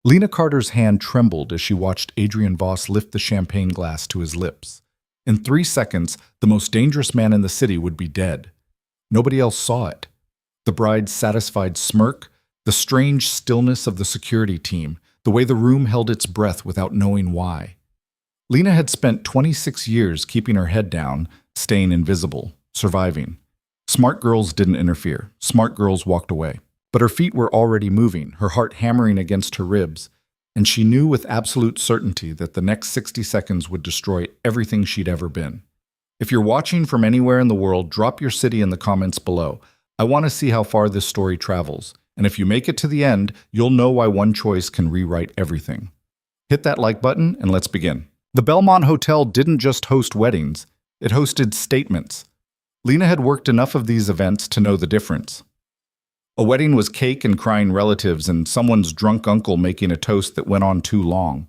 Lena Carter's hand trembled as she watched Adrian Voss lift the champagne glass to his lips. In 3 seconds, the most dangerous man in the city would be dead. Nobody else saw it. The bride's satisfied smirk, the strange stillness of the security team, the way the room held its breath without knowing why. Lena had spent 26 years keeping her head down, staying invisible, surviving. Smart girls didn't interfere. Smart girls walked away. But her feet were already moving, her heart hammering against her ribs, and she knew with absolute certainty that the next 60 seconds would destroy everything she'd ever been. If you're watching from anywhere in the world, drop your city in the comments below. I want to see how far this story travels, and if you make it to the end, you'll know why one choice can rewrite everything. Hit that like button and let's begin. The Belmont Hotel didn't just host weddings, it hosted statements. Lena had worked enough of these events to know the difference. A wedding was cake and crying relatives and someone's drunk uncle making a toast that went on too long.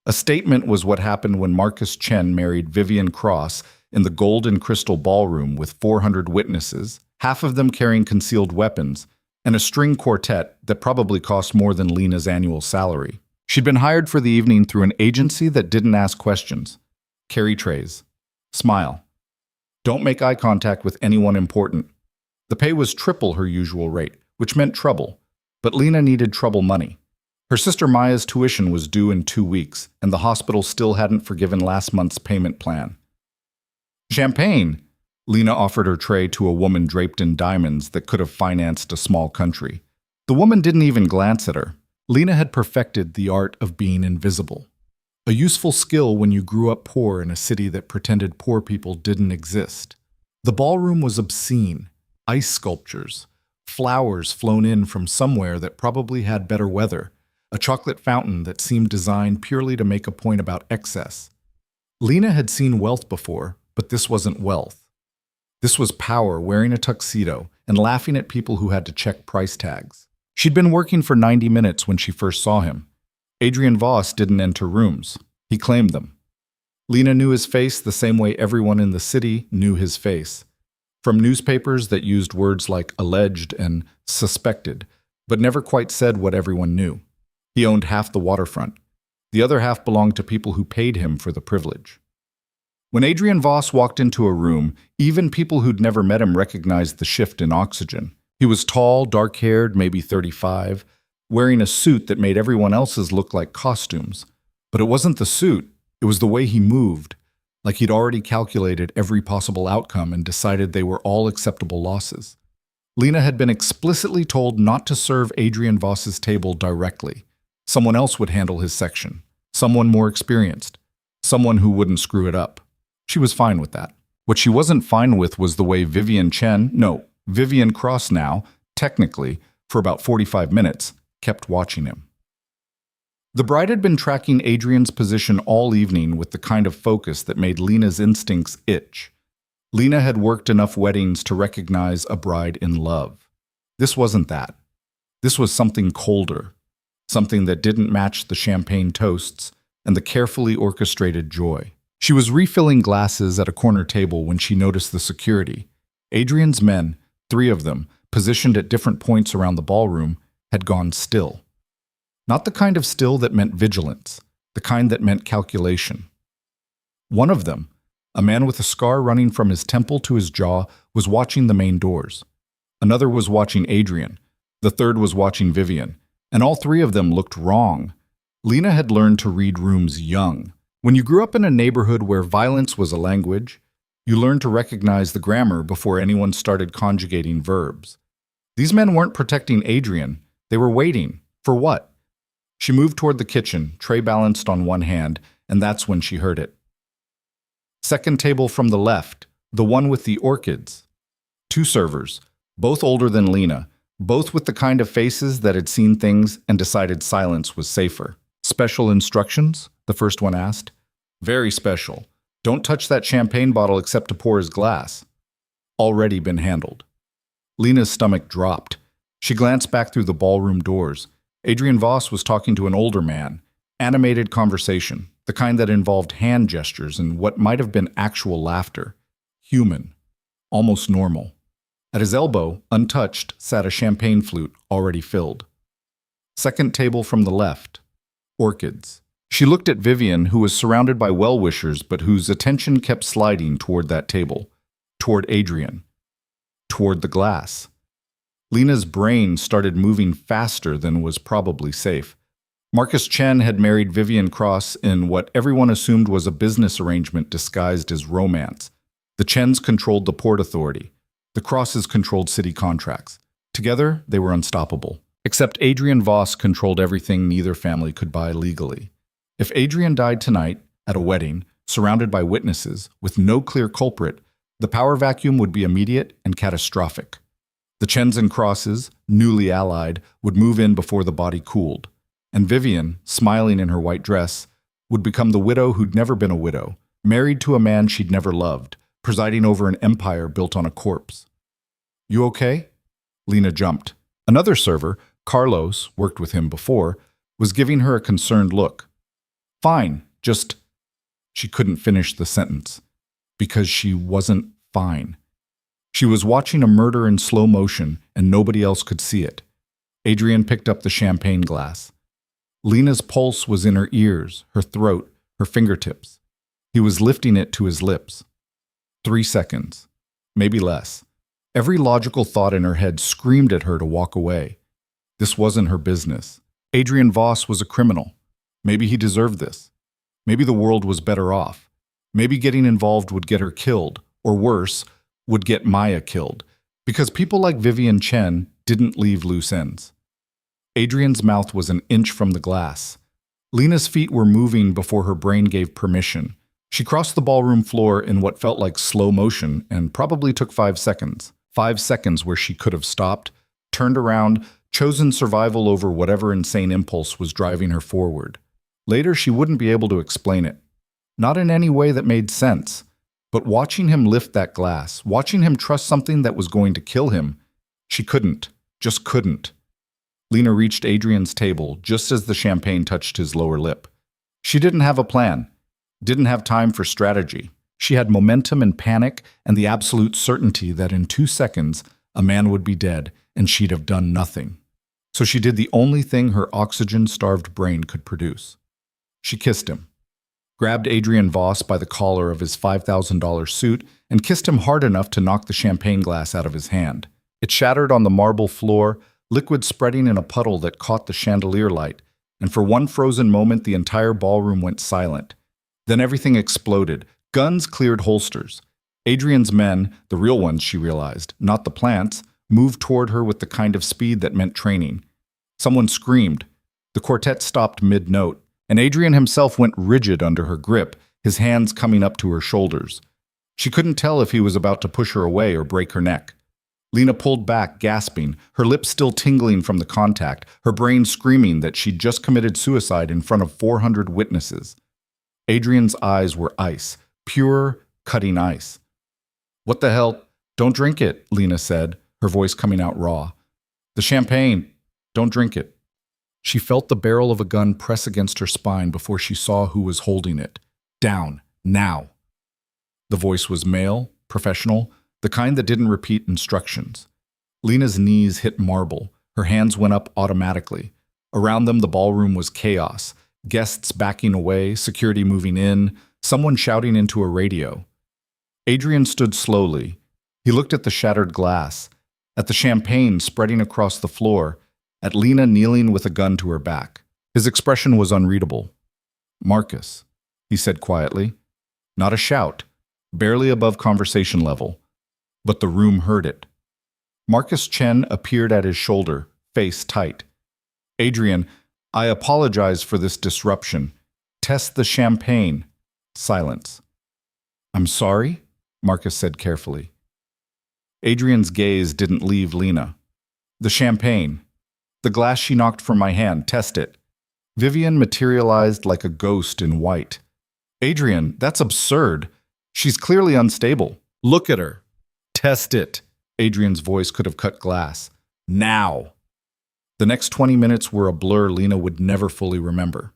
A statement was what happened when Marcus Chen married Vivian Cross in the Gold and Crystal Ballroom with 400 witnesses, half of them carrying concealed weapons, and a string quartet that probably cost more than Lena's annual salary. She'd been hired for the evening through an agency that didn't ask questions. Carry trays. Smile. Don't make eye contact with anyone important. The pay was triple her usual rate, which meant trouble, but Lena needed trouble money. Her sister Maya's tuition was due in 2 weeks, and the hospital still hadn't forgiven last month's payment plan. Champagne! Lena offered her tray to a woman draped in diamonds that could have financed a small country. The woman didn't even glance at her. Lena had perfected the art of being invisible. A useful skill when you grew up poor in a city that pretended poor people didn't exist. The ballroom was obscene. Ice sculptures, flowers flown in from somewhere that probably had better weather, a chocolate fountain that seemed designed purely to make a point about excess. Lena had seen wealth before, but this wasn't wealth. This was power wearing a tuxedo and laughing at people who had to check price tags. She'd been working for 90 minutes when she first saw him. Adrian Voss didn't enter rooms. He claimed them. Lena knew his face the same way everyone in the city knew his face. From newspapers that used words like alleged and suspected, but never quite said what everyone knew. He owned half the waterfront. The other half belonged to people who paid him for the privilege. When Adrian Voss walked into a room, even people who'd never met him recognized the shift in oxygen. He was tall, dark-haired, maybe 35, wearing a suit that made everyone else's look like costumes. But it wasn't the suit, it was the way he moved. Like he'd already calculated every possible outcome and decided they were all acceptable losses. Lena had been explicitly told not to serve Adrian Voss's table directly. Someone else would handle his section. Someone more experienced. Someone who wouldn't screw it up. She was fine with that. What she wasn't fine with was the way Vivian Cross now, technically, for about 45 minutes, kept watching him. The bride had been tracking Adrian's position all evening with the kind of focus that made Lena's instincts itch. Lena had worked enough weddings to recognize a bride in love. This wasn't that. This was something colder, something that didn't match the champagne toasts and the carefully orchestrated joy. She was refilling glasses at a corner table when she noticed the security. Adrian's men, 3 of them, positioned at different points around the ballroom, had gone still. Not the kind of still that meant vigilance, the kind that meant calculation. One of them, a man with a scar running from his temple to his jaw, was watching the main doors. Another was watching Adrian. The third was watching Vivian. And all 3 of them looked wrong. Lena had learned to read rooms young. When you grew up in a neighborhood where violence was a language, you learned to recognize the grammar before anyone started conjugating verbs. These men weren't protecting Adrian. They were waiting. For what? She moved toward the kitchen, tray balanced on one hand, and that's when she heard it. Second table from the left, the one with the orchids. 2 servers, both older than Lena, both with the kind of faces that had seen things and decided silence was safer. Special instructions? The first one asked. Very special. Don't touch that champagne bottle except to pour his glass. Already been handled. Lena's stomach dropped. She glanced back through the ballroom doors. Adrian Voss was talking to an older man. Animated conversation, the kind that involved hand gestures and what might have been actual laughter. Human. Almost normal. At his elbow, untouched, sat a champagne flute already filled. Second table from the left. Orchids. She looked at Vivian, who was surrounded by well-wishers but whose attention kept sliding toward that table, toward Adrian, toward the glass. Lena's brain started moving faster than was probably safe. Marcus Chen had married Vivian Cross in what everyone assumed was a business arrangement disguised as romance. The Chens controlled the Port Authority. The Crosses controlled city contracts. Together, they were unstoppable. Except Adrian Voss controlled everything neither family could buy legally. If Adrian died tonight, at a wedding, surrounded by witnesses, with no clear culprit, the power vacuum would be immediate and catastrophic. The Chens and Crosses, newly allied, would move in before the body cooled. And Vivian, smiling in her white dress, would become the widow who'd never been a widow, married to a man she'd never loved, presiding over an empire built on a corpse. "You okay?" Lena jumped. Another server, Carlos, worked with him before, was giving her a concerned look. "Fine, just—" She couldn't finish the sentence, because she wasn't fine. She was watching a murder in slow motion, and nobody else could see it. Adrian picked up the champagne glass. Lena's pulse was in her ears, her throat, her fingertips. He was lifting it to his lips. 3 seconds, maybe less. Every logical thought in her head screamed at her to walk away. This wasn't her business. Adrian Voss was a criminal. Maybe he deserved this. Maybe the world was better off. Maybe getting involved would get her killed, or worse, would get Maya killed, because people like Vivian Chen didn't leave loose ends. Adrian's mouth was an inch from the glass. Lena's feet were moving before her brain gave permission. She crossed the ballroom floor in what felt like slow motion and probably took 5 seconds. 5 seconds where she could have stopped, turned around, chosen survival over whatever insane impulse was driving her forward. Later, she wouldn't be able to explain it. Not in any way that made sense. But watching him lift that glass, watching him trust something that was going to kill him, she couldn't, just couldn't. Lena reached Adrian's table just as the champagne touched his lower lip. She didn't have a plan, didn't have time for strategy. She had momentum and panic and the absolute certainty that in 2 seconds, a man would be dead and she'd have done nothing. So she did the only thing her oxygen-starved brain could produce. She kissed him, grabbed Adrian Voss by the collar of his $5,000 suit, and kissed him hard enough to knock the champagne glass out of his hand. It shattered on the marble floor, liquid spreading in a puddle that caught the chandelier light, and for one frozen moment the entire ballroom went silent. Then everything exploded. Guns cleared holsters. Adrian's men, the real ones she realized, not the plants, moved toward her with the kind of speed that meant training. Someone screamed. The quartet stopped mid-note, and Adrian himself went rigid under her grip, his hands coming up to her shoulders. She couldn't tell if he was about to push her away or break her neck. Lena pulled back, gasping, her lips still tingling from the contact, her brain screaming that she'd just committed suicide in front of 400 witnesses. Adrian's eyes were ice, pure, cutting ice. "What the hell? Don't drink it," Lena said, her voice coming out raw. "The champagne. Don't drink it." She felt the barrel of a gun press against her spine before she saw who was holding it. "Down. Now." The voice was male, professional, the kind that didn't repeat instructions. Lena's knees hit marble. Her hands went up automatically. Around them, the ballroom was chaos. Guests backing away, security moving in, someone shouting into a radio. Adrian stood slowly. He looked at the shattered glass, at the champagne spreading across the floor, at Lena kneeling with a gun to her back. His expression was unreadable. "Marcus," he said quietly. Not a shout, barely above conversation level. But the room heard it. Marcus Chen appeared at his shoulder, face tight. "Adrian, I apologize for this disruption. Test the champagne." Silence. "I'm sorry?" Marcus said carefully. Adrian's gaze didn't leave Lena. "The champagne. The glass she knocked from my hand. Test it." Vivian materialized like a ghost in white. "Adrian, that's absurd. She's clearly unstable. Look at her." "Test it." Adrian's voice could have cut glass. "Now." The next 20 minutes were a blur Lena would never fully remember.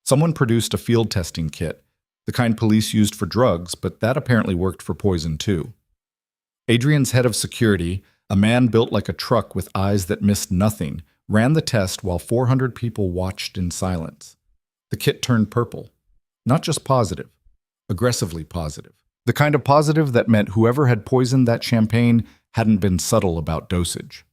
Someone produced a field testing kit, the kind police used for drugs, but that apparently worked for poison too. Adrian's head of security, a man built like a truck with eyes that missed nothing, ran the test while 400 people watched in silence. The kit turned purple. Not just positive, aggressively positive. The kind of positive that meant whoever had poisoned that champagne hadn't been subtle about dosage.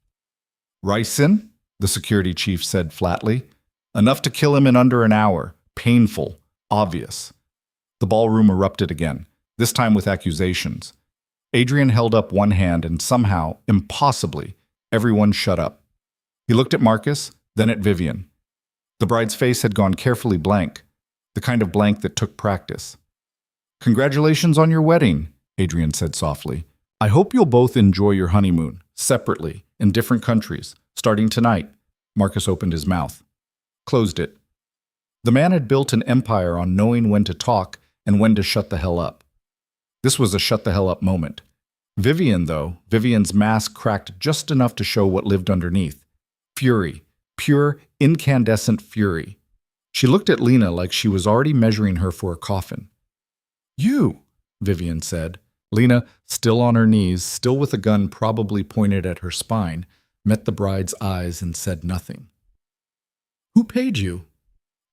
"Ricin," the security chief said flatly. "Enough to kill him in under an hour. Painful. Obvious." The ballroom erupted again, this time with accusations. Adrian held up one hand and somehow, impossibly, everyone shut up. He looked at Marcus, then at Vivian. The bride's face had gone carefully blank, the kind of blank that took practice. "Congratulations on your wedding," Adrian said softly. "I hope you'll both enjoy your honeymoon, separately, in different countries, starting tonight." Marcus opened his mouth. Closed it. The man had built an empire on knowing when to talk and when to shut the hell up. This was a shut the hell up moment. Vivian, though, Vivian's mask cracked just enough to show what lived underneath. Fury. Pure, incandescent fury. She looked at Lena like she was already measuring her for a coffin. "You," Vivian said. Lena, still on her knees, still with a gun probably pointed at her spine, met the bride's eyes and said nothing. "Who paid you?"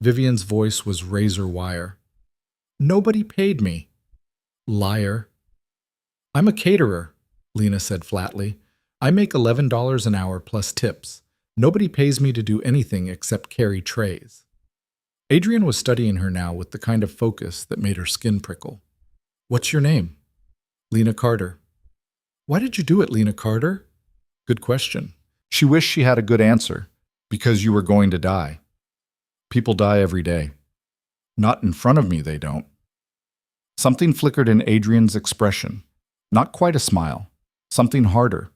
Vivian's voice was razor wire. "Nobody paid me." "Liar." "I'm a caterer," Lena said flatly. "I make $11 an hour plus tips. Nobody pays me to do anything except carry trays." Adrian was studying her now with the kind of focus that made her skin prickle. "What's your name?" "Lena Carter." "Why did you do it, Lena Carter?" Good question. She wished she had a good answer. Because you were going to die. People die every day. Not in front of me, they don't. Something flickered in Adrian's expression. Not quite a smile. Something harder.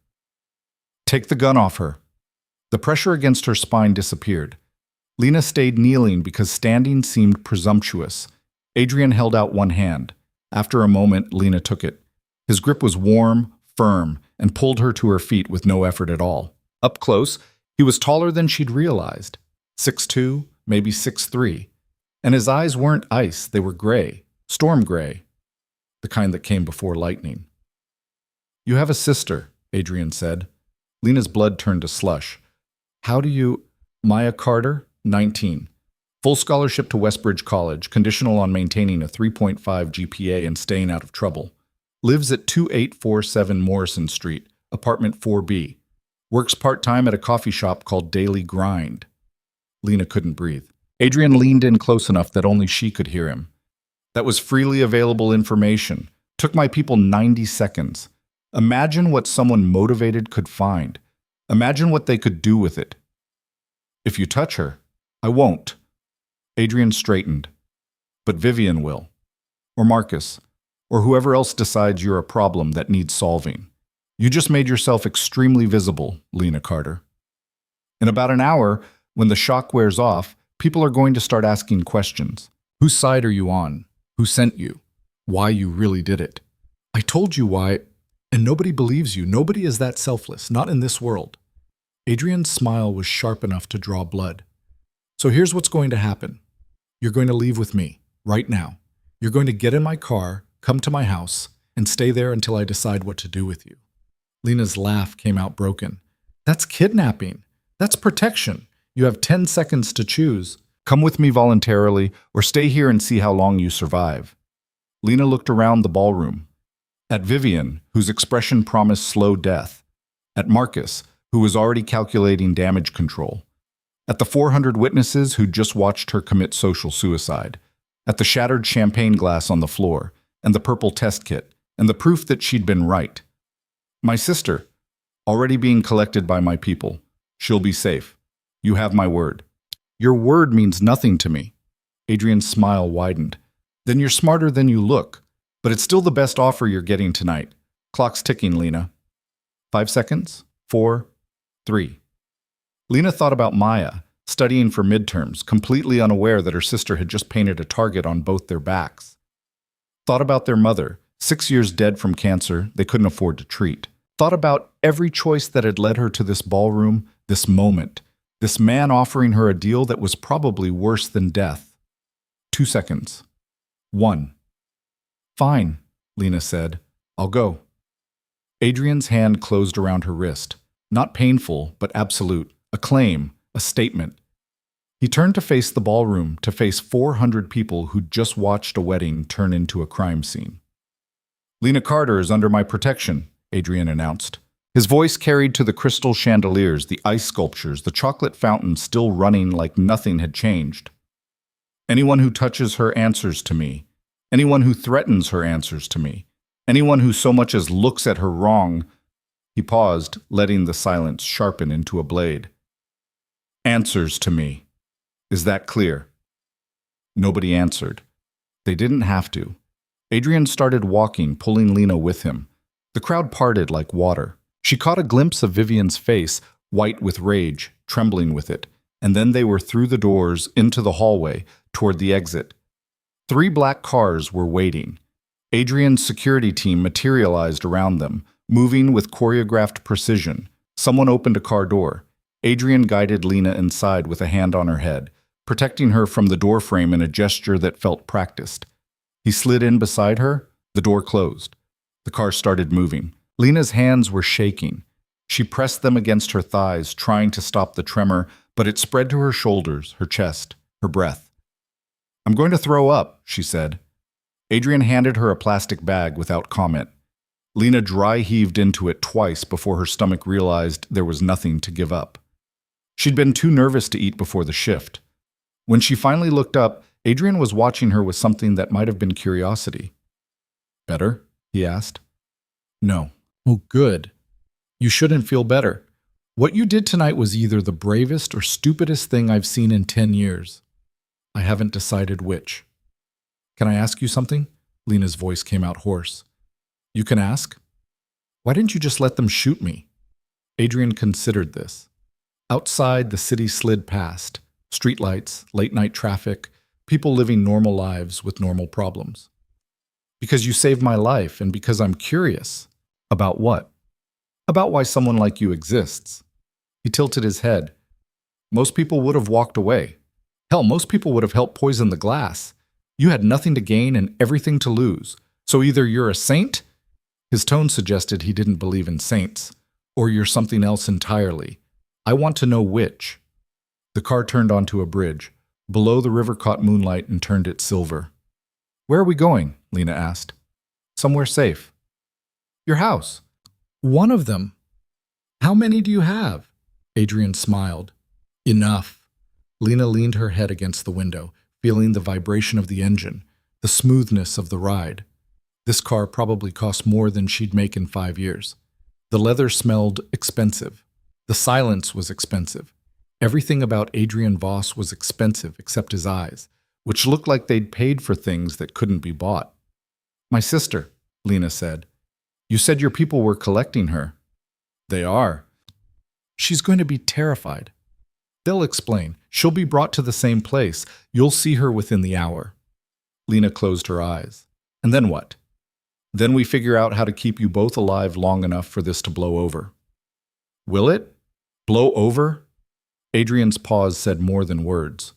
"Take the gun off her." The pressure against her spine disappeared. Lena stayed kneeling because standing seemed presumptuous. Adrian held out one hand. After a moment, Lena took it. His grip was warm, firm, and pulled her to her feet with no effort at all. Up close, he was taller than she'd realized. 6'2", maybe 6'3". And his eyes weren't ice, they were gray, storm gray. The kind that came before lightning. "You have a sister," Adrian said. Lena's blood turned to slush. "How do you—" "Maya Carter, 19. Full scholarship to Westbridge College, conditional on maintaining a 3.5 GPA and staying out of trouble. Lives at 2847 Morrison Street, apartment 4B. Works part-time at a coffee shop called Daily Grind." Lena couldn't breathe. Adrian leaned in close enough that only she could hear him. "That was freely available information. Took my people 90 seconds. Imagine what someone motivated could find. Imagine what they could do with it." "If you touch her, I won't." Adrian straightened. "But Vivian will. Or Marcus. Or whoever else decides you're a problem that needs solving. You just made yourself extremely visible, Lena Carter. In about an hour, when the shock wears off, people are going to start asking questions. Whose side are you on? Who sent you? Why you really did it? I told you why, and nobody believes you. Nobody is that selfless, not in this world." Adrian's smile was sharp enough to draw blood. "So here's what's going to happen. You're going to leave with me, right now. You're going to get in my car, come to my house, and stay there until I decide what to do with you." Lena's laugh came out broken. "That's kidnapping. That's protection. You have 10 seconds to choose. Come with me voluntarily, or stay here and see how long you survive." Lena looked around the ballroom. At Vivian, whose expression promised slow death. At Marcus, who was already calculating damage control. At the 400 witnesses who'd just watched her commit social suicide. At the shattered champagne glass on the floor, and the purple test kit, and the proof that she'd been right. "My sister, already being collected by my people. She'll be safe. You have my word." "Your word means nothing to me." Adrian's smile widened. "Then you're smarter than you look. But it's still the best offer you're getting tonight. Clock's ticking, Lena. 5 seconds? 4, 3. Lena thought about Maya, studying for midterms, completely unaware that her sister had just painted a target on both their backs. Thought about their mother, 6 years dead from cancer they couldn't afford to treat. Thought about every choice that had led her to this ballroom, this moment, this man offering her a deal that was probably worse than death. 2 seconds. 1. "Fine," Lena said. "I'll go." Adrian's hand closed around her wrist. Not painful, but absolute. A claim, a statement. He turned to face the ballroom, to face 400 people who'd just watched a wedding turn into a crime scene. "Lena Carter is under my protection," Adrian announced. His voice carried to the crystal chandeliers, the ice sculptures, the chocolate fountain still running like nothing had changed. "Anyone who touches her answers to me. Anyone who threatens her answers to me. Anyone who so much as looks at her wrong." He paused, letting the silence sharpen into a blade. "Answers to me. Is that clear?" Nobody answered. They didn't have to. Adrian started walking, pulling Lena with him. The crowd parted like water. She caught a glimpse of Vivian's face, white with rage, trembling with it, and then they were through the doors, into the hallway, toward the exit. 3 black cars were waiting. Adrian's security team materialized around them, moving with choreographed precision. Someone opened a car door. Adrian guided Lena inside with a hand on her head, protecting her from the doorframe in a gesture that felt practiced. He slid in beside her. The door closed. The car started moving. Lena's hands were shaking. She pressed them against her thighs, trying to stop the tremor, but it spread to her shoulders, her chest, her breath. "I'm going to throw up," she said. Adrian handed her a plastic bag without comment. Lena dry heaved into it twice before her stomach realized there was nothing to give up. She'd been too nervous to eat before the shift. When she finally looked up, Adrian was watching her with something that might have been curiosity. "Better?" he asked. "No." "Oh, good. You shouldn't feel better. What you did tonight was either the bravest or stupidest thing I've seen in 10 years. I haven't decided which." "Can I ask you something?" Lena's voice came out hoarse. "You can ask. Why didn't you just let them shoot me?" Adrian considered this. Outside, the city slid past. Streetlights, late-night traffic, people living normal lives with normal problems. "Because you saved my life, and because I'm curious." "About what?" "About why someone like you exists." He tilted his head. "Most people would have walked away. Hell, most people would have helped poison the glass. You had nothing to gain and everything to lose. So either you're a saint," his tone suggested he didn't believe in saints, "or you're something else entirely. I want to know which." The car turned onto a bridge. Below, the river caught moonlight and turned it silver. "Where are we going?" Lena asked. "Somewhere safe." "Your house." "One of them." "How many do you have?" Adrian smiled. "Enough." Lena leaned her head against the window, feeling the vibration of the engine, the smoothness of the ride. This car probably cost more than she'd make in 5 years. The leather smelled expensive. The silence was expensive. Everything about Adrian Voss was expensive except his eyes, which looked like they'd paid for things that couldn't be bought. "My sister," Lena said. "You said your people were collecting her." "They are." "She's going to be terrified." "They'll explain. She'll be brought to the same place. You'll see her within the hour." Lena closed her eyes. "And then what?" "Then we figure out how to keep you both alive long enough for this to blow over." "Will it? Blow over?" Adrian's pause said more than words.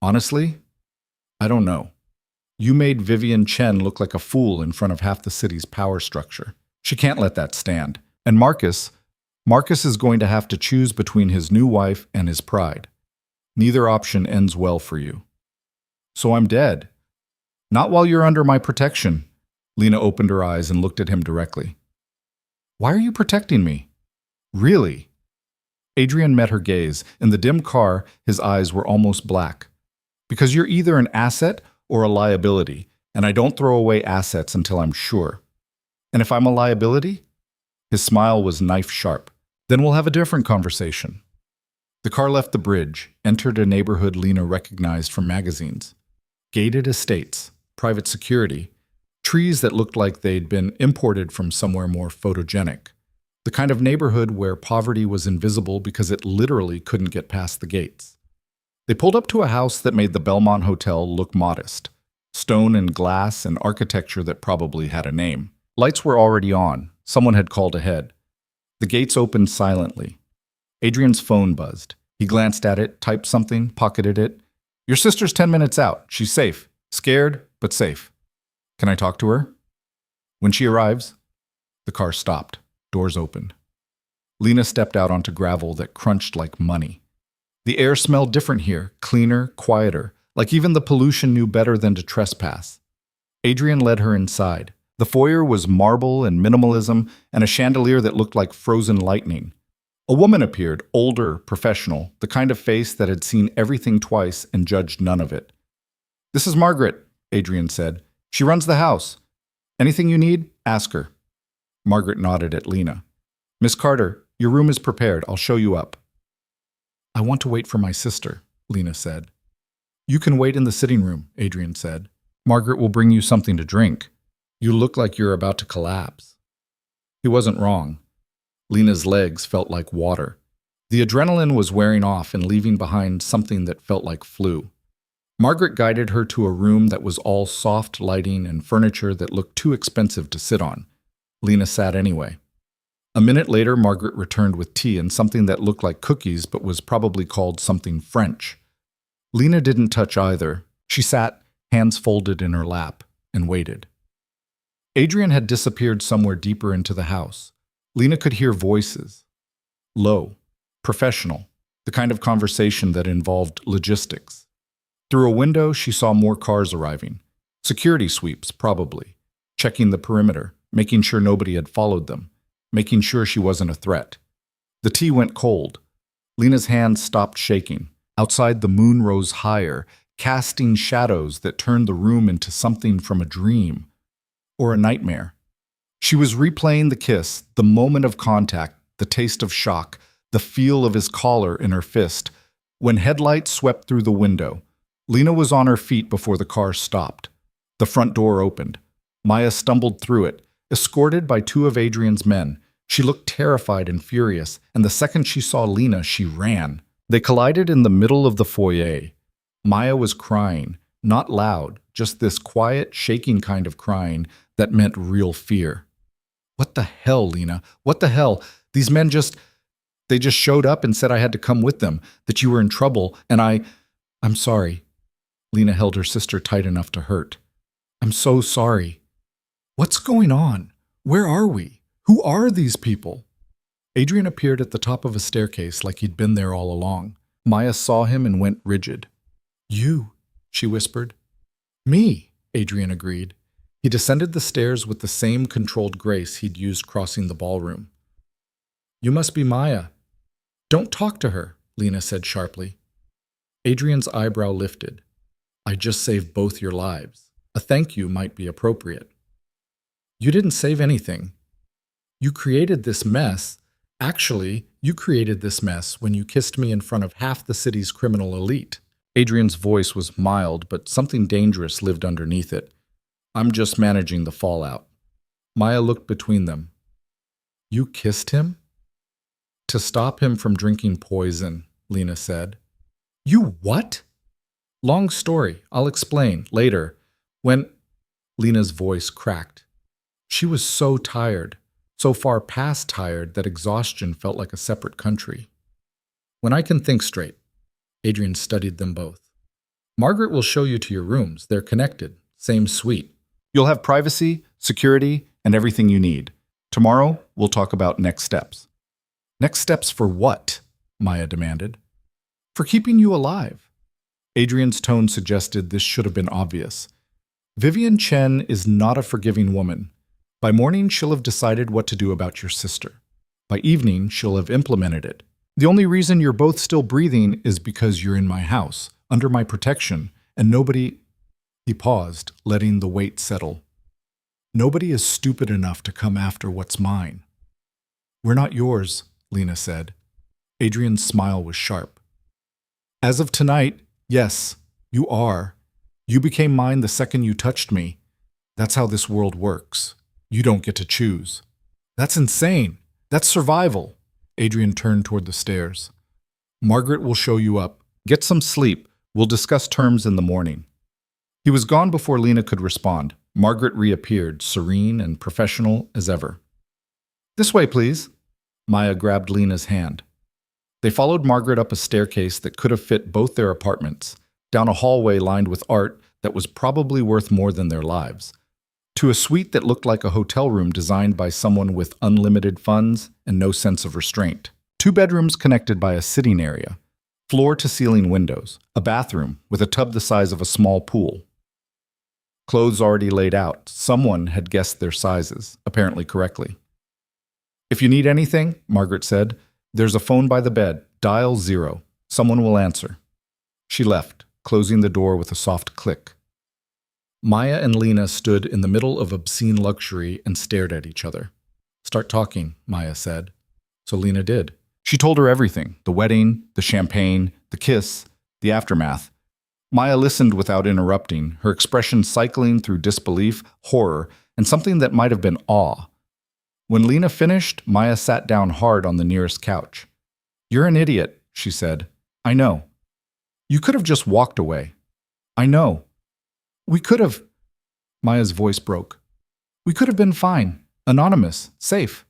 "Honestly, I don't know. You made Vivian Chen look like a fool in front of half the city's power structure. She can't let that stand. And Marcus is going to have to choose between his new wife and his pride. Neither option ends well for you." "So I'm dead." "Not while you're under my protection." Lena opened her eyes and looked at him directly. "Why are you protecting me?" "Really?" Adrian met her gaze. In the dim car, his eyes were almost black. "Because you're either an asset or a liability, and I don't throw away assets until I'm sure." "And if I'm a liability?" His smile was knife-sharp. "Then we'll have a different conversation." The car left the bridge, entered a neighborhood Lena recognized from magazines. Gated estates, private security, trees that looked like they'd been imported from somewhere more photogenic. The kind of neighborhood where poverty was invisible because it literally couldn't get past the gates. They pulled up to a house that made the Belmont Hotel look modest. Stone and glass and architecture that probably had a name. Lights were already on. Someone had called ahead. The gates opened silently. Adrian's phone buzzed. He glanced at it, typed something, pocketed it. "Your sister's 10 minutes out. She's safe. Scared, but safe." "Can I talk to her?" "When she arrives." The car stopped. Doors opened. Lena stepped out onto gravel that crunched like money. The air smelled different here, cleaner, quieter, like even the pollution knew better than to trespass. Adrian led her inside. The foyer was marble and minimalism and a chandelier that looked like frozen lightning. A woman appeared, older, professional, the kind of face that had seen everything twice and judged none of it. "This is Margaret," Adrian said. "She runs the house. Anything you need, ask her." Margaret nodded at Lena. "Miss Carter, your room is prepared. I'll show you up." "I want to wait for my sister," Lena said. "You can wait in the sitting room," Adrian said. "Margaret will bring you something to drink. You look like you're about to collapse." He wasn't wrong. Lena's legs felt like water. The adrenaline was wearing off and leaving behind something that felt like flu. Margaret guided her to a room that was all soft lighting and furniture that looked too expensive to sit on. Lena sat anyway. A minute later, Margaret returned with tea and something that looked like cookies but was probably called something French. Lena didn't touch either. She sat, hands folded in her lap, and waited. Adrian had disappeared somewhere deeper into the house. Lena could hear voices. Low, professional, the kind of conversation that involved logistics. Through a window, she saw more cars arriving. Security sweeps, probably. Checking the perimeter, making sure nobody had followed them, making sure she wasn't a threat. The tea went cold. Lena's hands stopped shaking. Outside, the moon rose higher, casting shadows that turned the room into something from a dream or a nightmare. She was replaying the kiss, the moment of contact, the taste of shock, the feel of his collar in her fist. When headlights swept through the window, Lena was on her feet before the car stopped. The front door opened. Maya stumbled through it, escorted by two of Adrian's men. She looked terrified and furious, and the second she saw Lena, she ran. They collided in the middle of the foyer. Maya was crying, not loud, just this quiet, shaking kind of crying that meant real fear. "What the hell, Lena? What the hell? These men they just showed up and said I had to come with them, that you were in trouble, and I'm sorry." Lena held her sister tight enough to hurt. "I'm so sorry." "What's going on? Where are we? Who are these people?" Adrian appeared at the top of a staircase like he'd been there all along. Maya saw him and went rigid. "You," she whispered. "Me," Adrian agreed. He descended the stairs with the same controlled grace he'd used crossing the ballroom. "You must be Maya." "Don't talk to her," Lena said sharply. Adrian's eyebrow lifted. "I just saved both your lives. A thank you might be appropriate." "You didn't save anything. You created this mess. Actually, you created this mess when you kissed me in front of half the city's criminal elite." Adrian's voice was mild, but something dangerous lived underneath it. "I'm just managing the fallout." Maya looked between them. "You kissed him?" "To stop him from drinking poison," Lena said. "You what?" "Long story. I'll explain later. When—" Lena's voice cracked. She was so tired, so far past tired that exhaustion felt like a separate country. "When I can think straight." Adrian studied them both. "Margaret will show you to your rooms. They're connected. Same suite. You'll have privacy, security, and everything you need. Tomorrow, we'll talk about next steps." "Next steps for what?" Maya demanded. "For keeping you alive." Adrian's tone suggested this should have been obvious. Vivian Chen is not a forgiving woman. By morning, she'll have decided what to do about your sister. By evening, she'll have implemented it. The only reason you're both still breathing is because you're in my house, under my protection, and nobody— He paused, letting the weight settle. "Nobody is stupid enough to come after what's mine." "We're not yours," Lena said. Adrian's smile was sharp. "As of tonight, yes, you are. You became mine the second you touched me. That's how this world works. You don't get to choose." "That's insane. That's survival." Adrian turned toward the stairs. "Margaret will show you up. Get some sleep. We'll discuss terms in the morning." He was gone before Lena could respond. Margaret reappeared, serene and professional as ever. "This way, please." Maya grabbed Lena's hand. They followed Margaret up a staircase that could have fit both their apartments, down a hallway lined with art that was probably worth more than their lives, to a suite that looked like a hotel room designed by someone with unlimited funds and no sense of restraint. 2 bedrooms connected by a sitting area. Floor-to-ceiling windows, a bathroom with a tub the size of a small pool. Clothes already laid out. Someone had guessed their sizes, apparently correctly. "If you need anything," Margaret said, "there's a phone by the bed. Dial 0. Someone will answer." She left, closing the door with a soft click. Maya and Lena stood in the middle of obscene luxury and stared at each other. "Start talking," Maya said. So Lena did. She told her everything: the wedding, the champagne, the kiss, the aftermath. Maya listened without interrupting, her expression cycling through disbelief, horror, and something that might have been awe. When Lena finished, Maya sat down hard on the nearest couch. "You're an idiot," she said. "I know. You could have just walked away. I know. We could have—" Maya's voice broke. "We could have been fine, anonymous, safe."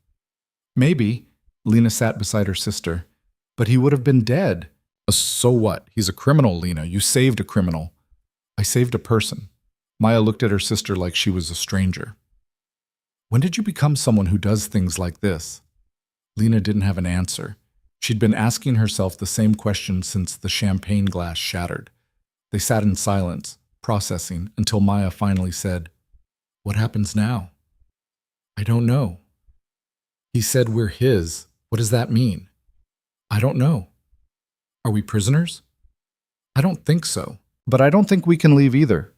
"Maybe." Lena sat beside her sister. "But he would have been dead." "So what? He's a criminal, Lena. You saved a criminal." "I saved a person." Maya looked at her sister like she was a stranger. "When did you become someone who does things like this?" Lena didn't have an answer. She'd been asking herself the same question since the champagne glass shattered. They sat in silence, processing, until Maya finally said, "What happens now?" "I don't know." "He said we're his. What does that mean?" "I don't know." "Are we prisoners?" "I don't think so. But I don't think we can leave either."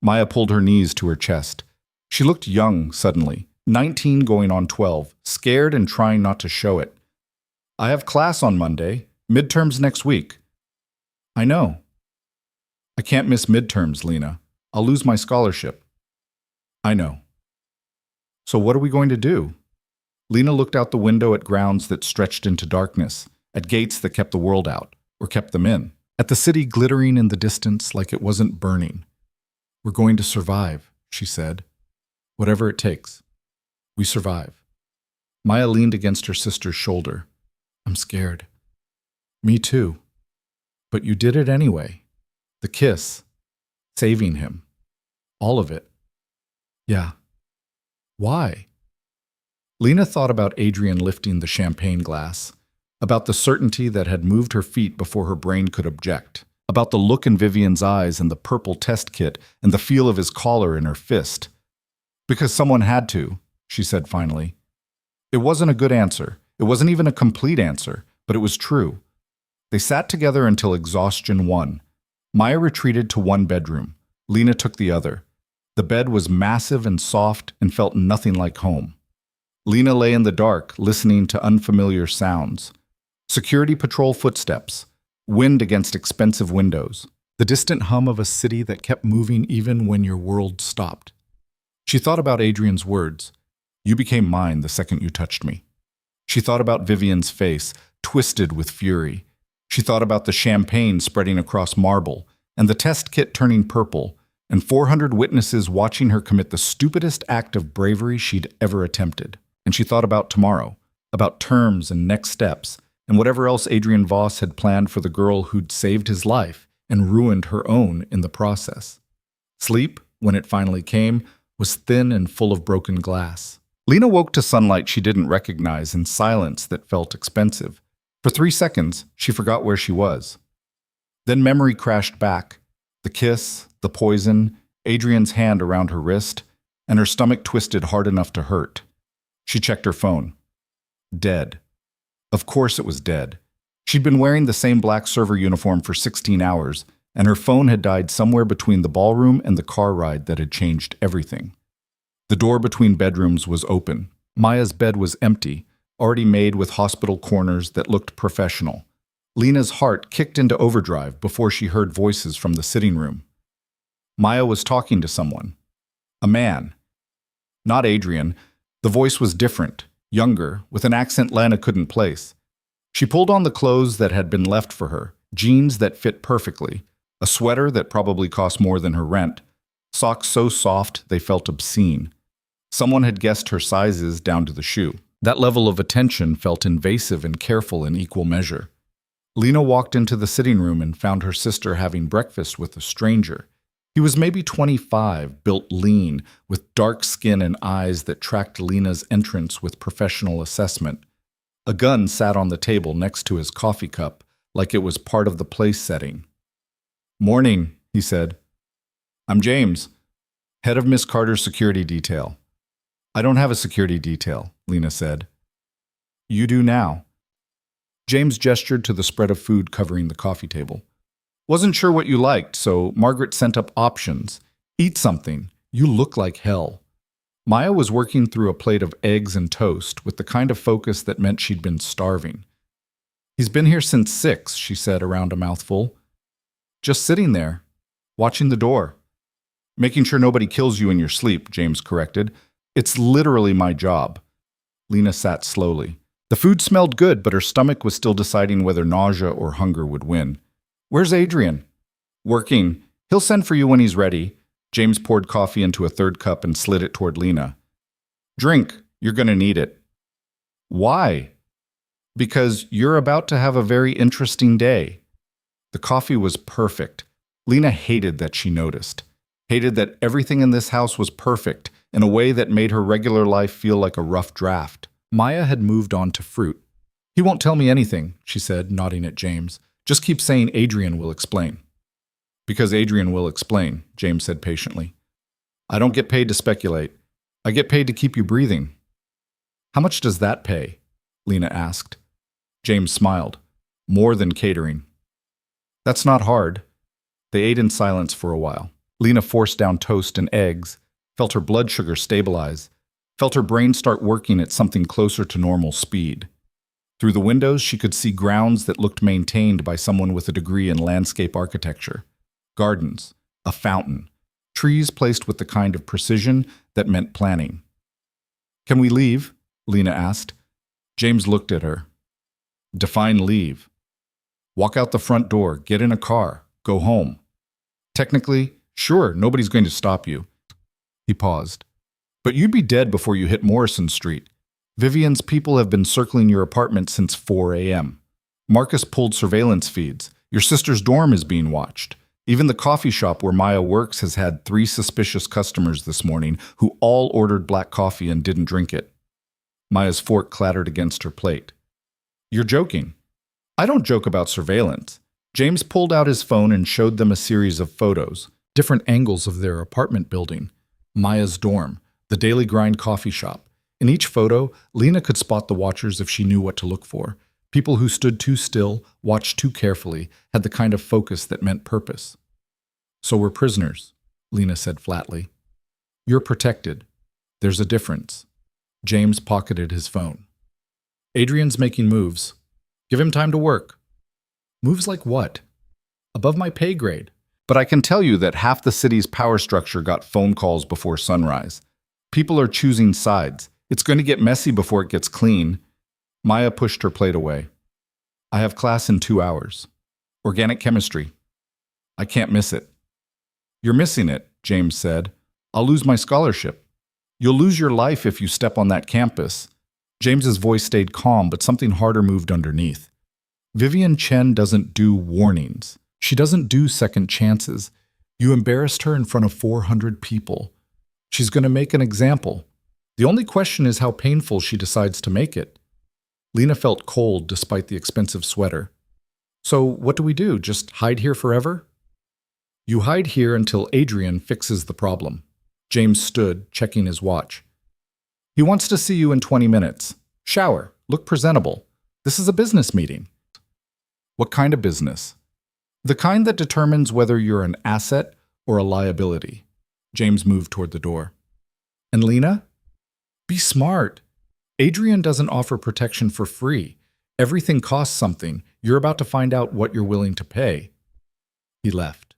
Maya pulled her knees to her chest. She looked young suddenly, 19 going on 12, scared and trying not to show it. "I have class on Monday, midterms next week." "I know." "I can't miss midterms, Lena. I'll lose my scholarship." "I know." "So what are we going to do?" Lena looked out the window at grounds that stretched into darkness, at gates that kept the world out, or kept them in, at the city glittering in the distance like it wasn't burning. "We're going to survive," she said. "Whatever it takes. We survive." Maya leaned against her sister's shoulder. "I'm scared." "Me too." "But you did it anyway. The kiss. Saving him. All of it." "Yeah." "Why?" Lena thought about Adrian lifting the champagne glass, about the certainty that had moved her feet before her brain could object, about the look in Vivian's eyes and the purple test kit and the feel of his collar in her fist. "Because someone had to," she said finally. It wasn't a good answer. It wasn't even a complete answer, but it was true. They sat together until exhaustion won. Maya retreated to one bedroom. Lena took the other. The bed was massive and soft and felt nothing like home. Lena lay in the dark, listening to unfamiliar sounds. Security patrol footsteps, wind against expensive windows, the distant hum of a city that kept moving even when your world stopped. She thought about Adrian's words, "You became mine the second you touched me." She thought about Vivian's face, twisted with fury. She thought about the champagne spreading across marble, and the test kit turning purple, and 400 witnesses watching her commit the stupidest act of bravery she'd ever attempted. And she thought about tomorrow, about terms and next steps, and whatever else Adrian Voss had planned for the girl who'd saved his life and ruined her own in the process. Sleep, when it finally came, was thin and full of broken glass. Lena woke to sunlight she didn't recognize and silence that felt expensive. For 3 seconds, she forgot where she was. Then memory crashed back. The kiss, the poison, Adrian's hand around her wrist, and her stomach twisted hard enough to hurt. She checked her phone. Dead. Of course it was dead. She'd been wearing the same black server uniform for 16 hours, and her phone had died somewhere between the ballroom and the car ride that had changed everything. The door between bedrooms was open. Maya's bed was empty, already made with hospital corners that looked professional. Lena's heart kicked into overdrive before she heard voices from the sitting room. Maya was talking to someone. A man. Not Adrian. The voice was different, younger, with an accent Lena couldn't place. She pulled on the clothes that had been left for her, jeans that fit perfectly, a sweater that probably cost more than her rent, socks so soft they felt obscene. Someone had guessed her sizes down to the shoe. That level of attention felt invasive and careful in equal measure. Lena walked into the sitting room and found her sister having breakfast with a stranger. He was maybe 25, built lean, with dark skin and eyes that tracked Lena's entrance with professional assessment. A gun sat on the table next to his coffee cup, like it was part of the place setting. "Morning," he said. "I'm James, head of Miss Carter's security detail." "I don't have a security detail," Lena said. "You do now." James gestured to the spread of food covering the coffee table. "Wasn't sure what you liked, so Margaret sent up options. Eat something. You look like hell." Maya was working through a plate of eggs and toast with the kind of focus that meant she'd been starving. "He's been here since 6, she said around a mouthful. "Just sitting there, watching the door." "Making sure nobody kills you in your sleep," James corrected. "It's literally my job." Lena sat slowly. The food smelled good, but her stomach was still deciding whether nausea or hunger would win. "Where's Adrian?" "Working. He'll send for you when he's ready." James poured coffee into a third cup and slid it toward Lena. "Drink. You're going to need it." "Why?" "Because you're about to have a very interesting day." The coffee was perfect. Lena hated that she noticed. Hated that everything in this house was perfect in a way that made her regular life feel like a rough draft. Maya had moved on to fruit. "He won't tell me anything," she said, nodding at James. "Just keep saying Adrian will explain." "Because Adrian will explain," James said patiently. "I don't get paid to speculate. I get paid to keep you breathing." "How much does that pay?" Lena asked. James smiled. "More than catering." "That's not hard." They ate in silence for a while. Lena forced down toast and eggs, felt her blood sugar stabilize, felt her brain start working at something closer to normal speed. Through the windows, she could see grounds that looked maintained by someone with a degree in landscape architecture. Gardens, a fountain, trees placed with the kind of precision that meant planning. "Can we leave?" Lena asked. James looked at her. "Define leave." "Walk out the front door, get in a car, go home." "Technically, sure, nobody's going to stop you." He paused. "But you'd be dead before you hit Morrison Street. Vivian's people have been circling your apartment since 4 a.m. Marcus pulled surveillance feeds. Your sister's dorm is being watched. Even the coffee shop where Maya works has had 3 suspicious customers this morning who all ordered black coffee and didn't drink it." Maya's fork clattered against her plate. "You're joking." "I don't joke about surveillance." James pulled out his phone and showed them a series of photos, different angles of their apartment building, Maya's dorm, the Daily Grind coffee shop. In each photo, Lena could spot the watchers if she knew what to look for. People who stood too still, watched too carefully, had the kind of focus that meant purpose. "So we're prisoners," Lena said flatly. "You're protected. There's a difference." James pocketed his phone. "Adrian's making moves. Give him time to work." "Moves like what?" "Above my pay grade. But I can tell you that half the city's power structure got phone calls before sunrise. People are choosing sides. It's going to get messy before it gets clean." Maya pushed her plate away. "I have class in 2 hours. Organic chemistry. I can't miss it." "You're missing it," James said. "I'll lose my scholarship. You'll lose your life if you step on that campus." James's voice stayed calm, but something harder moved underneath. "Vivian Chen doesn't do warnings. She doesn't do second chances. You embarrassed her in front of 400 people. She's going to make an example. The only question is how painful she decides to make it." Lena felt cold despite the expensive sweater. "So what do we do? Just hide here forever?" "You hide here until Adrian fixes the problem." James stood, checking his watch. "He wants to see you in 20 minutes. Shower. Look presentable. This is a business meeting." "What kind of business?" "The kind that determines whether you're an asset or a liability." James moved toward the door. "And Lena? Be smart. Adrian doesn't offer protection for free. Everything costs something. You're about to find out what you're willing to pay." He left.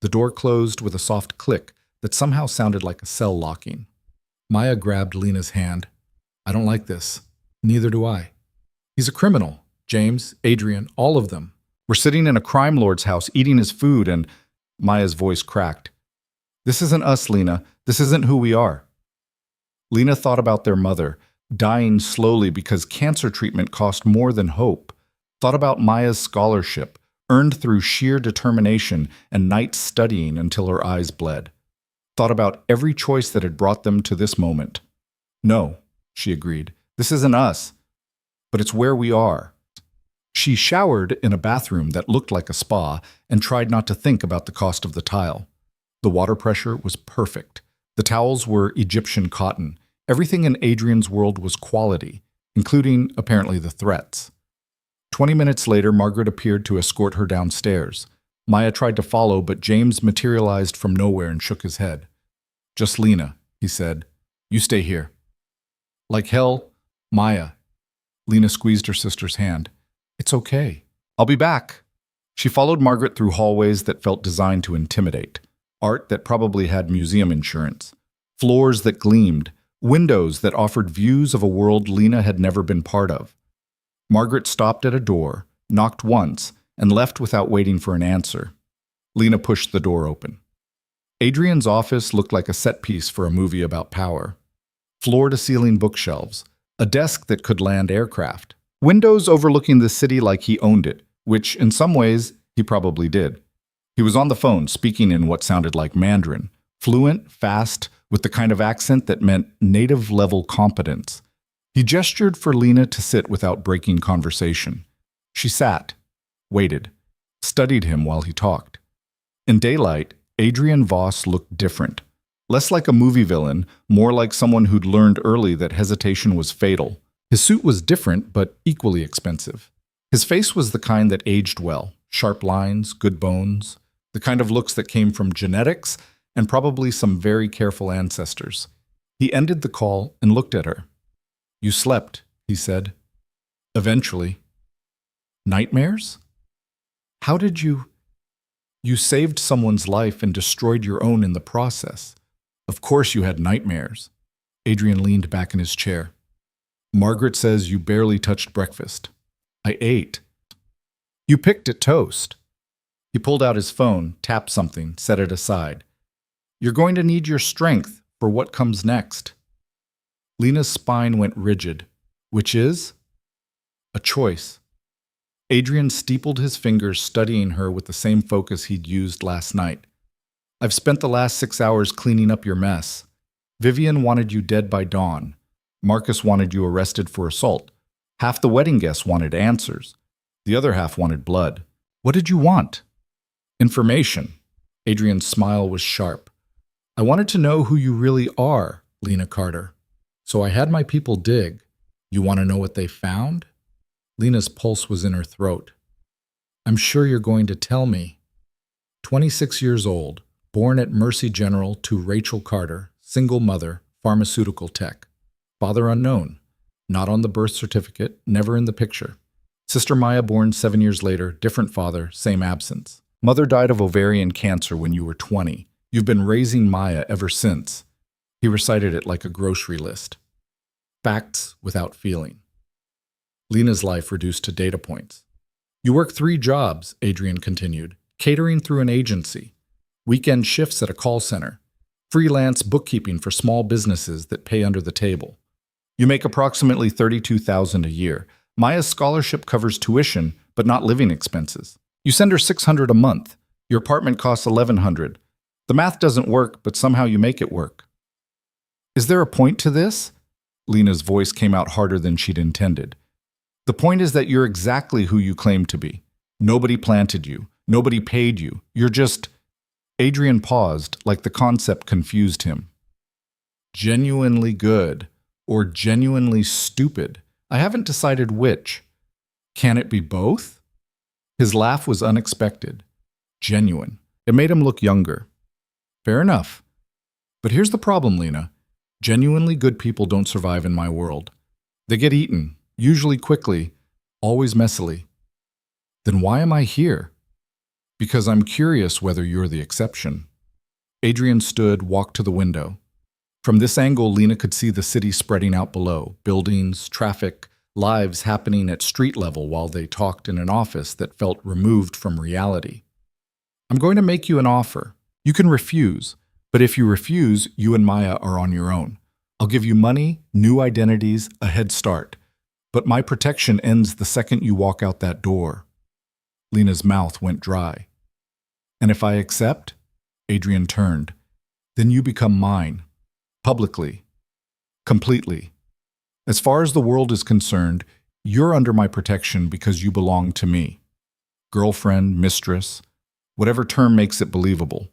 The door closed with a soft click that somehow sounded like a cell locking. Maya grabbed Lena's hand. "I don't like this. Neither do I. He's a criminal. James, Adrian, all of them. We're sitting in a crime lord's house eating his food and—" Maya's voice cracked. "This isn't us, Lena. This isn't who we are." Lena thought about their mother, dying slowly because cancer treatment cost more than hope. Thought about Maya's scholarship, earned through sheer determination and nights studying until her eyes bled. Thought about every choice that had brought them to this moment. "No," she agreed. "This isn't us. But it's where we are." She showered in a bathroom that looked like a spa and tried not to think about the cost of the tile. The water pressure was perfect. The towels were Egyptian cotton. Everything in Adrian's world was quality, including, apparently, the threats. 20 minutes later, Margaret appeared to escort her downstairs. Maya tried to follow, but James materialized from nowhere and shook his head. "Just Lena," he said. "You stay here." "Like hell, Maya." Lena squeezed her sister's hand. "It's okay. I'll be back." She followed Margaret through hallways that felt designed to intimidate. Art that probably had museum insurance. Floors that gleamed. Windows that offered views of a world Lena had never been part of. Margaret stopped at a door, knocked once, and left without waiting for an answer. Lena pushed the door open. Adrian's office looked like a set piece for a movie about power. Floor-to-ceiling bookshelves, a desk that could land aircraft, windows overlooking the city like he owned it, which, in some ways, he probably did. He was on the phone, speaking in what sounded like Mandarin, fluent, fast, with the kind of accent that meant native-level competence. He gestured for Lena to sit without breaking conversation. She sat, waited, studied him while he talked. In daylight, Adrian Voss looked different. Less like a movie villain, more like someone who'd learned early that hesitation was fatal. His suit was different, but equally expensive. His face was the kind that aged well, sharp lines, good bones, the kind of looks that came from genetics and probably some very careful ancestors. He ended the call and looked at her. "You slept," he said. "Eventually." "Nightmares? How did you... You saved someone's life and destroyed your own in the process. Of course you had nightmares." Adrian leaned back in his chair. "Margaret says you barely touched breakfast." "I ate." "You picked at toast." He pulled out his phone, tapped something, set it aside. "You're going to need your strength for what comes next." Lena's spine went rigid. "Which is?" "A choice." Adrian steepled his fingers, studying her with the same focus he'd used last night. "I've spent the last 6 hours cleaning up your mess. Vivian wanted you dead by dawn. Marcus wanted you arrested for assault. Half the wedding guests wanted answers. The other half wanted blood. What did you want?" "Information." Adrian's smile was sharp. "I wanted to know who you really are, Lena Carter. So I had my people dig. You want to know what they found?" Lena's pulse was in her throat. "I'm sure you're going to tell me." 26 years old, born at Mercy General to Rachel Carter, single mother, pharmaceutical tech. Father unknown, not on the birth certificate, never in the picture. Sister Maya born 7 years later, different father, same absence. Mother died of ovarian cancer when you were 20. You've been raising Maya ever since. He recited it like a grocery list. Facts without feeling. Lena's life reduced to data points. "You work 3 jobs," Adrian continued, "catering through an agency, weekend shifts at a call center, freelance bookkeeping for small businesses that pay under the table. You make approximately $32,000 a year. Maya's scholarship covers tuition, but not living expenses. You send her $600 a month. Your apartment costs $1,100. The math doesn't work, but somehow you make it work." "Is there a point to this?" Lena's voice came out harder than she'd intended. "The point is that you're exactly who you claim to be. Nobody planted you. Nobody paid you. You're just..." Adrian paused, like the concept confused him. "Genuinely good, or genuinely stupid. I haven't decided which. Can it be both?" His laugh was unexpected. Genuine. It made him look younger. "Fair enough. But here's the problem, Lena. Genuinely good people don't survive in my world. They get eaten, usually quickly, always messily. Then why am I here?" "Because I'm curious whether you're the exception." Adrian stood, walked to the window. From this angle, Lena could see the city spreading out below, buildings, traffic, lives happening at street level while they talked in an office that felt removed from reality. "I'm going to make you an offer. You can refuse, but if you refuse, you and Maya are on your own. I'll give you money, new identities, a head start. But my protection ends the second you walk out that door." Lena's mouth went dry. "And if I accept?" Adrian turned. "Then you become mine. Publicly. Completely. As far as the world is concerned, You're under my protection because you belong to me. Girlfriend, mistress, whatever term makes it believable.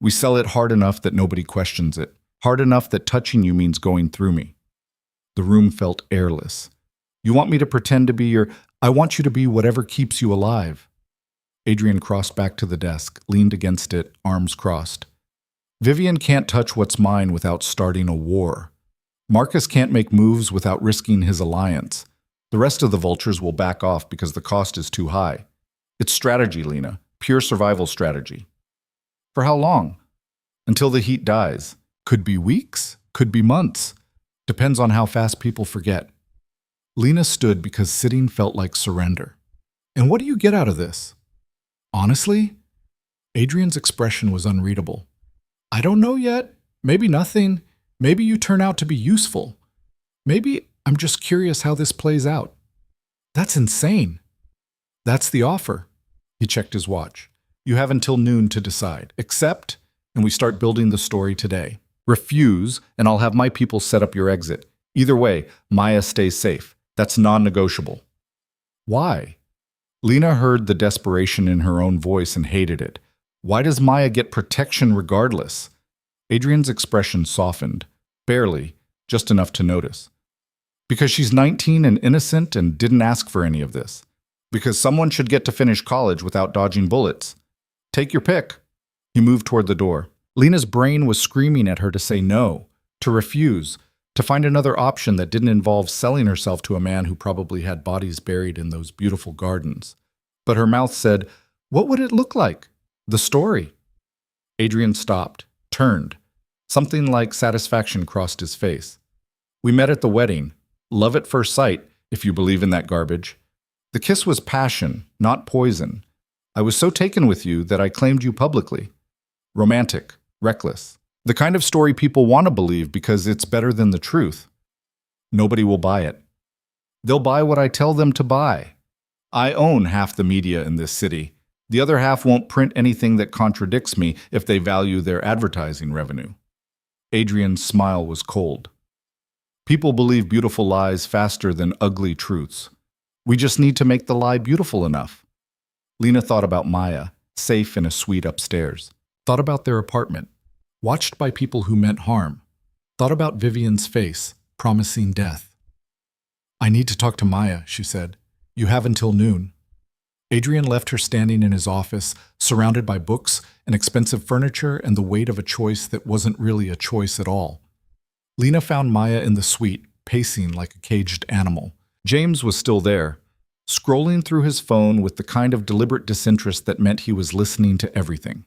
We sell it hard enough that nobody questions it, hard enough that touching you means going through me. The room felt airless. You want me to pretend to be your... I want you to be whatever keeps you alive. Adrian crossed back to the desk, leaned against it, arms crossed. Vivian can't touch what's mine without starting a war. Marcus can't make moves without risking his alliance. The rest of the vultures will back off because the cost is too high. It's strategy, Lena. Pure survival strategy. For how long? Until the heat dies. Could be weeks, could be months. Depends on how fast people forget. Lena stood because sitting felt like surrender. And what do you get out of this? Honestly? Adrian's expression was unreadable. I don't know yet. Maybe nothing. Maybe you turn out to be useful. Maybe I'm just curious how this plays out. That's insane. That's the offer. He checked his watch. You have until noon to decide. Accept, and we start building the story today. Refuse, and I'll have my people set up your exit. Either way, Maya stays safe. That's non-negotiable. Why? Lena heard the desperation in her own voice and hated it. Why does Maya get protection regardless? Adrian's expression softened. Barely, just enough to notice. Because she's 19 and innocent and didn't ask for any of this. Because someone should get to finish college without dodging bullets. Take your pick. He moved toward the door. Lena's brain was screaming at her to say no, to refuse, to find another option that didn't involve selling herself to a man who probably had bodies buried in those beautiful gardens. But her mouth said, what would it look like? The story. Adrian stopped, turned. Something like satisfaction crossed his face. We met at the wedding. Love at first sight, if you believe in that garbage. The kiss was passion, not poison. I was so taken with you that I claimed you publicly. Romantic, reckless. The kind of story people want to believe because it's better than the truth. Nobody will buy it. They'll buy what I tell them to buy. I own half the media in this city. The other half won't print anything that contradicts me if they value their advertising revenue. Adrian's smile was cold. People believe beautiful lies faster than ugly truths. We just need to make the lie beautiful enough. Lena thought about Maya, safe in a suite upstairs. Thought about their apartment, watched by people who meant harm. Thought about Vivian's face, promising death. I need to talk to Maya, she said. You have until noon. Adrian left her standing in his office, surrounded by books and expensive furniture and the weight of a choice that wasn't really a choice at all. Lena found Maya in the suite, pacing like a caged animal. James was still there, scrolling through his phone with the kind of deliberate disinterest that meant he was listening to everything.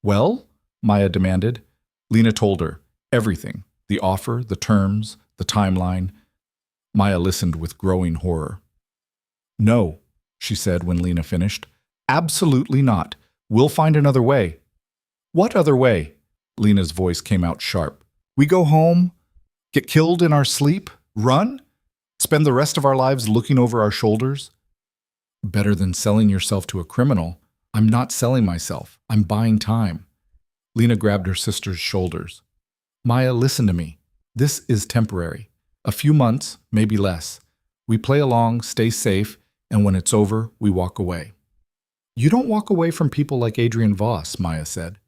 Well? Maya demanded. Lena told her. Everything. The offer, the terms, the timeline. Maya listened with growing horror. No, she said when Lena finished. Absolutely not. We'll find another way. What other way? Lena's voice came out sharp. We go home? Get killed in our sleep? Run? Spend the rest of our lives looking over our shoulders? Better than selling yourself to a criminal. I'm not selling myself. I'm buying time. Lena grabbed her sister's shoulders. Maya, listen to me. This is temporary. A few months, maybe less. We play along, stay safe, and when it's over, we walk away. You don't walk away from people like Adrian Voss, Maya said.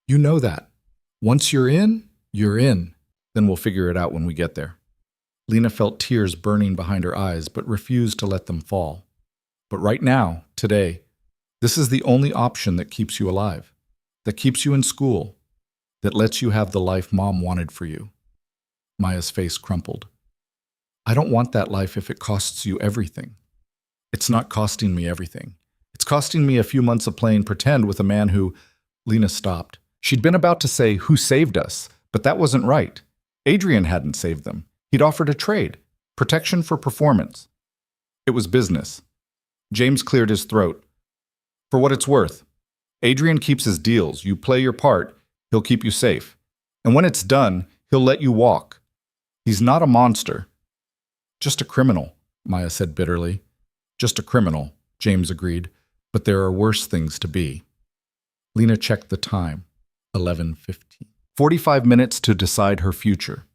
You know that. Once you're in, you're in. Then we'll figure it out when we get there. Lena felt tears burning behind her eyes, but refused to let them fall. But right now, today, this is the only option that keeps you alive, that keeps you in school, that lets you have the life Mom wanted for you. Maya's face crumpled. I don't want that life if it costs you everything. It's not costing me everything. It's costing me a few months of playing pretend with a man who... Lena stopped. She'd been about to say, who saved us, but that wasn't right. Adrian hadn't saved them. He'd offered a trade, protection for performance. It was business. James cleared his throat. For what it's worth, Adrian keeps his deals. You play your part, he'll keep you safe. And when it's done, he'll let you walk. He's not a monster. Just a criminal, Maya said bitterly. Just a criminal, James agreed, but there are worse things to be. Lena checked the time. 11:15. 45 minutes to decide her future.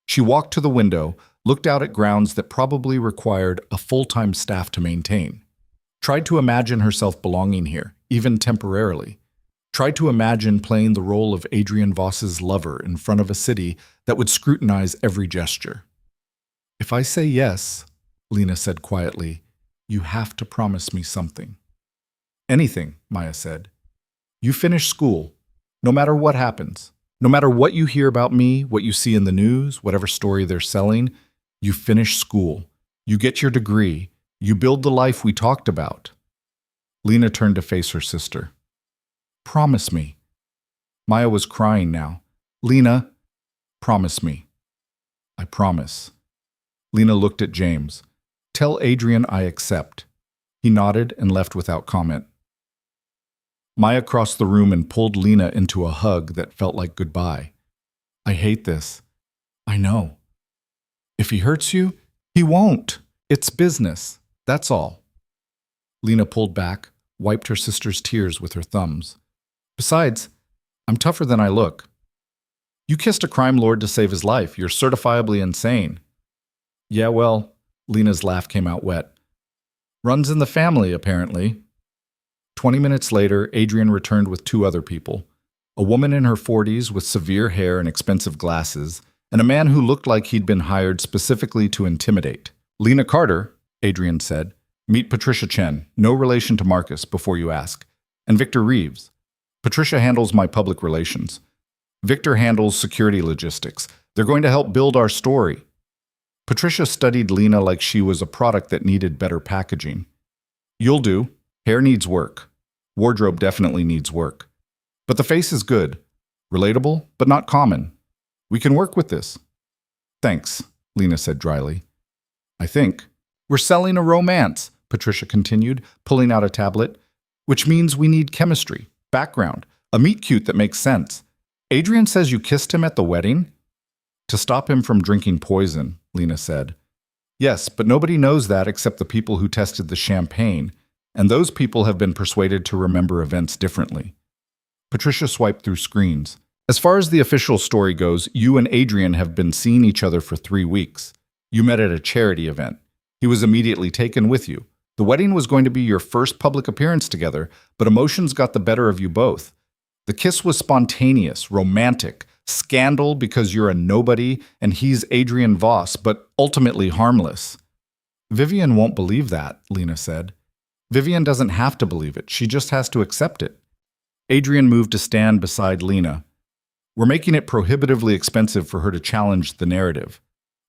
She walked to the window, looked out at grounds that probably required a full-time staff to maintain. Tried to imagine herself belonging here, even temporarily. Tried to imagine playing the role of Adrian Voss's lover in front of a city that would scrutinize every gesture. "If I say yes," Lena said quietly, "you have to promise me something." "Anything," Maya said. "You finish school, no matter what happens. No matter what you hear about me, what you see in the news, whatever story they're selling, you finish school. You get your degree. You build the life we talked about." Lena turned to face her sister. "Promise me." Maya was crying now. "Lena, promise me." "I promise." Lena looked at James. "Tell Adrian I accept." He nodded and left without comment. Maya crossed the room and pulled Lena into a hug that felt like goodbye. "I hate this." "I know." "If he hurts you, he won't. It's business. That's all." Lena pulled back, wiped her sister's tears with her thumbs. "Besides, I'm tougher than I look. You kissed a crime lord to save his life. You're certifiably insane." "Yeah, well," Lena's laugh came out wet. "Runs in the family, apparently." 20 minutes later, Adrian returned with 2 other people. A woman in her 40s with severe hair and expensive glasses, and a man who looked like he'd been hired specifically to intimidate. "Lena Carter," Adrian said. "Meet Patricia Chen, no relation to Marcus, before you ask. And Victor Reeves. Patricia handles my public relations. Victor handles security logistics. They're going to help build our story." Patricia studied Lena like she was a product that needed better packaging. "You'll do. Hair needs work. Wardrobe definitely needs work. But the face is good. Relatable, but not common. We can work with this." "Thanks," Lena said dryly. "I think. We're selling a romance," Patricia continued, pulling out a tablet, "which means we need chemistry, background, a meet-cute that makes sense. Adrian says you kissed him at the wedding?" "To stop him from drinking poison," Lena said. "Yes, but nobody knows that except the people who tested the champagne, and those people have been persuaded to remember events differently." Patricia swiped through screens. "As far as the official story goes, you and Adrian have been seeing each other for 3 weeks. You met at a charity event. He was immediately taken with you. The wedding was going to be your first public appearance together, but emotions got the better of you both. The kiss was spontaneous, romantic, scandal because you're a nobody and he's Adrian Voss, but ultimately harmless." "Vivian won't believe that," Lena said. "Vivian doesn't have to believe it. She just has to accept it." Adrian moved to stand beside Lena. "We're making it prohibitively expensive for her to challenge the narrative.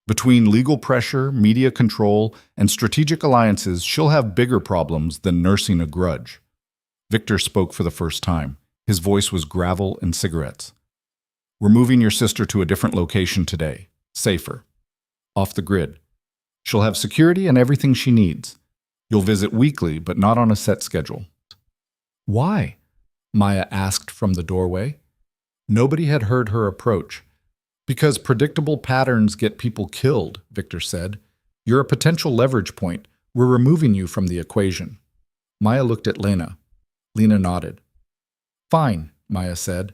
Between legal pressure, media control, and strategic alliances, she'll have bigger problems than nursing a grudge." Victor spoke for the first time. His voice was gravel and cigarettes. "We're moving your sister to a different location today. Safer. Off the grid. She'll have security and everything she needs. You'll visit weekly, but not on a set schedule." "Why?" Maya asked from the doorway. Nobody had heard her approach. "Because predictable patterns get people killed," Victor said. "You're a potential leverage point. We're removing you from the equation." Maya looked at Lena. Lena nodded. "Fine," Maya said.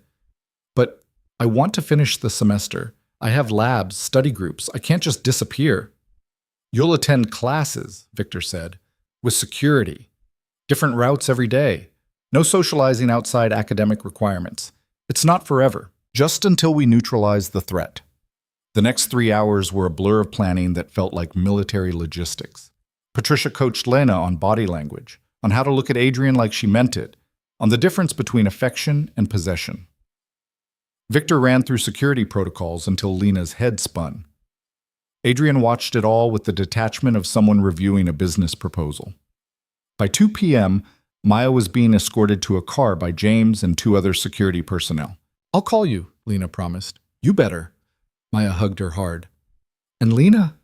"But I want to finish the semester. I have labs, study groups. I can't just disappear." "You'll attend classes," Victor said. "With security. Different routes every day. No socializing outside academic requirements. It's not forever, just until we neutralize the threat." The next 3 hours were a blur of planning that felt like military logistics. Patricia coached Lena on body language, on how to look at Adrian like she meant it, on the difference between affection and possession. Victor ran through security protocols until Lena's head spun. Adrian watched it all with the detachment of someone reviewing a business proposal. By 2 p.m., Maya was being escorted to a car by James and 2 other security personnel. "I'll call you," Lena promised. "You better." Maya hugged her hard. "And Lena,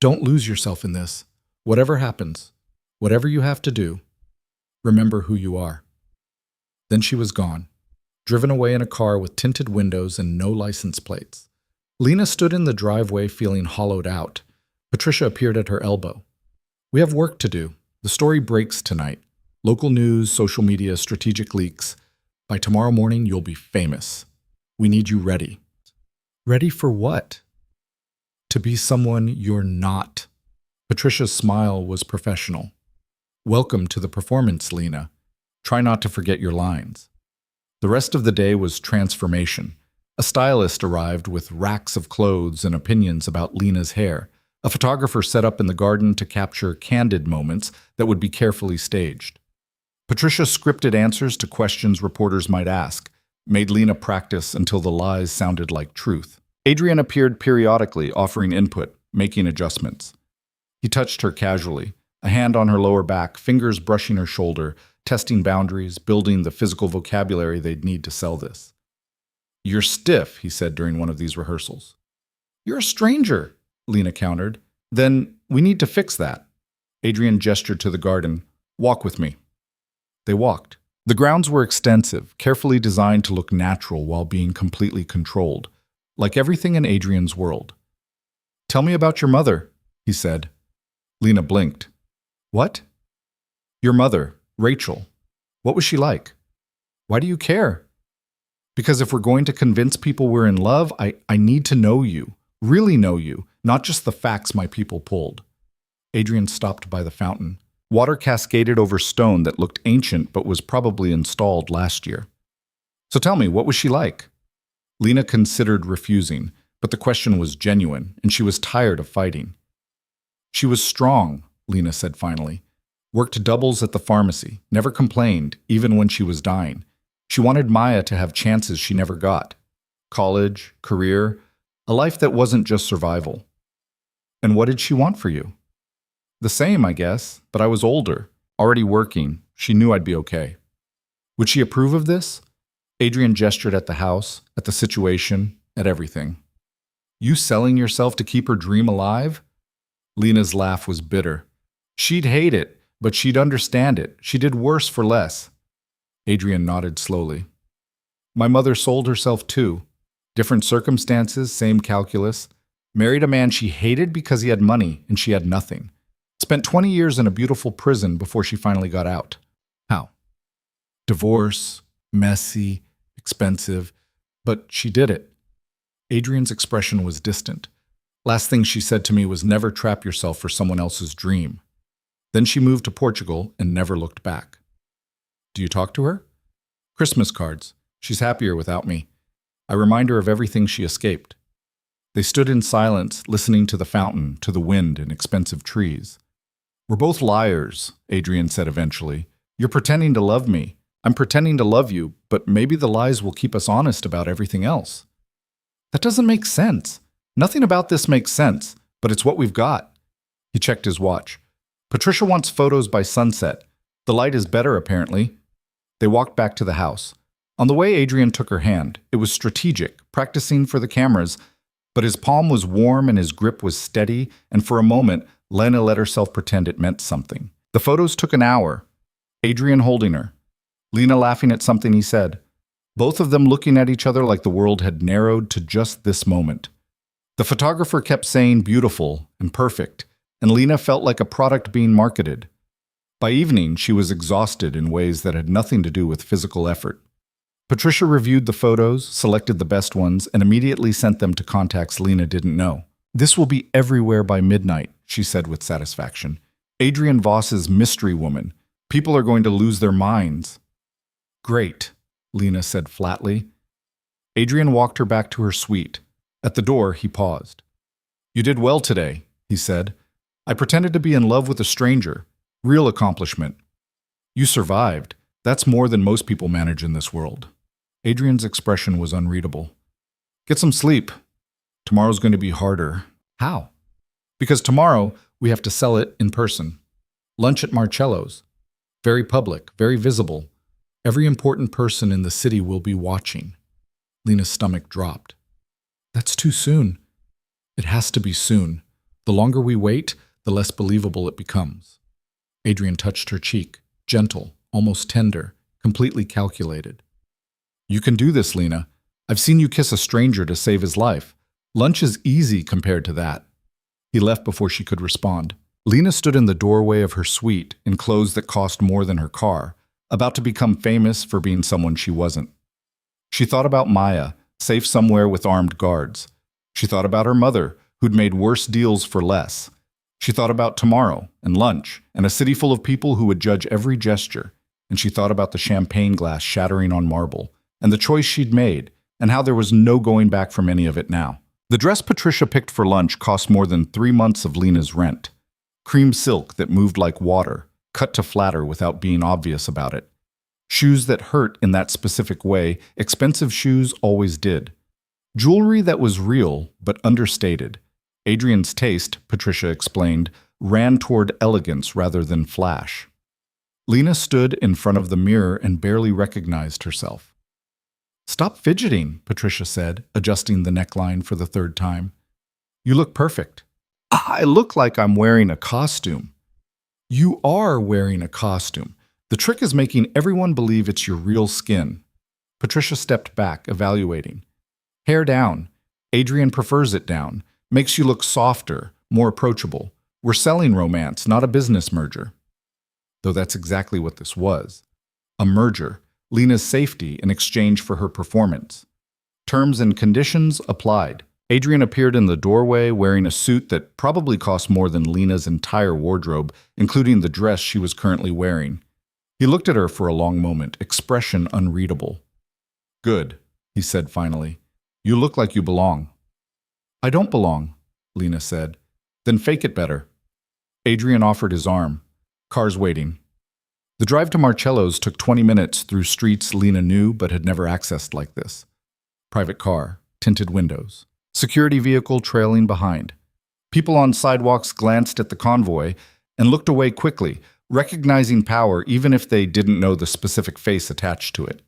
don't lose yourself in this. Whatever happens, whatever you have to do, remember who you are." Then she was gone, driven away in a car with tinted windows and no license plates. Lena stood in the driveway feeling hollowed out. Patricia appeared at her elbow. "We have work to do. The story breaks tonight. Local news, social media, strategic leaks. By tomorrow morning, you'll be famous. We need you ready." "Ready for what?" To be someone you're not. Patricia's smile was professional. Welcome to the performance, Lena. Try not to forget your lines. The rest of the day was transformation. A stylist arrived with racks of clothes and opinions about Lena's hair. A photographer set up in the garden to capture candid moments that would be carefully staged. Patricia scripted answers to questions reporters might ask, made Lena practice until the lies sounded like truth. Adrian appeared periodically, offering input, making adjustments. He touched her casually, a hand on her lower back, fingers brushing her shoulder, testing boundaries, building the physical vocabulary they'd need to sell this. "You're stiff," he said during one of these rehearsals. "You're a stranger," Lena countered. "Then we need to fix that." Adrian gestured to the garden. "Walk with me." They walked. The grounds were extensive, carefully designed to look natural while being completely controlled, like everything in Adrian's world. "Tell me about your mother," he said. Lena blinked. "What?" "Your mother, Rachel. What was she like?" "Why do you care?" "Because if we're going to convince people we're in love, I need to know you, really know you, not just the facts my people pulled." Adrian stopped by the fountain. Water cascaded over stone that looked ancient but was probably installed last year. "So tell me, what was she like?" Lena considered refusing, but the question was genuine, and she was tired of fighting. "She was strong," Lena said finally. "Worked doubles at the pharmacy, never complained, even when she was dying. She wanted Maya to have chances she never got. College, career, a life that wasn't just survival." "And what did she want for you?" "The same, I guess, but I was older, already working. She knew I'd be okay." "Would she approve of this?" Adrian gestured at the house, at the situation, at everything. "You selling yourself to keep her dream alive?" Lena's laugh was bitter. "She'd hate it, but she'd understand it. She did worse for less." Adrian nodded slowly. "My mother sold herself too. Different circumstances, same calculus. Married a man she hated because he had money and she had nothing. Spent 20 years in a beautiful prison before she finally got out." "How?" "Divorce, messy, expensive, but she did it." Adrian's expression was distant. "Last thing she said to me was never trap yourself for someone else's dream." Then she moved to Portugal and never looked back. "Do you talk to her?" "Christmas cards. She's happier without me. I remind her of everything she escaped." They stood in silence, listening to the fountain, to the wind and expensive trees. "We're both liars," Adrian said eventually. "You're pretending to love me. I'm pretending to love you, but maybe the lies will keep us honest about everything else." "That doesn't make sense. Nothing about this makes sense, but it's what we've got." He checked his watch. "Patricia wants photos by sunset. The light is better, apparently." They walked back to the house. On the way, Adrian took her hand. It was strategic, practicing for the cameras, but his palm was warm and his grip was steady, and for a moment, Lena let herself pretend it meant something. The photos took an hour. Adrian holding her. Lena laughing at something he said. Both of them looking at each other like the world had narrowed to just this moment. The photographer kept saying beautiful and perfect, and Lena felt like a product being marketed. By evening, she was exhausted in ways that had nothing to do with physical effort. Patricia reviewed the photos, selected the best ones, and immediately sent them to contacts Lena didn't know. "This will be everywhere by midnight," she said with satisfaction. "Adrian Voss's mystery woman. People are going to lose their minds." "Great," Lena said flatly. Adrian walked her back to her suite. At the door, he paused. "You did well today," he said. "I pretended to be in love with a stranger. Real accomplishment. You survived. That's more than most people manage in this world." Adrian's expression was unreadable. "Get some sleep. Tomorrow's going to be harder." "How?" "Because tomorrow we have to sell it in person. Lunch at Marcello's. Very public, very visible. Every important person in the city will be watching." Lena's stomach dropped. "That's too soon." "It has to be soon. The longer we wait, the less believable it becomes." Adrian touched her cheek, gentle, almost tender, completely calculated. "You can do this, Lena. I've seen you kiss a stranger to save his life. Lunch is easy compared to that." He left before she could respond. Lena stood in the doorway of her suite in clothes that cost more than her car, about to become famous for being someone she wasn't. She thought about Maya, safe somewhere with armed guards. She thought about her mother, who'd made worse deals for less. She thought about tomorrow and lunch and a city full of people who would judge every gesture. And she thought about the champagne glass shattering on marble and the choice she'd made and how there was no going back from any of it now. The dress Patricia picked for lunch cost more than 3 months of Lena's rent. Cream silk that moved like water, cut to flatter without being obvious about it. Shoes that hurt in that specific way, expensive shoes always did. Jewelry that was real but understated. Adrian's taste, Patricia explained, ran toward elegance rather than flash. Lena stood in front of the mirror and barely recognized herself. "Stop fidgeting," Patricia said, adjusting the neckline for the 3rd time. "You look perfect." "I look like I'm wearing a costume." "You are wearing a costume. The trick is making everyone believe it's your real skin." Patricia stepped back, evaluating. "Hair down. Adrian prefers it down. Makes you look softer, more approachable. We're selling romance, not a business merger." Though that's exactly what this was. A merger, Lena's safety in exchange for her performance. Terms and conditions applied. Adrian appeared in the doorway wearing a suit that probably cost more than Lena's entire wardrobe, including the dress she was currently wearing. He looked at her for a long moment, expression unreadable. "Good," he said finally. "You look like you belong." "I don't belong," Lena said. "Then fake it better." Adrian offered his arm. Cars waiting. The drive to Marcello's took 20 minutes through streets Lena knew but had never accessed like this. Private car, tinted windows, security vehicle trailing behind. People on sidewalks glanced at the convoy and looked away quickly, recognizing power even if they didn't know the specific face attached to it.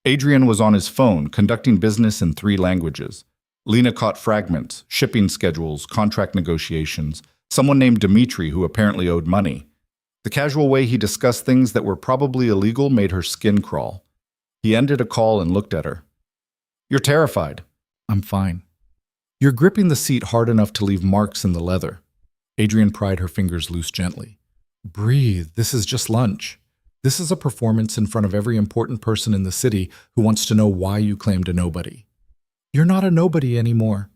Adrian was on his phone, conducting business in 3 languages. Lena caught fragments, shipping schedules, contract negotiations, someone named Dimitri who apparently owed money. The casual way he discussed things that were probably illegal made her skin crawl. He ended a call and looked at her. "You're terrified." "I'm fine." "You're gripping the seat hard enough to leave marks in the leather." Adrian pried her fingers loose gently. "Breathe, this is just lunch. This is a performance in front of every important person in the city who wants to know why you claimed a nobody." "You're not a nobody anymore."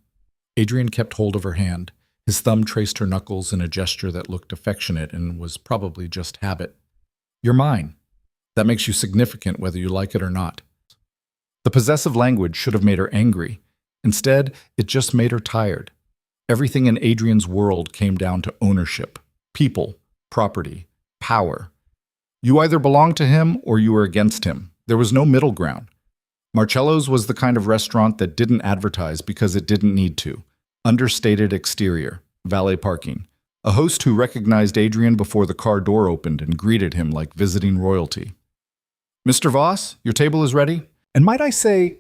Adrian kept hold of her hand. His thumb traced her knuckles in a gesture that looked affectionate and was probably just habit. "You're mine. That makes you significant whether you like it or not." The possessive language should have made her angry. Instead, it just made her tired. Everything in Adrian's world came down to ownership, people, property, power. You either belonged to him or you were against him. There was no middle ground. Marcello's was the kind of restaurant that didn't advertise because it didn't need to. Understated exterior, valet parking, a host who recognized Adrian before the car door opened and greeted him like visiting royalty. "Mr. Voss, your table is ready?" "And might I say—"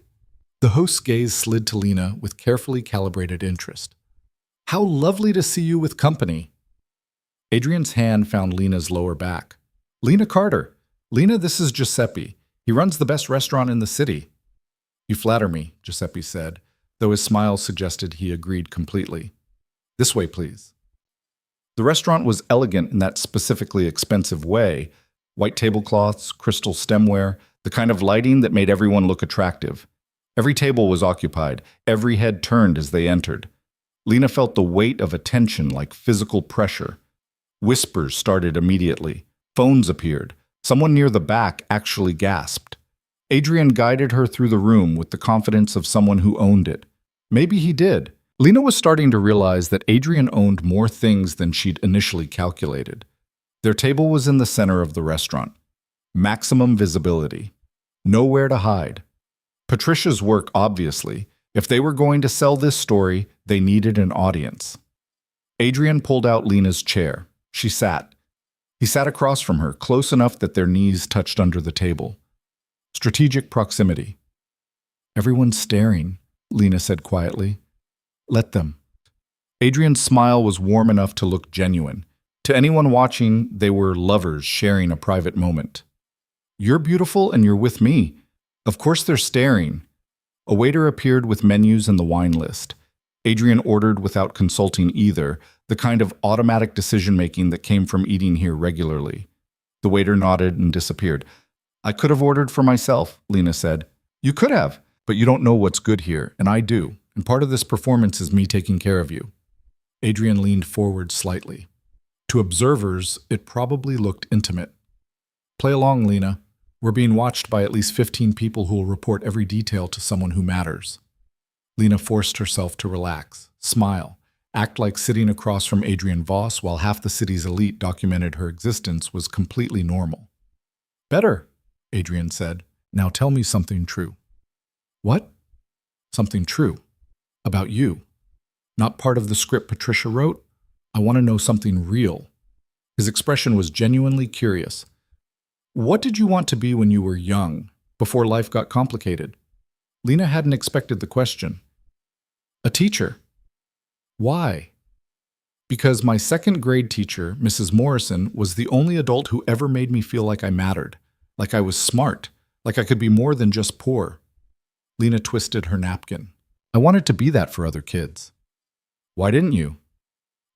The host's gaze slid to Lena with carefully calibrated interest. "How lovely to see you with company." Adrian's hand found Lena's lower back. "Lena Carter. Lena, this is Giuseppe. He runs the best restaurant in the city." "You flatter me," Giuseppe said, though his smile suggested he agreed completely. "This way, please." The restaurant was elegant in that specifically expensive way. White tablecloths, crystal stemware, the kind of lighting that made everyone look attractive. Every table was occupied, every head turned as they entered. Lena felt the weight of attention like physical pressure. Whispers started immediately. Phones appeared. Someone near the back actually gasped. Adrian guided her through the room with the confidence of someone who owned it. Maybe he did. Lena was starting to realize that Adrian owned more things than she'd initially calculated. Their table was in the center of the restaurant. Maximum visibility. Nowhere to hide. Patricia's work, obviously. If they were going to sell this story, they needed an audience. Adrian pulled out Lena's chair. She sat. He sat across from her, close enough that their knees touched under the table. Strategic proximity. "Everyone's staring," Lena said quietly. "Let them." Adrian's smile was warm enough to look genuine. To anyone watching, they were lovers sharing a private moment. "You're beautiful and you're with me. Of course they're staring." A waiter appeared with menus and the wine list. Adrian ordered without consulting either, the kind of automatic decision-making that came from eating here regularly. The waiter nodded and disappeared. "I could have ordered for myself," Lena said. "You could have, but you don't know what's good here, and I do, and part of this performance is me taking care of you." Adrian leaned forward slightly. To observers, it probably looked intimate. Play along, Lena. We're being watched by at least 15 people who will report every detail to someone who matters. Lena forced herself to relax, smile, act like sitting across from Adrian Voss while half the city's elite documented her existence was completely normal. Better, Adrian said. Now tell me something true. What? Something true. About you. Not part of the script Patricia wrote? I want to know something real. His expression was genuinely curious. What did you want to be when you were young, before life got complicated? Lena hadn't expected the question. A teacher. Why? Because my second grade teacher, Mrs. Morrison, was the only adult who ever made me feel like I mattered, like I was smart, like I could be more than just poor. Lena twisted her napkin. I wanted to be that for other kids. Why didn't you?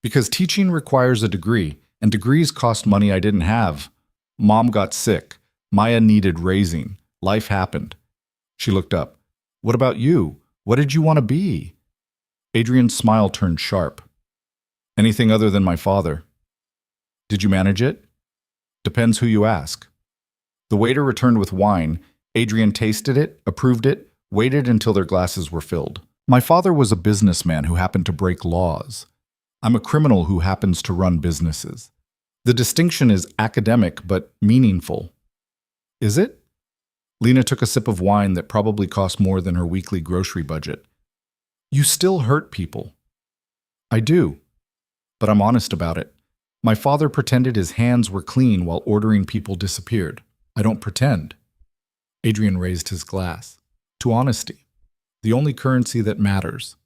Because teaching requires a degree, and degrees cost money I didn't have. Mom got sick. Maya needed raising. Life happened. She looked up. What about you? What did you want to be? Adrian's smile turned sharp. Anything other than my father. Did you manage it? Depends who you ask. The waiter returned with wine. Adrian tasted it, approved it, waited until their glasses were filled. My father was a businessman who happened to break laws. I'm a criminal who happens to run businesses. The distinction is academic but meaningful. Is it? Lena took a sip of wine that probably cost more than her weekly grocery budget. You still hurt people. I do, but I'm honest about it. My father pretended his hands were clean while ordering people disappeared. I don't pretend. Adrian raised his glass. To honesty, the only currency that matters.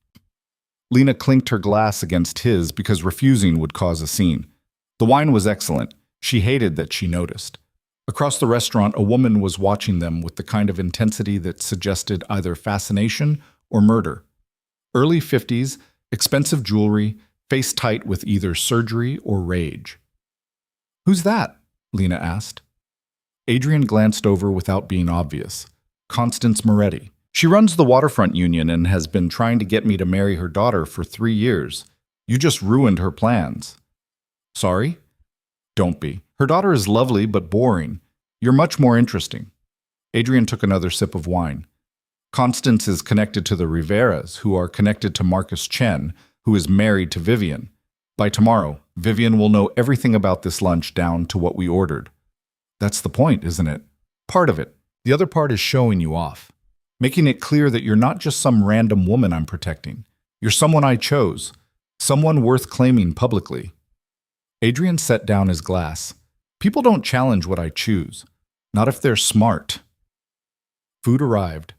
Lena clinked her glass against his because refusing would cause a scene. The wine was excellent. She hated that she noticed. Across the restaurant, a woman was watching them with the kind of intensity that suggested either fascination or murder. Early 50s, expensive jewelry, face tight with either surgery or rage. Who's that? Lena asked. Adrian glanced over without being obvious. Constance Moretti. She runs the waterfront union and has been trying to get me to marry her daughter for 3 years. You just ruined her plans. Sorry? Don't be. Her daughter is lovely but boring. You're much more interesting. Adrian took another sip of wine. Constance is connected to the Riveras, who are connected to Marcus Chen, who is married to Vivian. By tomorrow, Vivian will know everything about this lunch down to what we ordered. That's the point, isn't it? Part of it. The other part is showing you off. Making it clear that you're not just some random woman I'm protecting. You're someone I chose. Someone worth claiming publicly. Adrian set down his glass. People don't challenge what I choose. Not if they're smart. Food arrived.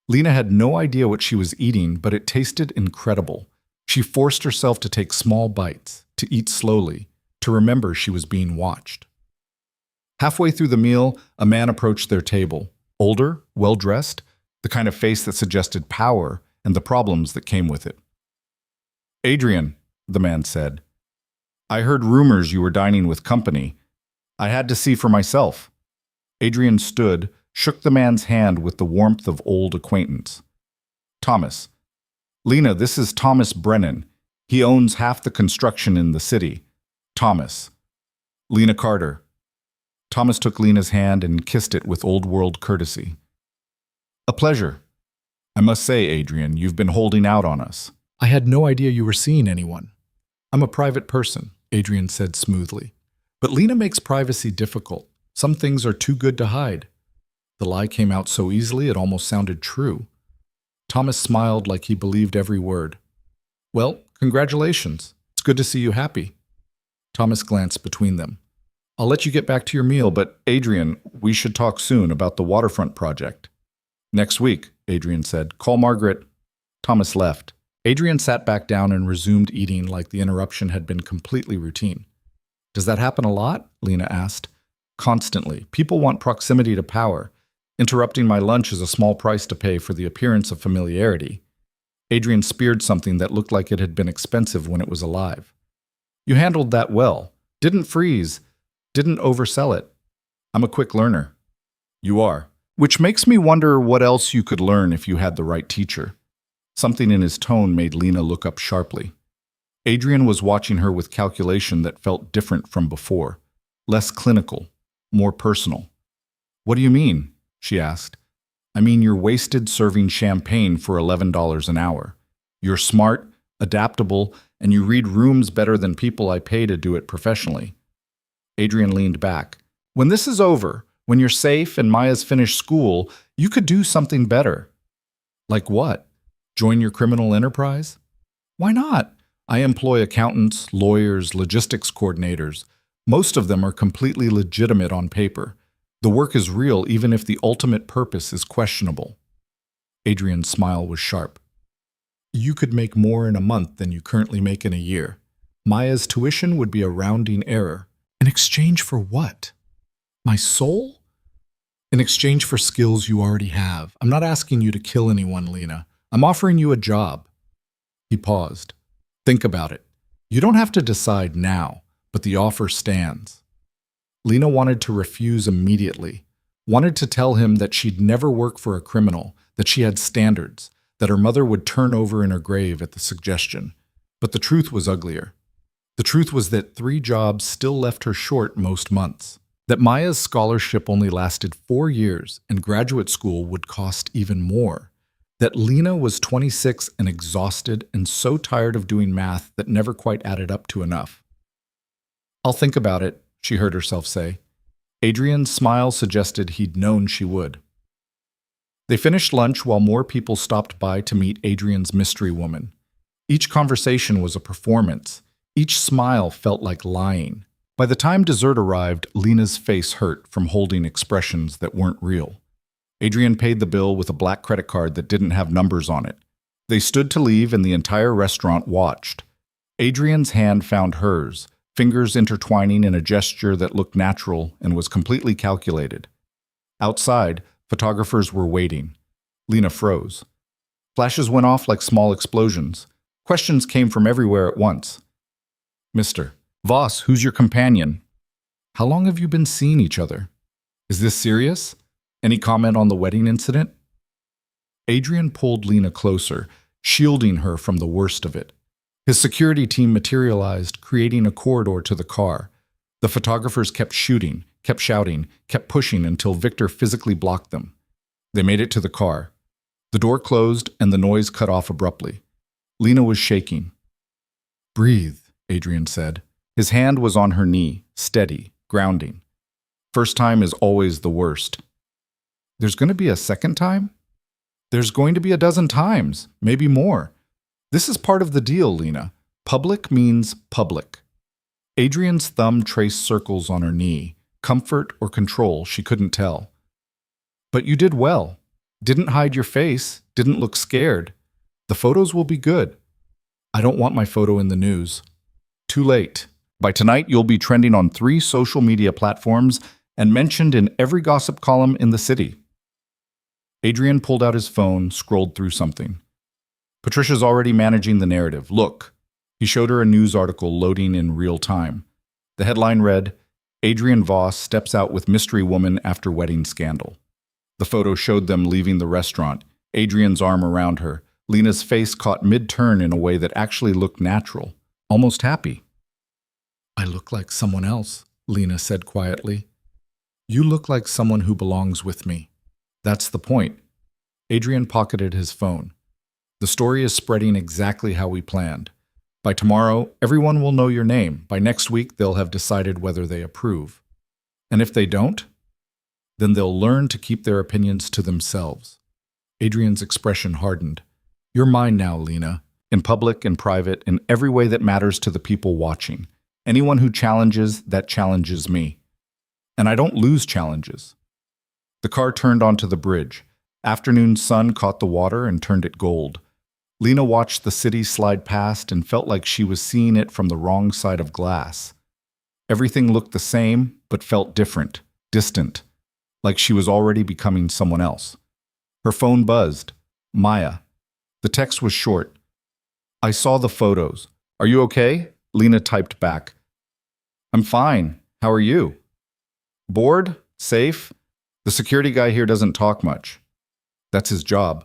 Lena had no idea what she was eating, but it tasted incredible. She forced herself to take small bites, to eat slowly, to remember she was being watched. Halfway through the meal, a man approached their table. Older, well-dressed, the kind of face that suggested power and the problems that came with it. Adrian, the man said, I heard rumors you were dining with company. I had to see for myself. Adrian stood, shook the man's hand with the warmth of old acquaintance. Thomas. Lena, this is Thomas Brennan. He owns half the construction in the city. Thomas. Lena Carter. Thomas took Lena's hand and kissed it with old-world courtesy. A pleasure. I must say, Adrian, you've been holding out on us. I had no idea you were seeing anyone. I'm a private person, Adrian said smoothly. But Lena makes privacy difficult. Some things are too good to hide. The lie came out so easily it almost sounded true. Thomas smiled like he believed every word. Well, congratulations. It's good to see you happy. Thomas glanced between them. I'll let you get back to your meal, but Adrian, we should talk soon about the waterfront project. Next week, Adrian said. Call Margaret. Thomas left. Adrian sat back down and resumed eating like the interruption had been completely routine. Does that happen a lot? Lena asked. Constantly. People want proximity to power. Interrupting my lunch is a small price to pay for the appearance of familiarity. Adrian speared something that looked like it had been expensive when it was alive. You handled that well. Didn't freeze. Didn't oversell it. I'm a quick learner. You are. Which makes me wonder what else you could learn if you had the right teacher. Something in his tone made Lena look up sharply. Adrian was watching her with calculation that felt different from before, less clinical, more personal. "What do you mean?" she asked. "I mean you're wasted serving champagne for $11 an hour. You're smart, adaptable, and you read rooms better than people I pay to do it professionally." Adrian leaned back. "When this is over, when you're safe and Maya's finished school, you could do something better." "Like what? Join your criminal enterprise?" "Why not? I employ accountants, lawyers, logistics coordinators. Most of them are completely legitimate on paper. The work is real even if the ultimate purpose is questionable." Adrian's smile was sharp. "You could make more in a month than you currently make in a year. Maya's tuition would be a rounding error. In exchange for what? My soul? In exchange for skills you already have. I'm not asking you to kill anyone, Lena. I'm offering you a job." He paused. "Think about it. You don't have to decide now, but the offer stands." Lena wanted to refuse immediately, wanted to tell him that she'd never work for a criminal, that she had standards, that her mother would turn over in her grave at the suggestion. But the truth was uglier. The truth was that 3 jobs still left her short most months, that Maya's scholarship only lasted 4 years and graduate school would cost even more, that Lena was 26 and exhausted and so tired of doing math that never quite added up to enough. "I'll think about it," she heard herself say. Adrian's smile suggested he'd known she would. They finished lunch while more people stopped by to meet Adrian's mystery woman. Each conversation was a performance. Each smile felt like lying. By the time dessert arrived, Lena's face hurt from holding expressions that weren't real. Adrian paid the bill with a black credit card that didn't have numbers on it. They stood to leave and the entire restaurant watched. Adrian's hand found hers, fingers intertwining in a gesture that looked natural and was completely calculated. Outside, photographers were waiting. Lena froze. Flashes went off like small explosions. Questions came from everywhere at once. "Mr. Voss, who's your companion? How long have you been seeing each other? Is this serious? Any comment on the wedding incident?" Adrian pulled Lena closer, shielding her from the worst of it. His security team materialized, creating a corridor to the car. The photographers kept shooting, kept shouting, kept pushing until Victor physically blocked them. They made it to the car. The door closed and the noise cut off abruptly. Lena was shaking. "Breathe," Adrian said. His hand was on her knee, steady, grounding. First time is always the worst. "There's going to be a second time?" "There's going to be a dozen times, maybe more. This is part of the deal, Lena. Public means public." Adrian's thumb traced circles on her knee. Comfort or control, she couldn't tell. "But you did well. Didn't hide your face, didn't look scared. The photos will be good." "I don't want my photo in the news." "Too late. By tonight, you'll be trending on 3 social media platforms and mentioned in every gossip column in the city." Adrian pulled out his phone, scrolled through something. "Patricia's already managing the narrative. Look." He showed her a news article loading in real time. The headline read, "Adrian Voss steps out with mystery woman after wedding scandal." The photo showed them leaving the restaurant, Adrian's arm around her. Lena's face caught mid-turn in a way that actually looked natural, almost happy. "I look like someone else," Lena said quietly. "You look like someone who belongs with me. That's the point." Adrian pocketed his phone. "The story is spreading exactly how we planned. By tomorrow, everyone will know your name. By next week, they'll have decided whether they approve. And if they don't, then they'll learn to keep their opinions to themselves." Adrian's expression hardened. "You're mine now, Lena. In public, in private, in every way that matters to the people watching. Anyone who challenges, that challenges me. And I don't lose challenges." The car turned onto the bridge. Afternoon sun caught the water and turned it gold. Lena watched the city slide past and felt like she was seeing it from the wrong side of glass. Everything looked the same, but felt different, distant, like she was already becoming someone else. Her phone buzzed. Maya. The text was short. "I saw the photos. Are you okay?" Lena typed back. "I'm fine. How are you?" "Bored? Safe? The security guy here doesn't talk much." "That's his job."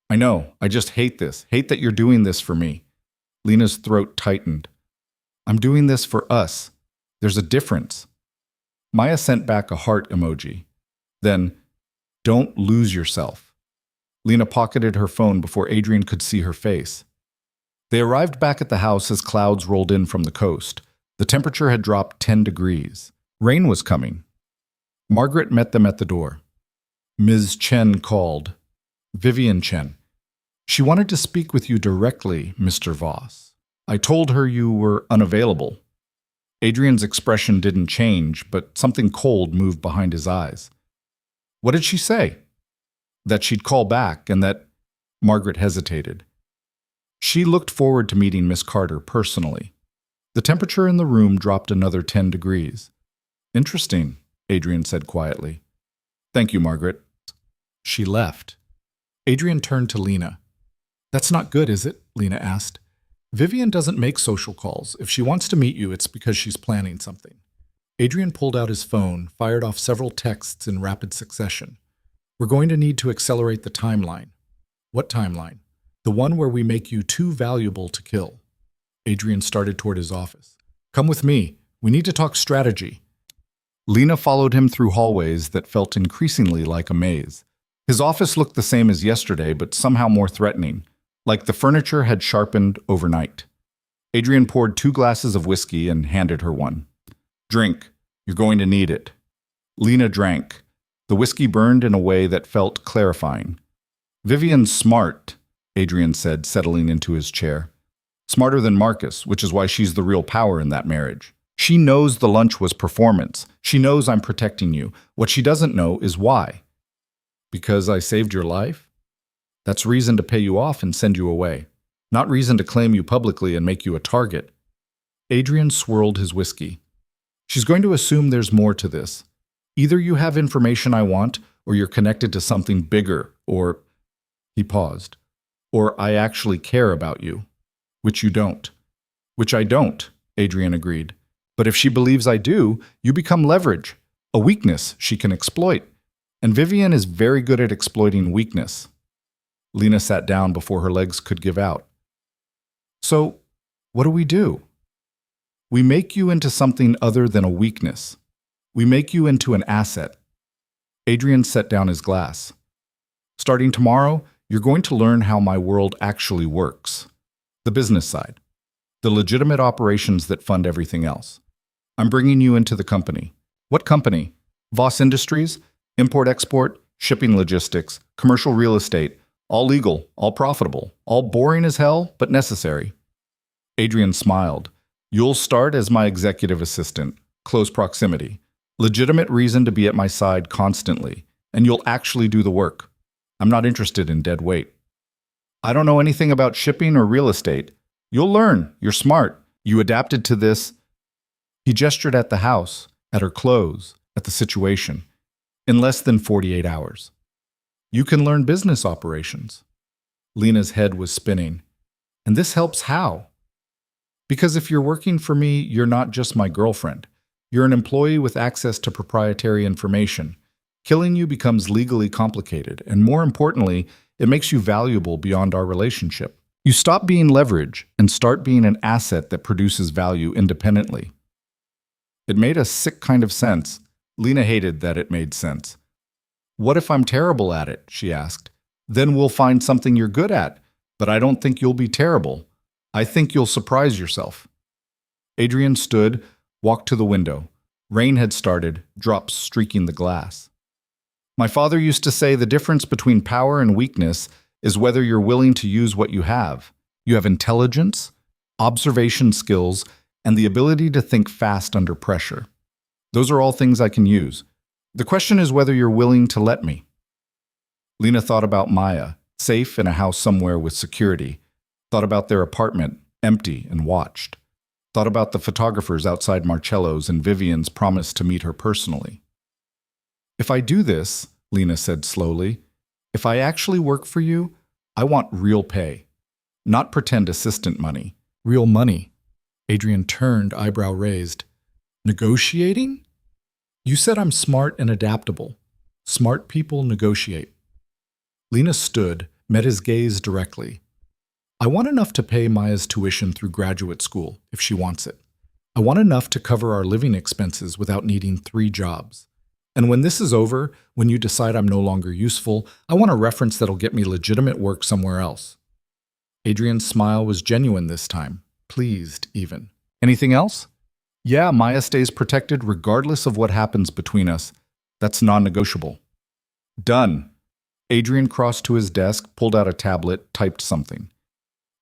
"I know. I just hate this. Hate that you're doing this for me." Lena's throat tightened. I'm doing this for us. There's a difference. Maya sent back a heart emoji. Then, don't lose yourself. Lena pocketed her phone before Adrian could see her face. They arrived back at the house as clouds rolled in from the coast. The temperature had dropped 10 degrees. Rain was coming. Margaret met them at the door. Ms. Chen called. Vivian Chen. She wanted to speak with you directly, Mr. Voss. I told her you were unavailable. Adrian's expression didn't change, but something cold moved behind his eyes. What did she say? That she'd call back and that... Margaret hesitated. She looked forward to meeting Miss Carter personally. The temperature in the room dropped another 10 degrees. Interesting, Adrian said quietly. Thank you, Margaret. She left. Adrian turned to Lena. That's not good, is it? Lena asked. Vivian doesn't make social calls. If she wants to meet you, it's because she's planning something. Adrian pulled out his phone, fired off several texts in rapid succession. We're going to need to accelerate the timeline. What timeline? The one where we make you too valuable to kill. Adrian started toward his office. Come with me. We need to talk strategy. Lena followed him through hallways that felt increasingly like a maze. His office looked the same as yesterday, but somehow more threatening, like the furniture had sharpened overnight. Adrian poured 2 glasses of whiskey and handed her one. Drink. You're going to need it. Lena drank. The whiskey burned in a way that felt clarifying. Vivian's smart, Adrian said, settling into his chair. Smarter than Marcus, which is why she's the real power in that marriage. She knows the lunch was performance. She knows I'm protecting you. What she doesn't know is why. Because I saved your life? That's reason to pay you off and send you away. Not reason to claim you publicly and make you a target. Adrian swirled his whiskey. She's going to assume there's more to this. Either you have information I want, or you're connected to something bigger, or... He paused. Or I actually care about you. Which you don't. Which I don't, Adrian agreed. But if she believes I do, you become leverage. A weakness she can exploit. And Vivian is very good at exploiting weakness. Lena sat down before her legs could give out. So, what do we do? We make you into something other than a weakness. We make you into an asset. Adrian set down his glass. Starting tomorrow, you're going to learn how my world actually works. The business side. The legitimate operations that fund everything else. I'm bringing you into the company. What company? Voss Industries? Import-export? Shipping logistics? Commercial real estate? All legal, all profitable, all boring as hell, but necessary. Adrian smiled. You'll start as my executive assistant. Close proximity. Legitimate reason to be at my side constantly. And you'll actually do the work. I'm not interested in dead weight. I don't know anything about shipping or real estate. You'll learn. You're smart. You adapted to this. He gestured at the house, at her clothes, at the situation. In less than 48 hours. You can learn business operations. Lena's head was spinning. And this helps how? Because if you're working for me, you're not just my girlfriend. You're an employee with access to proprietary information. Killing you becomes legally complicated, and more importantly, it makes you valuable beyond our relationship. You stop being leverage and start being an asset that produces value independently. It made a sick kind of sense. Lena hated that it made sense. What if I'm terrible at it? She asked. Then we'll find something you're good at, but I don't think you'll be terrible. I think you'll surprise yourself. Adrian stood, walked to the window. Rain had started, drops streaking the glass. My father used to say the difference between power and weakness is whether you're willing to use what you have. You have intelligence, observation skills, and the ability to think fast under pressure. Those are all things I can use. The question is whether you're willing to let me. Lena thought about Maya, safe in a house somewhere with security. Thought about their apartment, empty and watched. Thought about the photographers outside Marcello's and Vivian's promise to meet her personally. If I do this, Lena said slowly, if I actually work for you, I want real pay. Not pretend assistant money. Real money. Adrian turned, eyebrow raised. Negotiating? You said I'm smart and adaptable. Smart people negotiate. Lena stood, met his gaze directly. I want enough to pay Maya's tuition through graduate school, if she wants it. I want enough to cover our living expenses without needing 3 jobs. And when this is over, when you decide I'm no longer useful, I want a reference that'll get me legitimate work somewhere else. Adrian's smile was genuine this time, pleased even. Anything else? Yeah, Maya stays protected regardless of what happens between us. That's non-negotiable. Done. Adrian crossed to his desk, pulled out a tablet, typed something.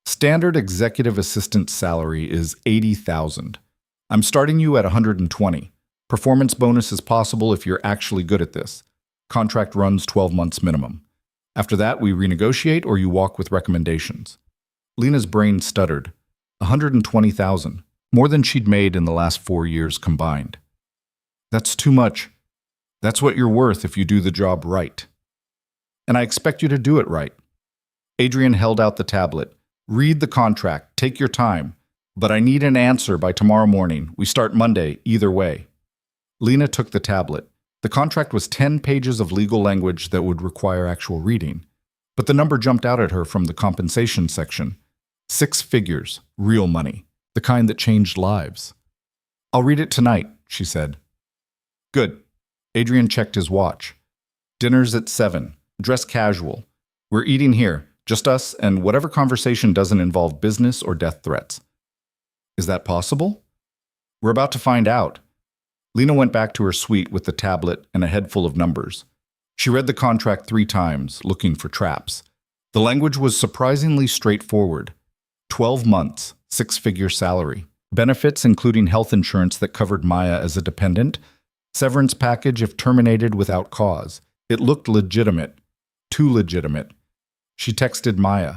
Standard executive assistant salary is $80,000. I'm starting you at $120. Performance bonus is possible if you're actually good at this. Contract runs 12 months minimum. After that, we renegotiate or you walk with recommendations. Lena's brain stuttered. $120,000, more than she'd made in the last 4 years combined. That's too much. That's what you're worth if you do the job right. And I expect you to do it right. Adrian held out the tablet. Read the contract, take your time, but I need an answer by tomorrow morning. We start Monday, either way. Lena took the tablet. The contract was 10 pages of legal language that would require actual reading. But the number jumped out at her from the compensation section. 6 figures, real money, the kind that changed lives. I'll read it tonight, she said. Good. Adrian checked his watch. Dinner's at 7. Dress casual. We're eating here, just us and whatever conversation doesn't involve business or death threats. Is that possible? We're about to find out. Lena went back to her suite with the tablet and a head full of numbers. She read the contract 3 times, looking for traps. The language was surprisingly straightforward. 12 months, 6-figure salary. Benefits including health insurance that covered Maya as a dependent. Severance package if terminated without cause. It looked legitimate. Too legitimate. She texted Maya.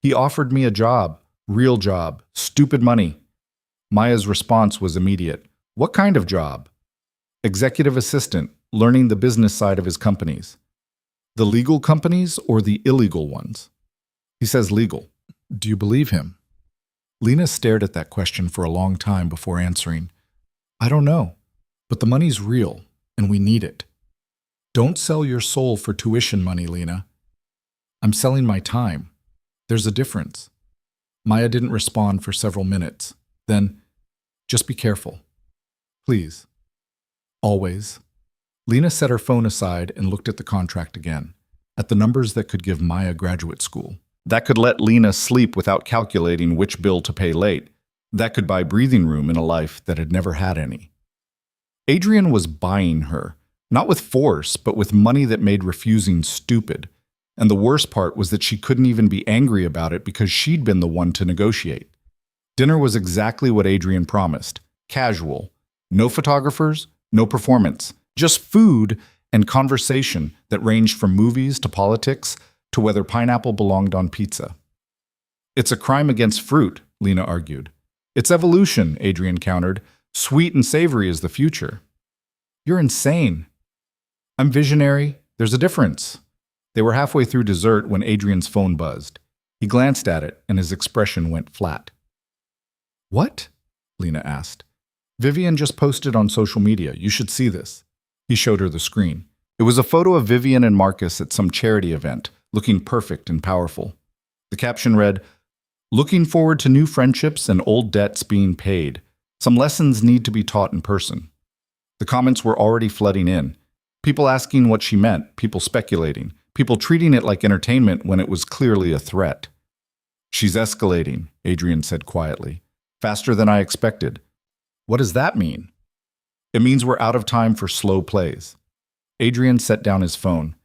He offered me a job. Real job. Stupid money. Maya's response was immediate. What kind of job? Executive assistant, learning the business side of his companies. The legal companies or the illegal ones? He says legal. Do you believe him? Lena stared at that question for a long time before answering. I don't know, but the money's real, and we need it. Don't sell your soul for tuition money, Lena. I'm selling my time. There's a difference. Maya didn't respond for several minutes. Then, just be careful. Please. Always. Lena set her phone aside and looked at the contract again, at the numbers that could give Maya graduate school. That could let Lena sleep without calculating which bill to pay late. That could buy breathing room in a life that had never had any. Adrian was buying her, not with force, but with money that made refusing stupid. And the worst part was that she couldn't even be angry about it because she'd been the one to negotiate. Dinner was exactly what Adrian promised. Casual. No photographers, no performance. Just food and conversation that ranged from movies to politics to whether pineapple belonged on pizza. It's a crime against fruit, Lena argued. It's evolution, Adrian countered. Sweet and savory is the future. You're insane. I'm visionary. There's a difference. They were halfway through dessert when Adrian's phone buzzed. He glanced at it and his expression went flat. What? Lena asked. Vivian just posted on social media. You should see this. He showed her the screen. It was a photo of Vivian and Marcus at some charity event, looking perfect and powerful. The caption read, "Looking forward to new friendships and old debts being paid. Some lessons need to be taught in person." The comments were already flooding in. People asking what she meant, people speculating, people treating it like entertainment when it was clearly a threat. She's escalating, Adrian said quietly. Faster than I expected. What does that mean? It means we're out of time for slow plays. Adrian set down his phone.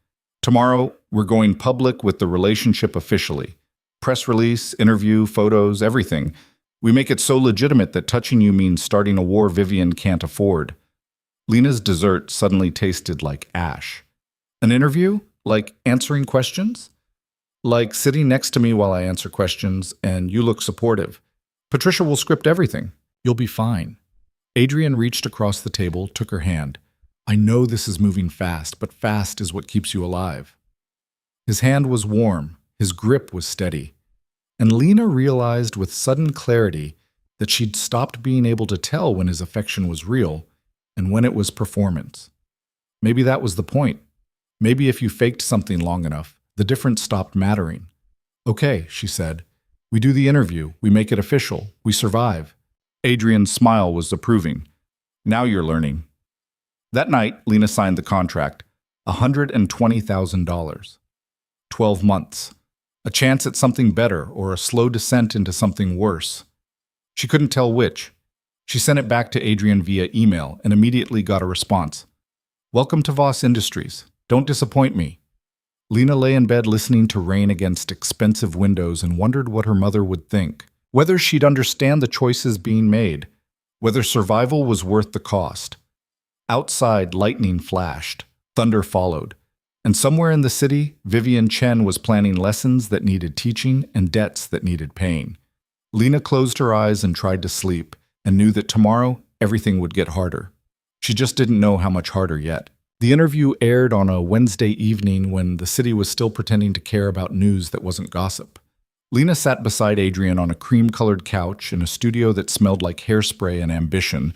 Tomorrow, we're going public with the relationship officially. Press release, interview, photos, everything. We make it so legitimate that touching you means starting a war Vivian can't afford. Lena's dessert suddenly tasted like ash. An interview? Like answering questions? Like sitting next to me while I answer questions and you look supportive. Patricia will script everything. You'll be fine. Adrian reached across the table, took her hand. I know this is moving fast, but fast is what keeps you alive. His hand was warm, his grip was steady. And Lena realized with sudden clarity that she'd stopped being able to tell when his affection was real and when it was performance. Maybe that was the point. Maybe if you faked something long enough, the difference stopped mattering. Okay, she said. We do the interview. We make it official. We survive. Adrian's smile was approving. Now you're learning. That night, Lena signed the contract. $120,000. 12 months. A chance at something better or a slow descent into something worse. She couldn't tell which. She sent it back to Adrian via email and immediately got a response. Welcome to Voss Industries. Don't disappoint me. Lena lay in bed listening to rain against expensive windows and wondered what her mother would think. Whether she'd understand the choices being made. Whether survival was worth the cost. Outside, lightning flashed. Thunder followed. And somewhere in the city, Vivian Chen was planning lessons that needed teaching and debts that needed paying. Lena closed her eyes and tried to sleep, and knew that tomorrow everything would get harder. She just didn't know how much harder yet. The interview aired on a Wednesday evening when the city was still pretending to care about news that wasn't gossip. Lena sat beside Adrian on a cream-colored couch in a studio that smelled like hairspray and ambition,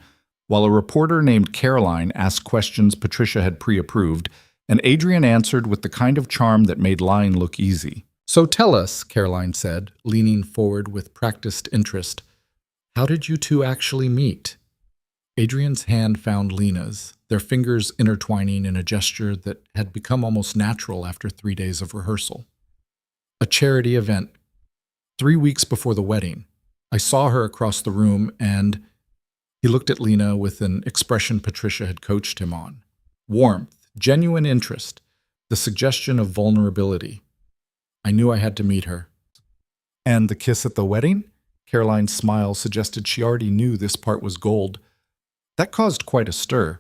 while a reporter named Caroline asked questions Patricia had pre-approved, and Adrian answered with the kind of charm that made lying look easy. So tell us, Caroline said, leaning forward with practiced interest, how did you two actually meet? Adrian's hand found Lena's, their fingers intertwining in a gesture that had become almost natural after 3 days of rehearsal. A charity event. 3 weeks before the wedding. I saw her across the room and... He looked at Lena with an expression Patricia had coached him on. Warmth, genuine interest, the suggestion of vulnerability. I knew I had to meet her. And the kiss at the wedding? Caroline's smile suggested she already knew this part was gold. That caused quite a stir.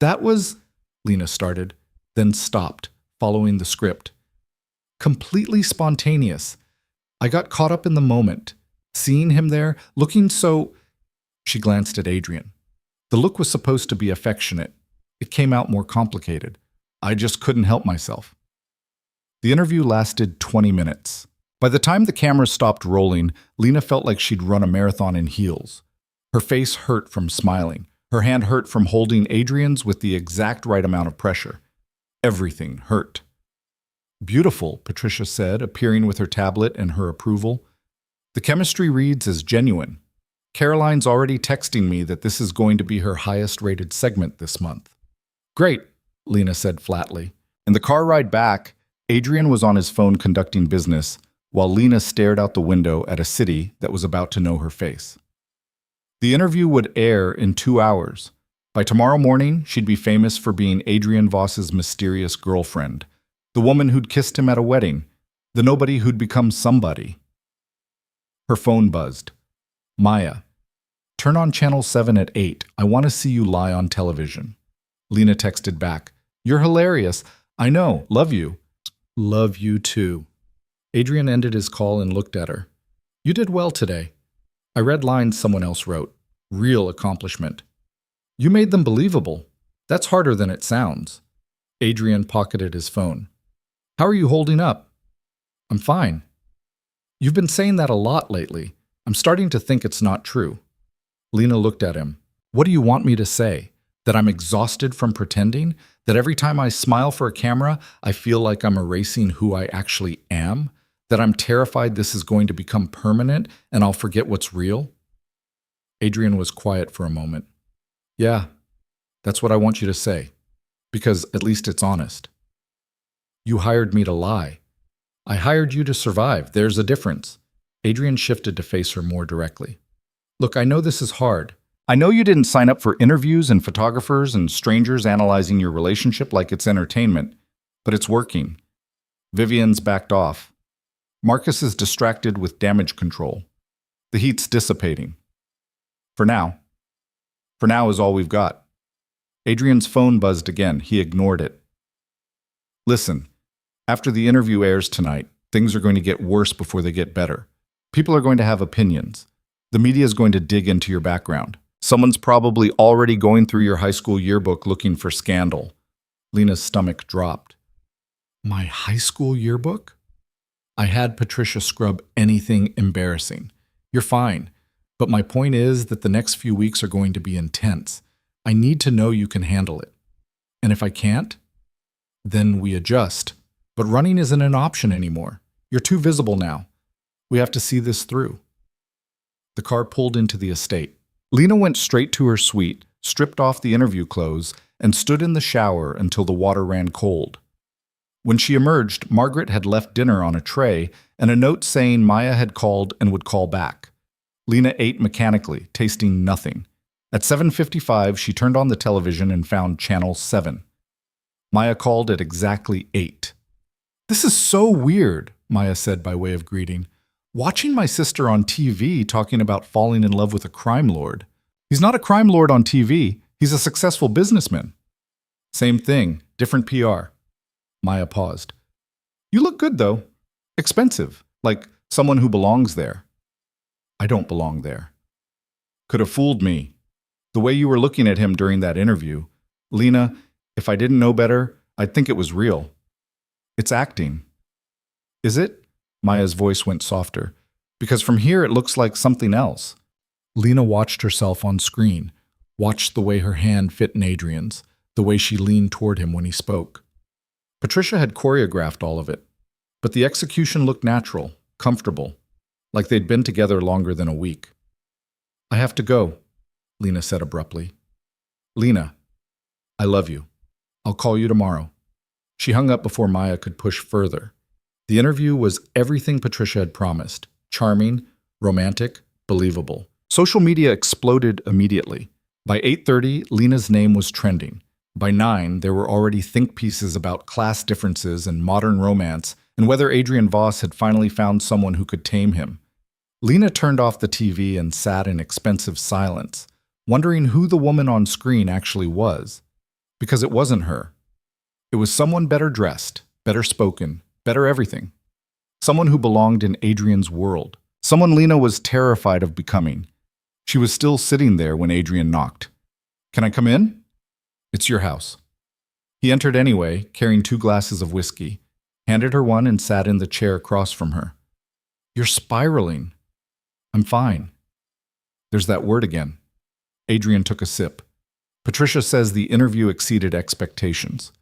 That was, Lena started, then stopped, following the script. Completely spontaneous. I got caught up in the moment, seeing him there, looking so... She glanced at Adrian. The look was supposed to be affectionate. It came out more complicated. I just couldn't help myself. The interview lasted 20 minutes. By the time the camera stopped rolling, Lena felt like she'd run a marathon in heels. Her face hurt from smiling. Her hand hurt from holding Adrian's with the exact right amount of pressure. Everything hurt. Beautiful, Patricia said, appearing with her tablet and her approval. The chemistry reads as genuine. Caroline's already texting me that this is going to be her highest-rated segment this month. Great, Lena said flatly. In the car ride back, Adrian was on his phone conducting business, while Lena stared out the window at a city that was about to know her face. The interview would air in 2 hours. By tomorrow morning, she'd be famous for being Adrian Voss's mysterious girlfriend, the woman who'd kissed him at a wedding, the nobody who'd become somebody. Her phone buzzed. Maya, turn on Channel 7 at 8. I want to see you lie on television. Lena texted back. You're hilarious. I know. Love you. Love you too. Adrian ended his call and looked at her. You did well today. I read lines someone else wrote. Real accomplishment. You made them believable. That's harder than it sounds. Adrian pocketed his phone. How are you holding up? I'm fine. You've been saying that a lot lately. I'm starting to think it's not true. Lena looked at him. What do you want me to say? That I'm exhausted from pretending? That every time I smile for a camera, I feel like I'm erasing who I actually am? That I'm terrified this is going to become permanent and I'll forget what's real? Adrian was quiet for a moment. Yeah, that's what I want you to say. Because at least it's honest. You hired me to lie. I hired you to survive. There's a difference. Adrian shifted to face her more directly. Look, I know this is hard. I know you didn't sign up for interviews and photographers and strangers analyzing your relationship like it's entertainment, but it's working. Vivian's backed off. Marcus is distracted with damage control. The heat's dissipating. For now. For now is all we've got. Adrian's phone buzzed again. He ignored it. Listen, after the interview airs tonight, things are going to get worse before they get better. People are going to have opinions. The media is going to dig into your background. Someone's probably already going through your high school yearbook looking for scandal. Lena's stomach dropped. My high school yearbook? I had Patricia scrub anything embarrassing. You're fine. But my point is that the next few weeks are going to be intense. I need to know you can handle it. And if I can't, then we adjust. But running isn't an option anymore. You're too visible now. We have to see this through. The car pulled into the estate. Lena went straight to her suite, stripped off the interview clothes, and stood in the shower until the water ran cold. When she emerged, Margaret had left dinner on a tray and a note saying Maya had called and would call back. Lena ate mechanically, tasting nothing. At 7:55, she turned on the television and found Channel 7. Maya called at exactly 8. "This is so weird," Maya said by way of greeting. "Watching my sister on TV talking about falling in love with a crime lord. He's not a crime lord on TV. He's a successful businessman." "Same thing, different PR." Maya paused. "You look good, though. Expensive, like someone who belongs there." "I don't belong there." "Could have fooled me. The way you were looking at him during that interview. Lena, if I didn't know better, I'd think it was real." "It's acting." "Is it?" Maya's voice went softer. "Because from here it looks like something else." Lena watched herself on screen, watched the way her hand fit in Adrian's, the way she leaned toward him when he spoke. Patricia had choreographed all of it, but the execution looked natural, comfortable, like they'd been together longer than a week. "I have to go," Lena said abruptly. "Lena, I love you. I'll call you tomorrow." She hung up before Maya could push further. The interview was everything Patricia had promised: charming, romantic, believable. Social media exploded immediately. By 8:30, Lena's name was trending. By 9, there were already think pieces about class differences and modern romance and whether Adrian Voss had finally found someone who could tame him. Lena turned off the TV and sat in expensive silence, wondering who the woman on screen actually was. Because it wasn't her. It was someone better dressed, better spoken, better everything. Someone who belonged in Adrian's world. Someone Lena was terrified of becoming. She was still sitting there when Adrian knocked. "Can I come in?" "It's your house." He entered anyway, carrying 2 glasses of whiskey, handed her one and sat in the chair across from her. "You're spiraling." "I'm fine." There's that word again. Adrian took a sip. "Patricia says the interview exceeded expectations.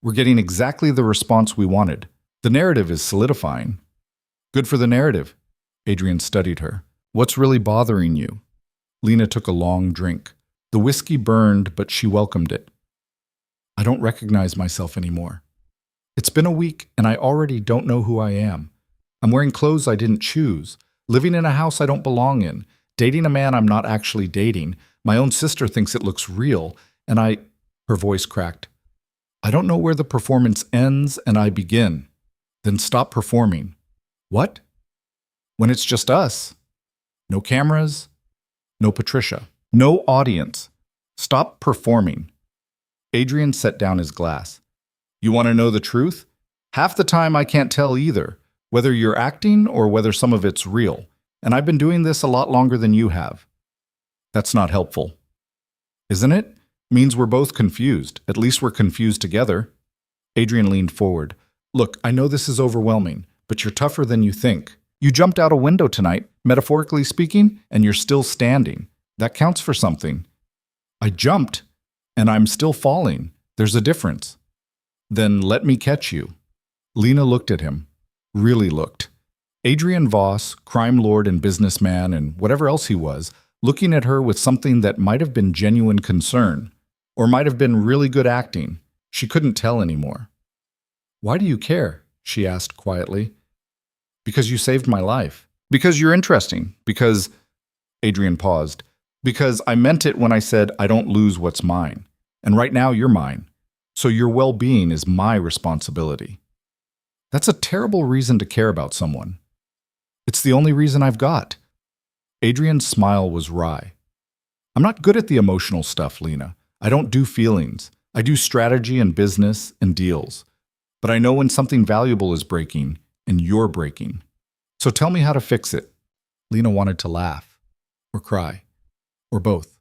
We're getting exactly the response we wanted. The narrative is solidifying." "Good for the narrative." Adrian studied her. "What's really bothering you?" Lena took a long drink. The whiskey burned, but she welcomed it. "I don't recognize myself anymore. It's been a week, and I already don't know who I am. I'm wearing clothes I didn't choose, living in a house I don't belong in, dating a man I'm not actually dating. My own sister thinks it looks real, and Her voice cracked. "I don't know where the performance ends and I begin." "Then stop performing." "What?" "When it's just us. No cameras, no Patricia, no audience. Stop performing." Adrian set down his glass. "You want to know the truth? Half the time I can't tell either, whether you're acting or whether some of it's real. And I've been doing this a lot longer than you have." "That's not helpful." "Isn't it? Means we're both confused. At least we're confused together." Adrian leaned forward. "Look, I know this is overwhelming, but you're tougher than you think. You jumped out a window tonight, metaphorically speaking, and you're still standing. That counts for something." "I jumped, and I'm still falling. There's a difference." "Then let me catch you." Lena looked at him. Really looked. Adrian Voss, crime lord and businessman and whatever else he was, looking at her with something that might have been genuine concern, or might have been really good acting. She couldn't tell anymore. "Why do you care?" she asked quietly. "Because you saved my life. Because you're interesting. Because—" Adrian paused. "Because I meant it when I said I don't lose what's mine. And right now you're mine. So your well-being is my responsibility." That's a terrible reason to care about someone. "It's the only reason I've got." Adrian's smile was wry. "I'm not good at the emotional stuff, Lena. I don't do feelings. I do strategy and business and deals. But I know when something valuable is breaking, and you're breaking. So tell me how to fix it." Lena wanted to laugh, or cry, or both.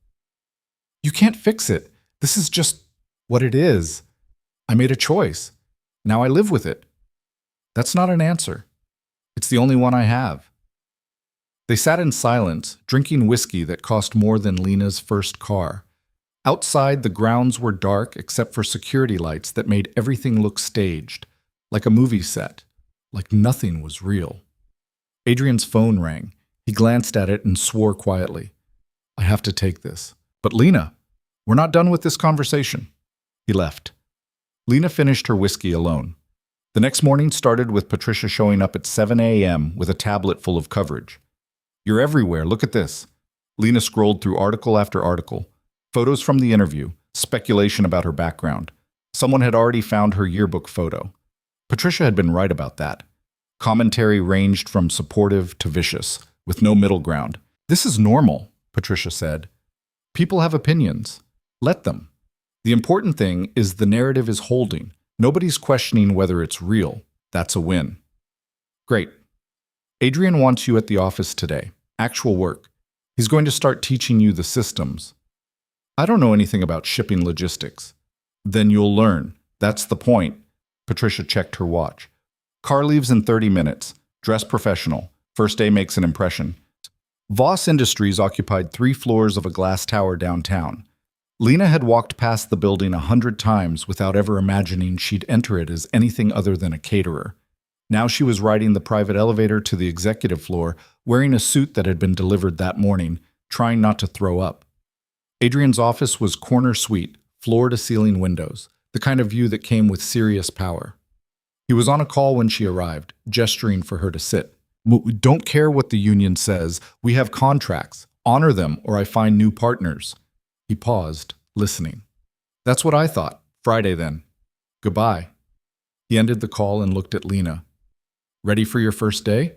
"You can't fix it. This is just what it is. I made a choice. Now I live with it." "That's not an answer. It's the only one I have." They sat in silence, drinking whiskey that cost more than Lena's first car. Outside, the grounds were dark except for security lights that made everything look staged, like a movie set. like nothing was real. Adrian's phone rang. He glanced at it and swore quietly. I have to take this. But Lena, we're not done with this conversation. He left. Lena finished her whiskey alone. The next morning started with Patricia showing up at 7 a.m. with a tablet full of coverage. You're everywhere, look at this. Lena scrolled through article after article. Photos from the interview, speculation about her background. Someone had already found her yearbook photo. Patricia had been right about that. Commentary ranged from supportive to vicious, with no middle ground. This is normal, Patricia said. People have opinions. Let them. The important thing is the narrative is holding. Nobody's questioning whether it's real. That's a win. Great. Adrian wants you at the office today. Actual work. He's going to start teaching you the systems. I don't know anything about shipping logistics. Then you'll learn. That's the point. Patricia checked her watch. Car leaves in 30 minutes. Dress professional. First day makes an impression. Voss Industries occupied 3 floors of a glass tower downtown. Lena had walked past the building 100 times without ever imagining she'd enter it as anything other than a caterer. Now she was riding the private elevator to the executive floor, wearing a suit that had been delivered that morning, trying not to throw up. Adrian's office was corner suite, floor-to-ceiling windows, the kind of view that came with serious power. He was on a call when she arrived, gesturing for her to sit. We don't care what the union says. We have contracts. Honor them, or I find new partners. He paused, listening. That's what I thought. Friday, then. Goodbye. He ended the call and looked at Lena. Ready for your first day?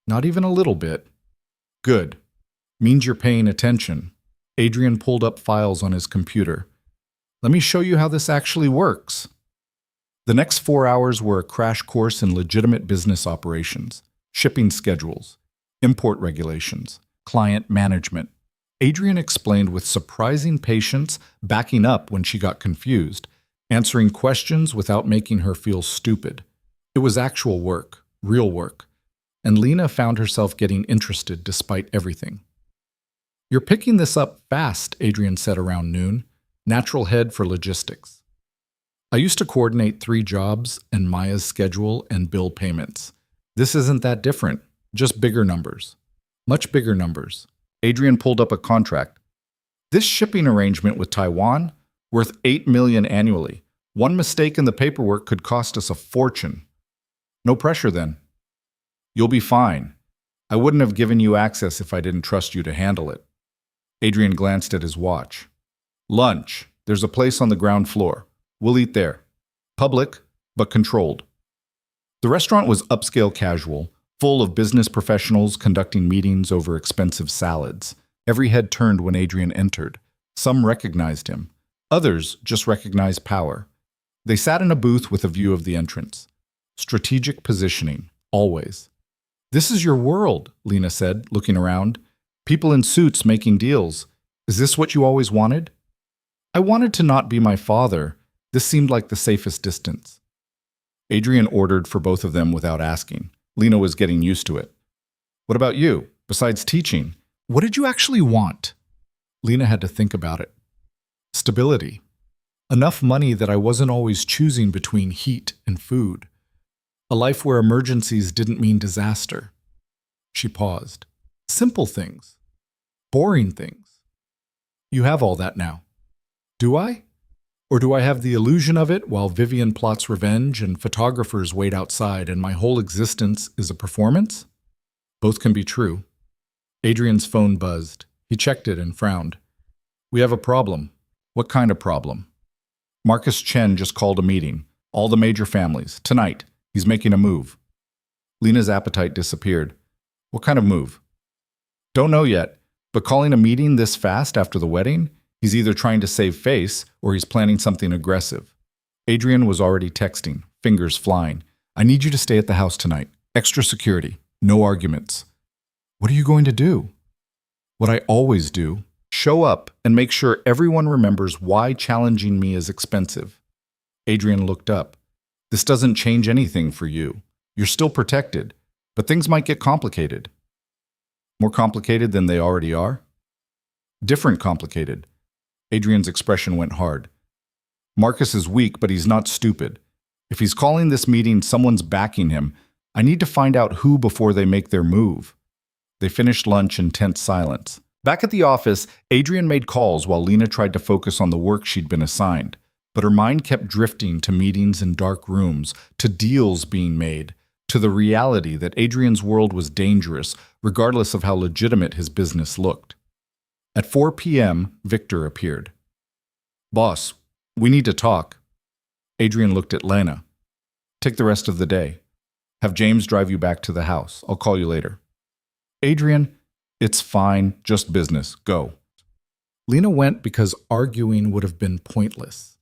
Not even a little bit. Good. Means you're paying attention. Adrian pulled up files on his computer. Let me show you how this actually works. The next 4 hours were a crash course in legitimate business operations, shipping schedules, import regulations, client management. Adrian explained with surprising patience, backing up when she got confused, answering questions without making her feel stupid. It was actual work, real work, and Lena found herself getting interested despite everything. You're picking this up fast, Adrian said around noon. Natural head for logistics. I used to coordinate 3 jobs and Maya's schedule and bill payments. This isn't that different, just bigger numbers. Much bigger numbers. Adrian pulled up a contract. This shipping arrangement with Taiwan, worth $8 million annually. One mistake in the paperwork could cost us a fortune. No pressure then. You'll be fine. I wouldn't have given you access if I didn't trust you to handle it. Adrian glanced at his watch. Lunch. There's a place on the ground floor. We'll eat there. Public, but controlled. The restaurant was upscale casual, full of business professionals conducting meetings over expensive salads. Every head turned when Adrian entered. Some recognized him. Others just recognized power. They sat in a booth with a view of the entrance. Strategic positioning, always. This is your world, Lena said, looking around. People in suits making deals. Is this what you always wanted? I wanted to not be my father. This seemed like the safest distance. Adrian ordered for both of them without asking. Lena was getting used to it. What about you? Besides teaching, what did you actually want? Lena had to think about it. Stability. Enough money that I wasn't always choosing between heat and food. A life where emergencies didn't mean disaster. She paused. Simple things. Boring things. You have all that now. Do I? Or do I have the illusion of it while Vivian plots revenge and photographers wait outside and my whole existence is a performance? Both can be true. Adrian's phone buzzed. He checked it and frowned. We have a problem. What kind of problem? Marcus Chen just called a meeting. All the major families. Tonight. He's making a move. Lena's appetite disappeared. What kind of move? Don't know yet, but calling a meeting this fast after the wedding? He's either trying to save face or he's planning something aggressive. Adrian was already texting, fingers flying. I need you to stay at the house tonight. Extra security. No arguments. What are you going to do? What I always do. Show up and make sure everyone remembers why challenging me is expensive. Adrian looked up. This doesn't change anything for you. You're still protected, but things might get complicated. More complicated than they already are? Different complicated. Adrian's expression went hard. Marcus is weak, but he's not stupid. If he's calling this meeting, someone's backing him. I need to find out who before they make their move. They finished lunch in tense silence. Back at the office, Adrian made calls while Lena tried to focus on the work she'd been assigned. But her mind kept drifting to meetings in dark rooms, to deals being made, to the reality that Adrian's world was dangerous, regardless of how legitimate his business looked. At 4 p.m., Victor appeared. "Boss, we need to talk." Adrian looked at Lena. "Take the rest of the day. Have James drive you back to the house. I'll call you later." "Adrian, it's fine, just business. Go." Lena went because arguing would have been pointless.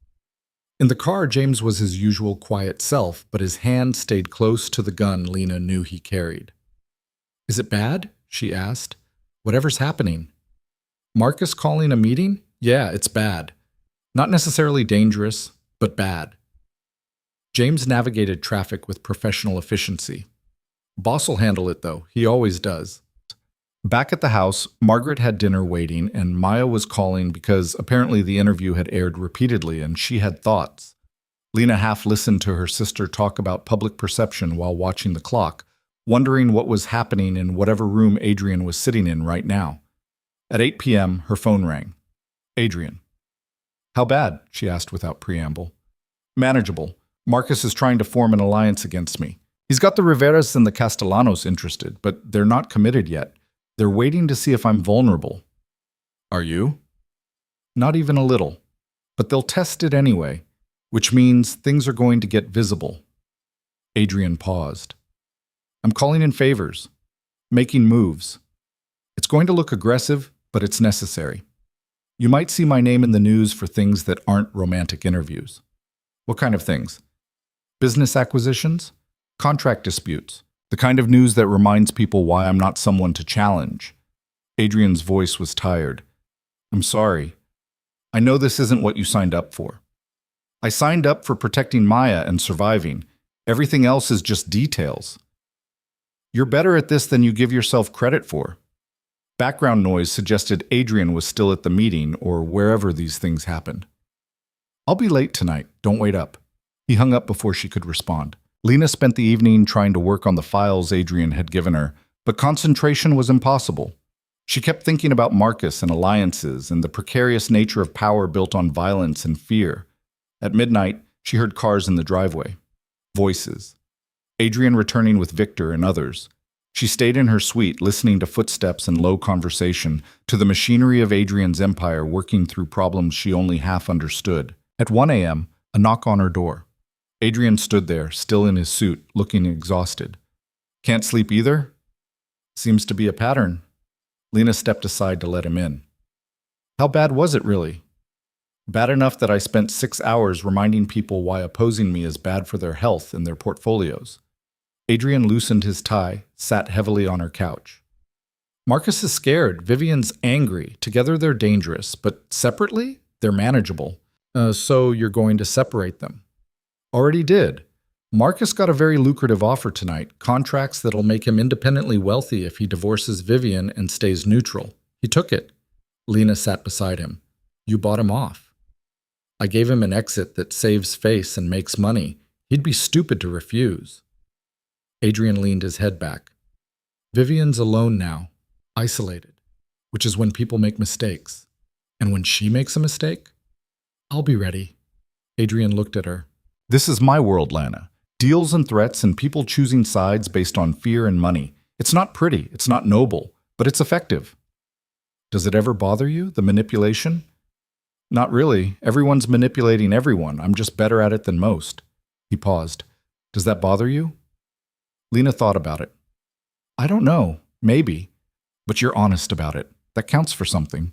In the car, James was his usual quiet self, but his hand stayed close to the gun Lena knew he carried. "Is it bad?" she asked. "Whatever's happening." "Marcus calling a meeting? Yeah, it's bad. Not necessarily dangerous, but bad." James navigated traffic with professional efficiency. "Boss will handle it, though. He always does." Back at the house, Margaret had dinner waiting, and Maya was calling because apparently the interview had aired repeatedly and she had thoughts. Lena half listened to her sister talk about public perception while watching the clock, wondering what was happening in whatever room Adrian was sitting in right now. At 8 p.m., her phone rang. Adrian. "How bad?" she asked without preamble. "Manageable. Marcus is trying to form an alliance against me. He's got the Riveras and the Castellanos interested, but they're not committed yet. They're waiting to see if I'm vulnerable." "Are you?" "Not even a little. But they'll test it anyway, which means things are going to get visible." Adrian paused. "I'm calling in favors, making moves. It's going to look aggressive, but it's necessary. You might see my name in the news for things that aren't romantic interviews." "What kind of things?" "Business acquisitions, contract disputes, the kind of news that reminds people why I'm not someone to challenge." Adrian's voice was tired. "I'm sorry. I know this isn't what you signed up for. I signed up for protecting Maya and surviving. Everything else is just details. You're better at this than you give yourself credit for." Background noise suggested Adrian was still at the meeting or wherever these things happened. "I'll be late tonight. Don't wait up." He hung up before she could respond. Lena spent the evening trying to work on the files Adrian had given her, but concentration was impossible. She kept thinking about Marcus and alliances and the precarious nature of power built on violence and fear. At midnight, she heard cars in the driveway. Voices. Adrian returning with Victor and others. She stayed in her suite, listening to footsteps and low conversation, to the machinery of Adrian's empire working through problems she only half understood. At 1 a.m., a knock on her door. Adrian stood there, still in his suit, looking exhausted. "Can't sleep either?" "Seems to be a pattern." Lena stepped aside to let him in. "How bad was it, really?" "Bad enough that I spent 6 hours reminding people why opposing me is bad for their health and their portfolios." Adrian loosened his tie, sat heavily on her couch. "Marcus is scared. Vivian's angry. Together they're dangerous, but separately, they're manageable. So you're going to separate them?" "Already did. Marcus got a very lucrative offer tonight, contracts that'll make him independently wealthy if he divorces Vivian and stays neutral. He took it." Lena sat beside him. "You bought him off." "I gave him an exit that saves face and makes money. He'd be stupid to refuse." Adrian leaned his head back. "Vivian's alone now, isolated, which is when people make mistakes. And when she makes a mistake, I'll be ready." Adrian looked at her. "This is my world, Lana. Deals and threats and people choosing sides based on fear and money. It's not pretty, it's not noble, but it's effective." "Does it ever bother you, the manipulation?" "Not really. Everyone's manipulating everyone. I'm just better at it than most." He paused. "Does that bother you?" Lena thought about it. "I don't know. Maybe. But you're honest about it. That counts for something."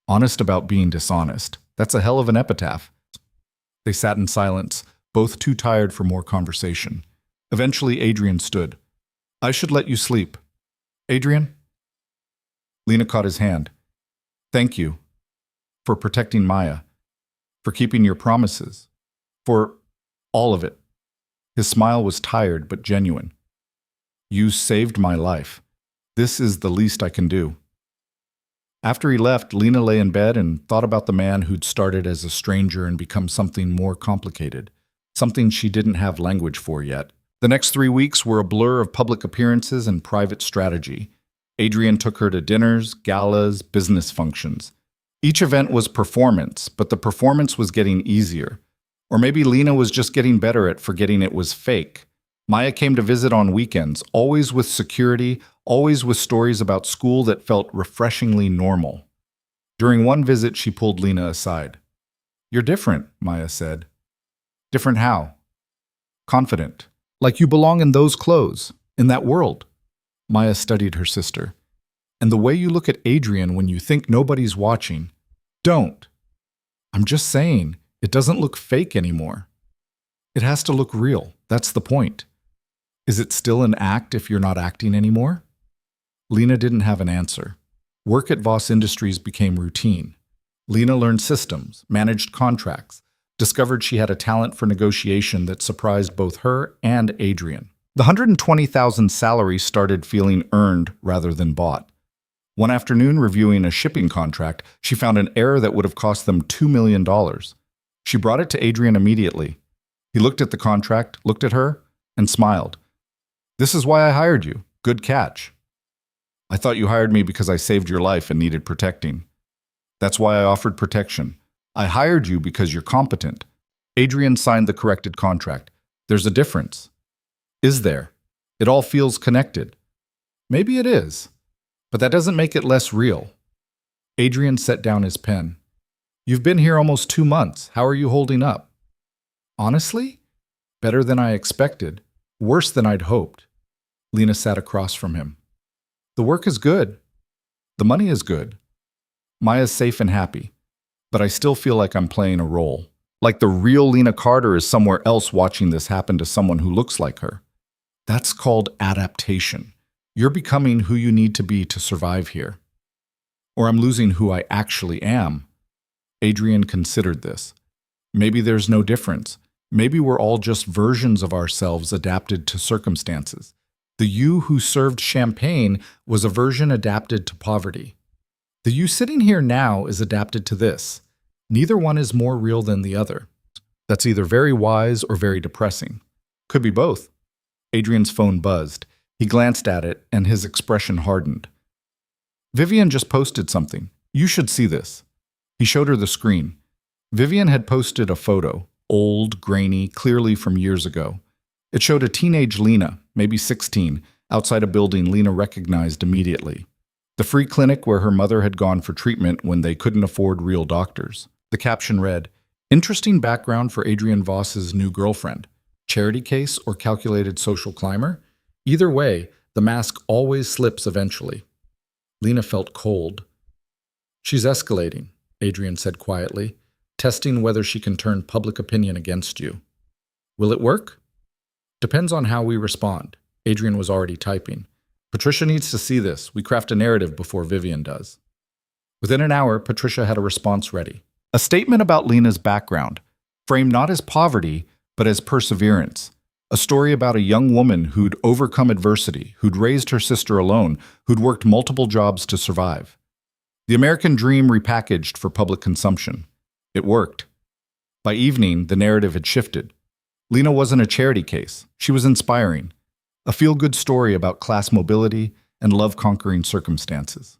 "Honest about being dishonest. That's a hell of an epitaph." They sat in silence, both too tired for more conversation. Eventually, Adrian stood. "I should let you sleep." "Adrian?" Lena caught his hand. "Thank you. For protecting Maya. For keeping your promises. For all of it." His smile was tired but genuine. "You saved my life. This is the least I can do." After he left, Lena lay in bed and thought about the man who'd started as a stranger and become something more complicated, something she didn't have language for yet. The next 3 weeks were a blur of public appearances and private strategy. Adrian took her to dinners, galas, business functions. Each event was performance, but the performance was getting easier. Or maybe Lena was just getting better at forgetting it was fake. Maya came to visit on weekends, always with security, always with stories about school that felt refreshingly normal. During one visit, she pulled Lena aside. "You're different," Maya said. "Different how?" "Confident. Like you belong in those clothes, in that world." Maya studied her sister. "And the way you look at Adrian when you think nobody's watching. Don't. I'm just saying, it doesn't look fake anymore. It has to look real. That's the point. Is it still an act if you're not acting anymore?" Lena didn't have an answer. Work at Voss Industries became routine. Lena learned systems, managed contracts, discovered she had a talent for negotiation that surprised both her and Adrian. The $120,000 salary started feeling earned rather than bought. One afternoon, reviewing a shipping contract, she found an error that would have cost them $2 million. She brought it to Adrian immediately. He looked at the contract, looked at her, and smiled. "This is why I hired you. Good catch." "I thought you hired me because I saved your life and needed protecting." "That's why I offered protection. I hired you because you're competent." Adrian signed the corrected contract. "There's a difference." "Is there? It all feels connected." "Maybe it is, but that doesn't make it less real." Adrian set down his pen. "You've been here almost 2 months. How are you holding up?" "Honestly? Better than I expected. Worse than I'd hoped." Lena sat across from him. "The work is good. The money is good. Maya's safe and happy. But I still feel like I'm playing a role. Like the real Lena Carter is somewhere else watching this happen to someone who looks like her. That's called adaptation. You're becoming who you need to be to survive here. Or I'm losing who I actually am." Adrian considered this. Maybe there's no difference. Maybe we're all just versions of ourselves adapted to circumstances. The you who served champagne was a version adapted to poverty. The you sitting here now is adapted to this. Neither one is more real than the other. That's either very wise or very depressing. Could be both. Adrian's phone buzzed. He glanced at it, and his expression hardened. "Vivian just posted something. You should see this." He showed her the screen. Vivian had posted a photo, old, grainy, clearly from years ago. It showed a teenage Lena, maybe 16, outside a building Lena recognized immediately. The free clinic where her mother had gone for treatment when they couldn't afford real doctors. The caption read, "Interesting background for Adrian Voss's new girlfriend. Charity case or calculated social climber? Either way, the mask always slips eventually." Lena felt cold. "She's escalating," Adrian said quietly, "testing whether she can turn public opinion against you. Will it work?" "Depends on how we respond." Adrian was already typing. "Patricia needs to see this. We craft a narrative before Vivian does." Within an hour, Patricia had a response ready. A statement about Lena's background, framed not as poverty, but as perseverance. A story about a young woman who'd overcome adversity, who'd raised her sister alone, who'd worked multiple jobs to survive. The American dream repackaged for public consumption. It worked. By evening, the narrative had shifted. Lena wasn't a charity case. She was inspiring. A feel-good story about class mobility and love-conquering circumstances.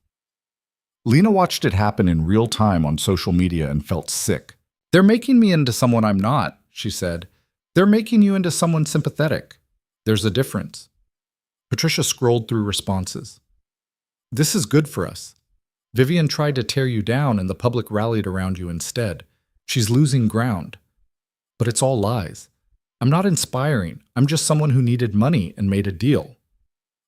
Lena watched it happen in real time on social media and felt sick. "They're making me into someone I'm not," she said. "They're making you into someone sympathetic. There's a difference." Patricia scrolled through responses. "This is good for us. Vivian tried to tear you down and the public rallied around you instead. She's losing ground. But it's all lies. I'm not inspiring. I'm just someone who needed money and made a deal.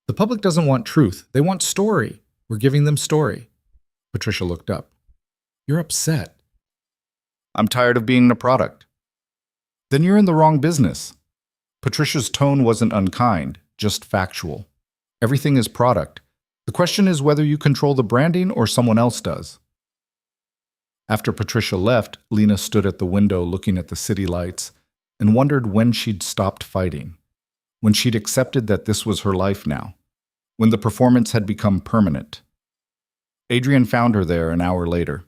The public doesn't want truth. They want story. We're giving them story." Patricia looked up. "You're upset." "I'm tired of being a product." "Then you're in the wrong business." Patricia's tone wasn't unkind, just factual. Everything is product. The question is whether you control the branding or someone else does. After Patricia left, Lena stood at the window looking at the city lights and wondered when she'd stopped fighting, when she'd accepted that this was her life now, when the performance had become permanent. Adrian found her there an hour later.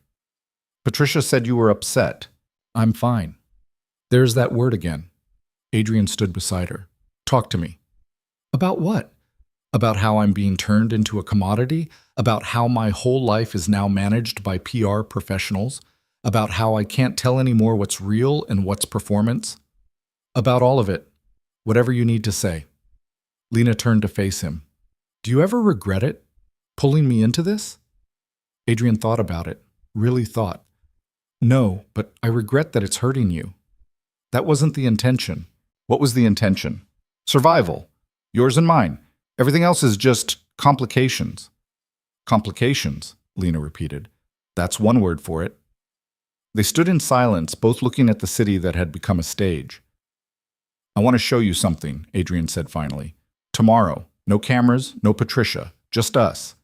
"Patricia said you were upset." "I'm fine." "There's that word again." Adrian stood beside her. Talk to me. About what? About how I'm being turned into a commodity? About how my whole life is now managed by PR professionals? About how I can't tell anymore what's real and what's performance? About all of it. Whatever you need to say. Lena turned to face him. Do you ever regret it? Pulling me into this? Adrian thought about it. Really thought. No, but I regret that it's hurting you. That wasn't the intention. What was the intention? Survival. Yours and mine. Everything else is just complications. Complications, Lena repeated. That's one word for it. They stood in silence, both looking at the city that had become a stage. I want to show you something, Adrian said finally. Tomorrow. No cameras, no Patricia. Just us.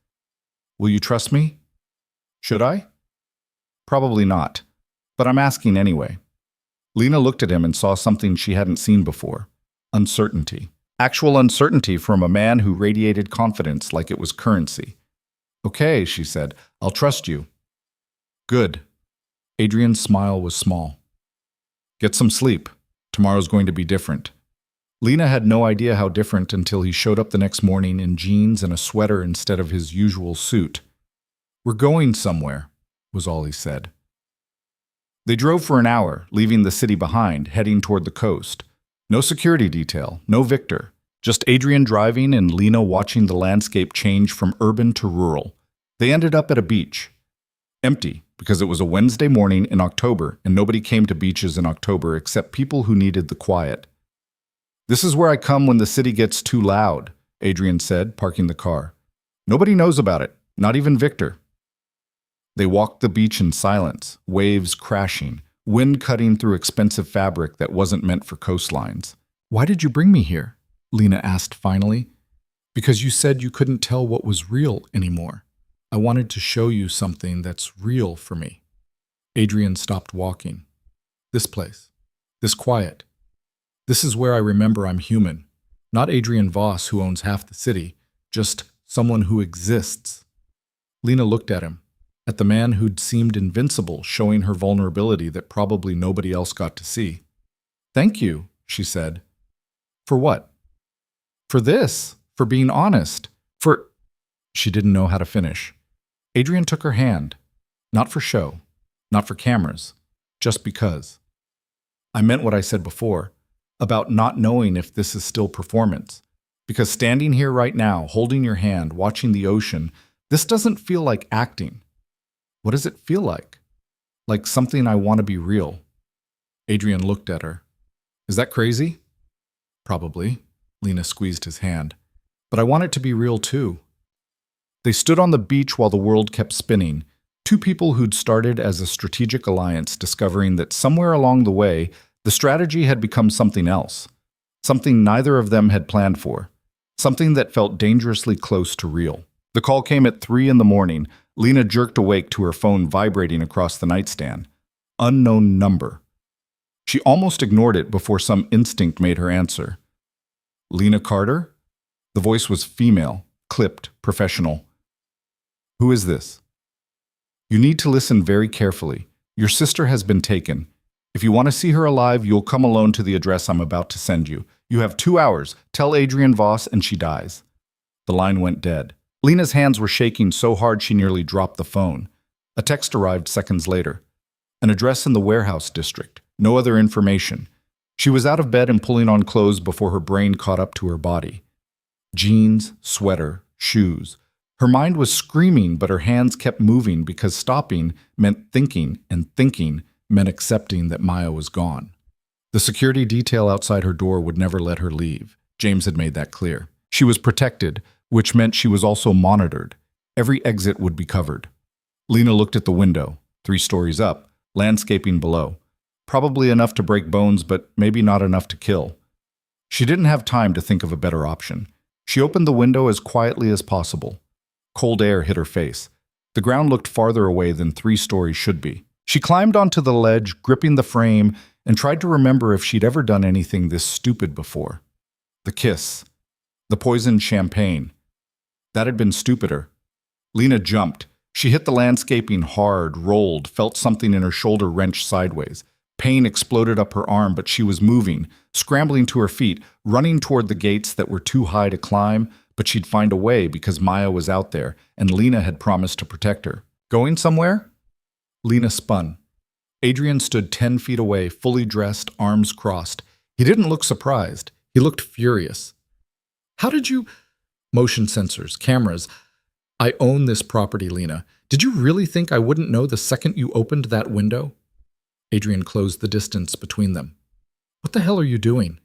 Will you trust me? Should I? Probably not. But I'm asking anyway. Lena looked at him and saw something she hadn't seen before. Uncertainty. Actual uncertainty from a man who radiated confidence like it was currency. Okay, she said. I'll trust you. Good. Adrian's smile was small. Get some sleep. Tomorrow's going to be different. Lena had no idea how different until he showed up the next morning in jeans and a sweater instead of his usual suit. We're going somewhere, was all he said. They drove for an hour, leaving the city behind, heading toward the coast. No security detail, no Victor. Just Adrian driving and Lena watching the landscape change from urban to rural. They ended up at a beach. Empty, because it was a Wednesday morning in October and nobody came to beaches in October except people who needed the quiet. This is where I come when the city gets too loud, Adrian said, parking the car. Nobody knows about it, not even Victor. They walked the beach in silence, waves crashing, wind cutting through expensive fabric that wasn't meant for coastlines. Why did you bring me here? Lena asked finally. Because you said you couldn't tell what was real anymore. I wanted to show you something that's real for me. Adrian stopped walking. This place. This quiet. This is where I remember I'm human. Not Adrian Voss, who owns half the city, just someone who exists. Lena looked at him, at the man who'd seemed invincible, showing her vulnerability that probably nobody else got to see. Thank you, she said. For what? For this, for being honest, for... She didn't know how to finish. Adrian took her hand. Not for show, not for cameras, just because. I meant what I said before, about not knowing if this is still performance. Because standing here right now, holding your hand, watching the ocean, this doesn't feel like acting. What does it feel like? Like something I want to be real. Adrian looked at her. Is that crazy? Probably. Lena squeezed his hand. But I want it to be real too. They stood on the beach while the world kept spinning, two people who'd started as a strategic alliance discovering that somewhere along the way, the strategy had become something else, something neither of them had planned for, something that felt dangerously close to real. The call came at 3 a.m. Lena jerked awake to her phone vibrating across the nightstand. Unknown number. She almost ignored it before some instinct made her answer. Lena Carter? The voice was female, clipped, professional. Who is this? You need to listen very carefully. Your sister has been taken. If you want to see her alive, you'll come alone to the address I'm about to send you. You have 2 hours. Tell Adrian Voss and she dies. The line went dead. Lena's hands were shaking so hard she nearly dropped the phone. A text arrived seconds later. An address in the warehouse district. No other information. She was out of bed and pulling on clothes before her brain caught up to her body. Jeans, sweater, shoes. Her mind was screaming, but her hands kept moving because stopping meant thinking, and thinking meant accepting that Maya was gone. The security detail outside her door would never let her leave. James had made that clear. She was protected, which meant she was also monitored. Every exit would be covered. Lena looked at the window, 3 stories up, landscaping below. Probably enough to break bones, but maybe not enough to kill. She didn't have time to think of a better option. She opened the window as quietly as possible. Cold air hit her face. The ground looked farther away than 3 stories should be. She climbed onto the ledge, gripping the frame, and tried to remember if she'd ever done anything this stupid before. The kiss. The poisoned champagne. That had been stupider. Lena jumped. She hit the landscaping hard, rolled, felt something in her shoulder wrench sideways. Pain exploded up her arm, but she was moving, scrambling to her feet, running toward the gates that were too high to climb, but she'd find a way because Maya was out there, and Lena had promised to protect her. Going somewhere? Lena spun. Adrian stood 10 feet away, fully dressed, arms crossed. He didn't look surprised. He looked furious. How did you— Motion sensors, cameras. I own this property, Lena. Did you really think I wouldn't know the second you opened that window? Adrian closed the distance between them. What the hell are you doing?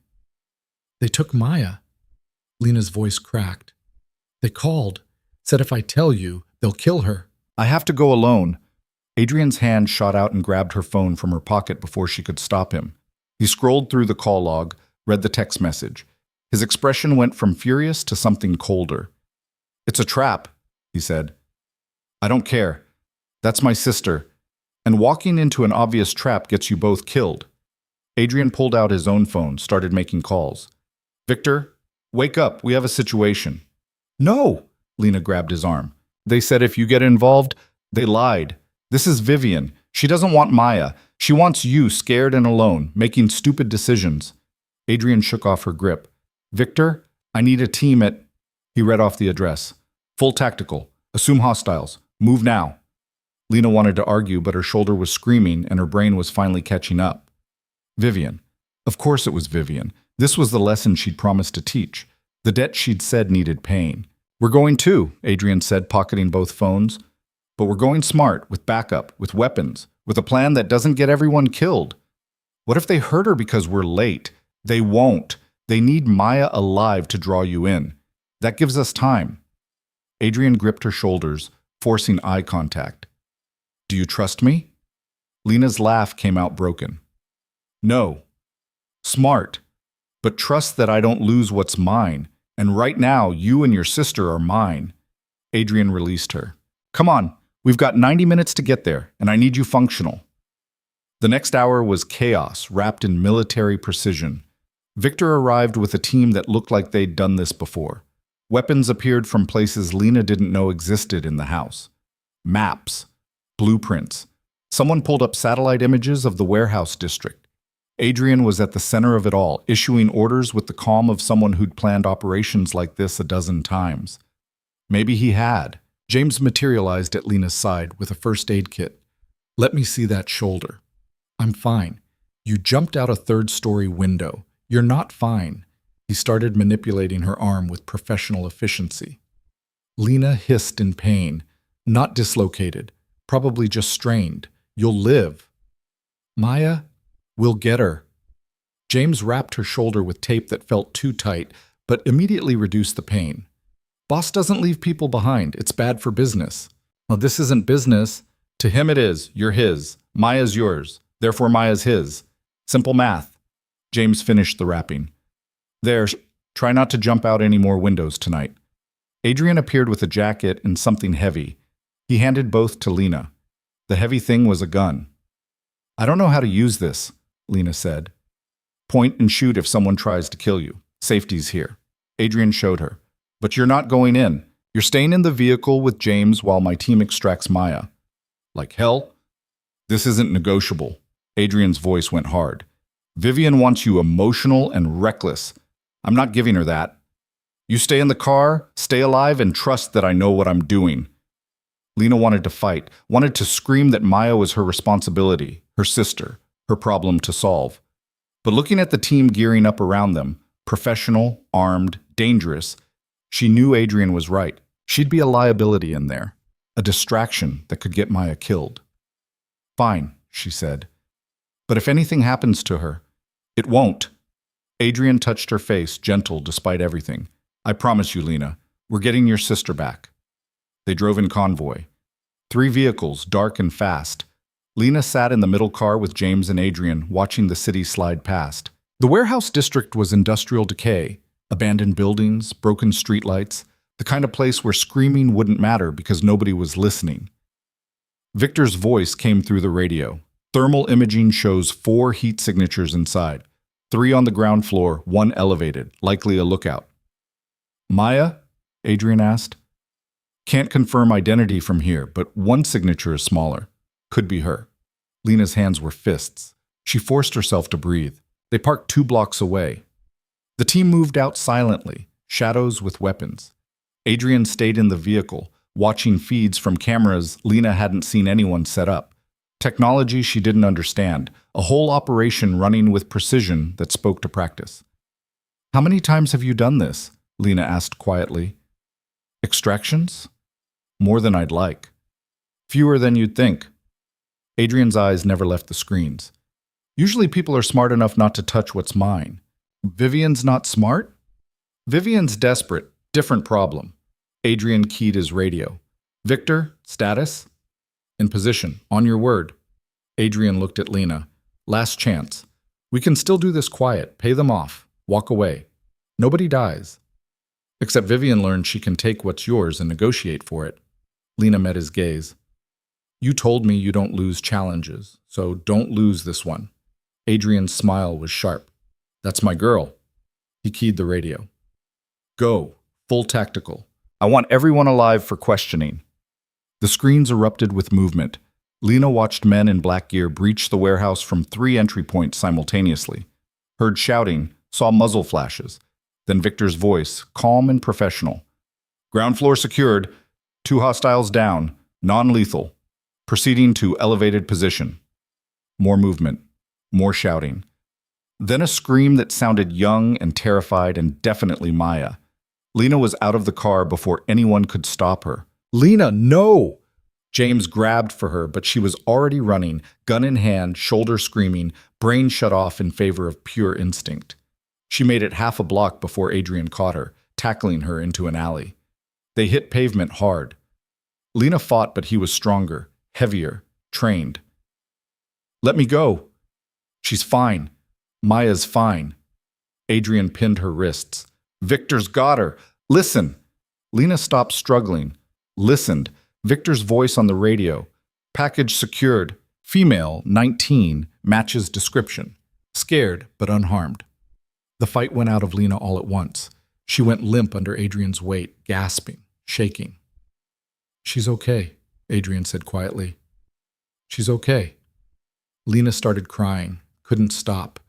They took Maya. Lena's voice cracked. They called, said if I tell you, they'll kill her. I have to go alone. Adrian's hand shot out and grabbed her phone from her pocket before she could stop him. He scrolled through the call log, read the text message. His expression went from furious to something colder. It's a trap, he said. I don't care. That's my sister. And walking into an obvious trap gets you both killed. Adrian pulled out his own phone, started making calls. Victor, wake up. We have a situation. No, Lena grabbed his arm. They said if you get involved, they lied. This is Vivian. She doesn't want Maya. She wants you scared and alone, making stupid decisions. Adrian shook off her grip. Victor, I need a team at— He read off the address. Full tactical. Assume hostiles. Move now. Lena wanted to argue, but her shoulder was screaming and her brain was finally catching up. Vivian. Of course it was Vivian. This was the lesson she'd promised to teach. The debt she'd said needed paying. We're going too, Adrian said, pocketing both phones. But we're going smart, with backup, with weapons, with a plan that doesn't get everyone killed. What if they hurt her because we're late? They won't. They need Maya alive to draw you in. That gives us time. Adrian gripped her shoulders, forcing eye contact. Do you trust me? Lena's laugh came out broken. No. Smart. But trust that I don't lose what's mine. And right now, you and your sister are mine. Adrian released her. Come on. We've got 90 minutes to get there, and I need you functional. The next hour was chaos, wrapped in military precision. Victor arrived with a team that looked like they'd done this before. Weapons appeared from places Lena didn't know existed in the house. Maps. Blueprints. Someone pulled up satellite images of the warehouse district. Adrian was at the center of it all, issuing orders with the calm of someone who'd planned operations like this a dozen times. Maybe he had. James materialized at Lena's side with a first aid kit. Let me see that shoulder. I'm fine. You jumped out a third-story window. You're not fine. He started manipulating her arm with professional efficiency. Lena hissed in pain, not dislocated, probably just strained. You'll live. Maya, we'll get her. James wrapped her shoulder with tape that felt too tight, but immediately reduced the pain. Boss doesn't leave people behind. It's bad for business. Well, this isn't business. To him it is. You're his. Maya's yours. Therefore Maya's his. Simple math. James finished the wrapping. There, try not to jump out any more windows tonight. Adrian appeared with a jacket and something heavy. He handed both to Lena. The heavy thing was a gun. I don't know how to use this, Lena said. Point and shoot if someone tries to kill you. Safety's here. Adrian showed her. But you're not going in. You're staying in the vehicle with James while my team extracts Maya. Like hell? This isn't negotiable. Adrian's voice went hard. Vivian wants you emotional and reckless. I'm not giving her that. You stay in the car, stay alive, and trust that I know what I'm doing. Lena wanted to fight, wanted to scream that Maya was her responsibility, her sister, her problem to solve. But looking at the team gearing up around them, professional, armed, dangerous, she knew Adrian was right. She'd be a liability in there, a distraction that could get Maya killed. Fine, she said. But if anything happens to her, it won't. Adrian touched her face, gentle despite everything. I promise you, Lena, we're getting your sister back. They drove in convoy. 3 vehicles, dark and fast. Lena sat in the middle car with James and Adrian, watching the city slide past. The warehouse district was industrial decay. Abandoned buildings, broken streetlights, the kind of place where screaming wouldn't matter because nobody was listening. Victor's voice came through the radio. Thermal imaging shows 4 heat signatures inside, 3 on the ground floor, 1 elevated, likely a lookout. Maya? Adrian asked. Can't confirm identity from here, but 1 signature is smaller. Could be her. Lena's hands were fists. She forced herself to breathe. They parked 2 blocks away. The team moved out silently, shadows with weapons. Adrian stayed in the vehicle, watching feeds from cameras Lena hadn't seen anyone set up. Technology she didn't understand, a whole operation running with precision that spoke to practice. "How many times have you done this?" Lena asked quietly. "Extractions? More than I'd like. Fewer than you'd think." Adrian's eyes never left the screens. "Usually people are smart enough not to touch what's mine. Vivian's not smart?" "Vivian's desperate. Different problem." Adrian keyed his radio. "Victor, status?" "In position. On your word." Adrian looked at Lena. "Last chance. We can still do this quiet. Pay them off. Walk away. Nobody dies. Except Vivian learned she can take what's yours and negotiate for it." Lena met his gaze. "You told me you don't lose challenges, so don't lose this one." Adrian's smile was sharp. "That's my girl." He keyed the radio. "Go. Full tactical. I want everyone alive for questioning." The screens erupted with movement. Lena watched men in black gear breach the warehouse from 3 entry points simultaneously. Heard shouting, saw muzzle flashes. Then Victor's voice, calm and professional. "Ground floor secured. 2 hostiles down. Non-lethal. Proceeding to elevated position." More movement. More shouting. Then a scream that sounded young and terrified and definitely Maya. Lena was out of the car before anyone could stop her. "Lena, no!" James grabbed for her, but she was already running, gun in hand, shoulder screaming, brain shut off in favor of pure instinct. She made it half a block before Adrian caught her, tackling her into an alley. They hit pavement hard. Lena fought, but he was stronger, heavier, trained. "Let me go." "She's fine. Maya's fine." Adrian pinned her wrists. "Victor's got her. Listen." Lena stopped struggling. Listened. Victor's voice on the radio. "Package secured. Female, 19, matches description. Scared, but unharmed." The fight went out of Lena all at once. She went limp under Adrian's weight, gasping, shaking. "She's okay," Adrian said quietly. "She's okay." Lena started crying, couldn't stop.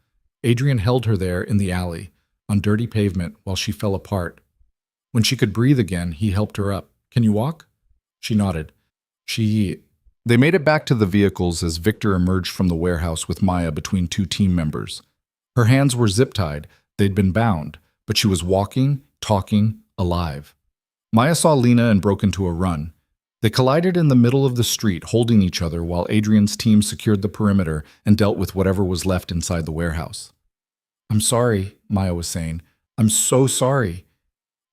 Adrian held her there in the alley, on dirty pavement, while she fell apart. When she could breathe again, he helped her up. "Can you walk?" She nodded. They made it back to the vehicles as Victor emerged from the warehouse with Maya between 2 team members. Her hands were zip-tied. They'd been bound, but she was walking, talking, alive. Maya saw Lena and broke into a run. They collided in the middle of the street, holding each other while Adrian's team secured the perimeter and dealt with whatever was left inside the warehouse. "I'm sorry," Maya was saying. "I'm so sorry.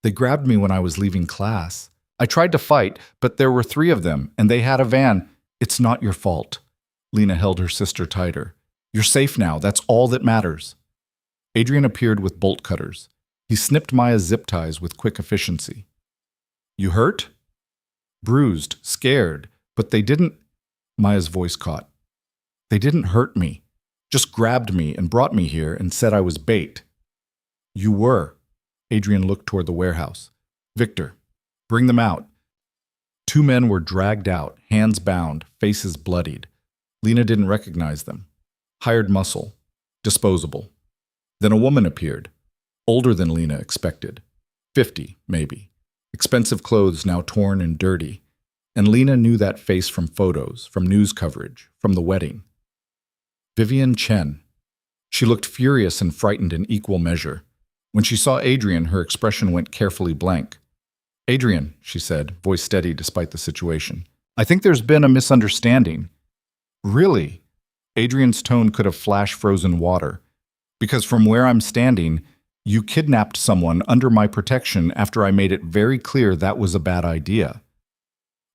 They grabbed me when I was leaving class. I tried to fight, but there were 3 of them, and they had a van. It's not your fault." Lena held her sister tighter. "You're safe now. That's all that matters." Adrian appeared with bolt cutters. He snipped Maya's zip ties with quick efficiency. "You hurt?" "Bruised, scared, but they didn't—" Maya's voice caught. "They didn't hurt me. Just grabbed me and brought me here and said I was bait." "You were." Adrian looked toward the warehouse. "Victor, bring them out." 2 men were dragged out, hands bound, faces bloodied. Lena didn't recognize them. Hired muscle. Disposable. Then a woman appeared. Older than Lena expected. 50, maybe. Expensive clothes now torn and dirty. And Lena knew that face from photos, from news coverage, from the wedding. Vivian Chen. She looked furious and frightened in equal measure. When she saw Adrian, her expression went carefully blank. "Adrian," she said, voice steady despite the situation. "I think there's been a misunderstanding." "Really?" Adrian's tone could have flash frozen water. "Because from where I'm standing, you kidnapped someone under my protection after I made it very clear that was a bad idea."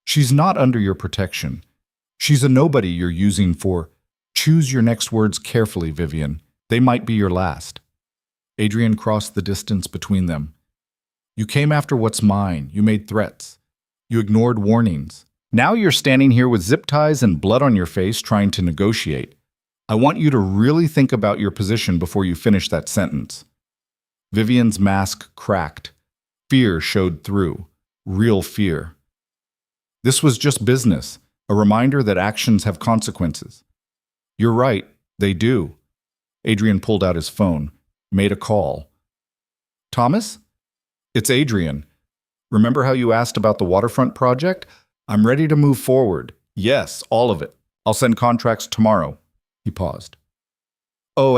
"She's not under your protection. She's a nobody you're using for—" "Choose your next words carefully, Vivian. They might be your last." Adrian crossed the distance between them. "You came after what's mine. You made threats. You ignored warnings. Now you're standing here with zip ties and blood on your face trying to negotiate. I want you to really think about your position before you finish that sentence." Vivian's mask cracked. Fear showed through. Real fear. "This was just business, a reminder that actions have consequences." "You're right. They do. Adrian pulled out his phone, made a call. Thomas? It's Adrian. Remember how you asked about the waterfront project? I'm ready to move forward. Yes, all of it. I'll send contracts tomorrow. He paused. Oh,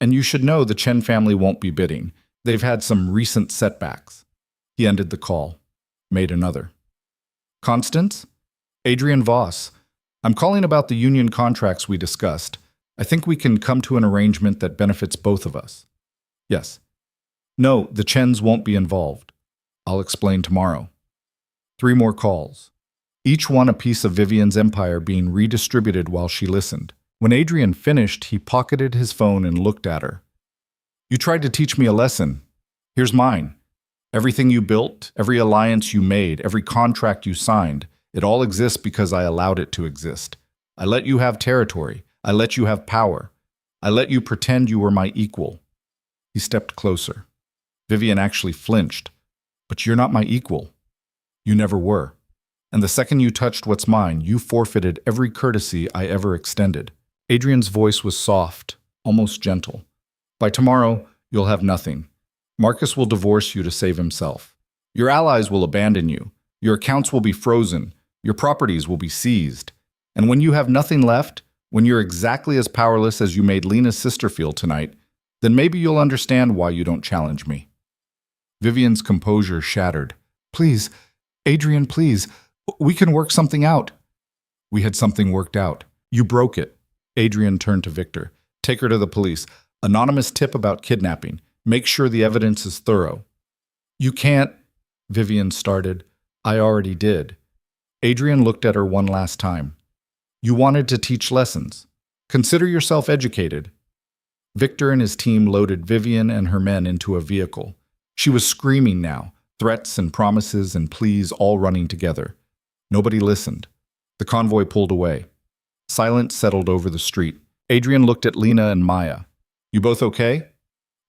and you should know the Chen family won't be bidding. They've had some recent setbacks. He ended the call, made another. Constance? Adrian Voss. I'm calling about the union contracts we discussed. I think we can come to an arrangement that benefits both of us. Yes. No, the Chens won't be involved. I'll explain tomorrow. 3 more calls. Each one a piece of Vivian's empire being redistributed while she listened. When Adrian finished, he pocketed his phone and looked at her. You tried to teach me a lesson. Here's mine. Everything you built, every alliance you made, every contract you signed, it all exists because I allowed it to exist. I let you have territory. I let you have power. I let you pretend you were my equal. He stepped closer. Vivian actually flinched. But you're not my equal. You never were. And the second you touched what's mine, you forfeited every courtesy I ever extended. Adrian's voice was soft, almost gentle. By tomorrow, you'll have nothing. Marcus will divorce you to save himself. Your allies will abandon you. Your accounts will be frozen. Your properties will be seized. And when you have nothing left, when you're exactly as powerless as you made Lena's sister feel tonight, then maybe you'll understand why you don't challenge me. Vivian's composure shattered. Please, Adrian, please. We can work something out. We had something worked out. You broke it. Adrian turned to Victor. Take her to the police. Anonymous tip about kidnapping. Make sure the evidence is thorough. You can't, Vivian started. I already did. Adrian looked at her one last time. You wanted to teach lessons. Consider yourself educated. Victor and his team loaded Vivian and her men into a vehicle. She was screaming now, threats and promises and pleas all running together. Nobody listened. The convoy pulled away. Silence settled over the street. Adrian looked at Lena and Maya. You both okay?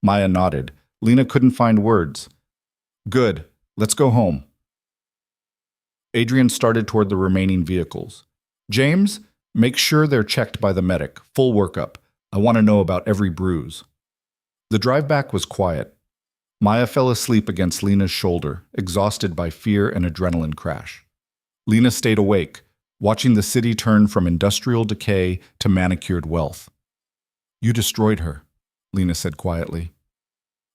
Maya nodded. Lena couldn't find words. Good. Let's go home. Adrian started toward the remaining vehicles. James, make sure they're checked by the medic. Full workup. I want to know about every bruise. The drive back was quiet. Maya fell asleep against Lena's shoulder, exhausted by fear and adrenaline crash. Lena stayed awake, watching the city turn from industrial decay to manicured wealth. You destroyed her, Lena said quietly.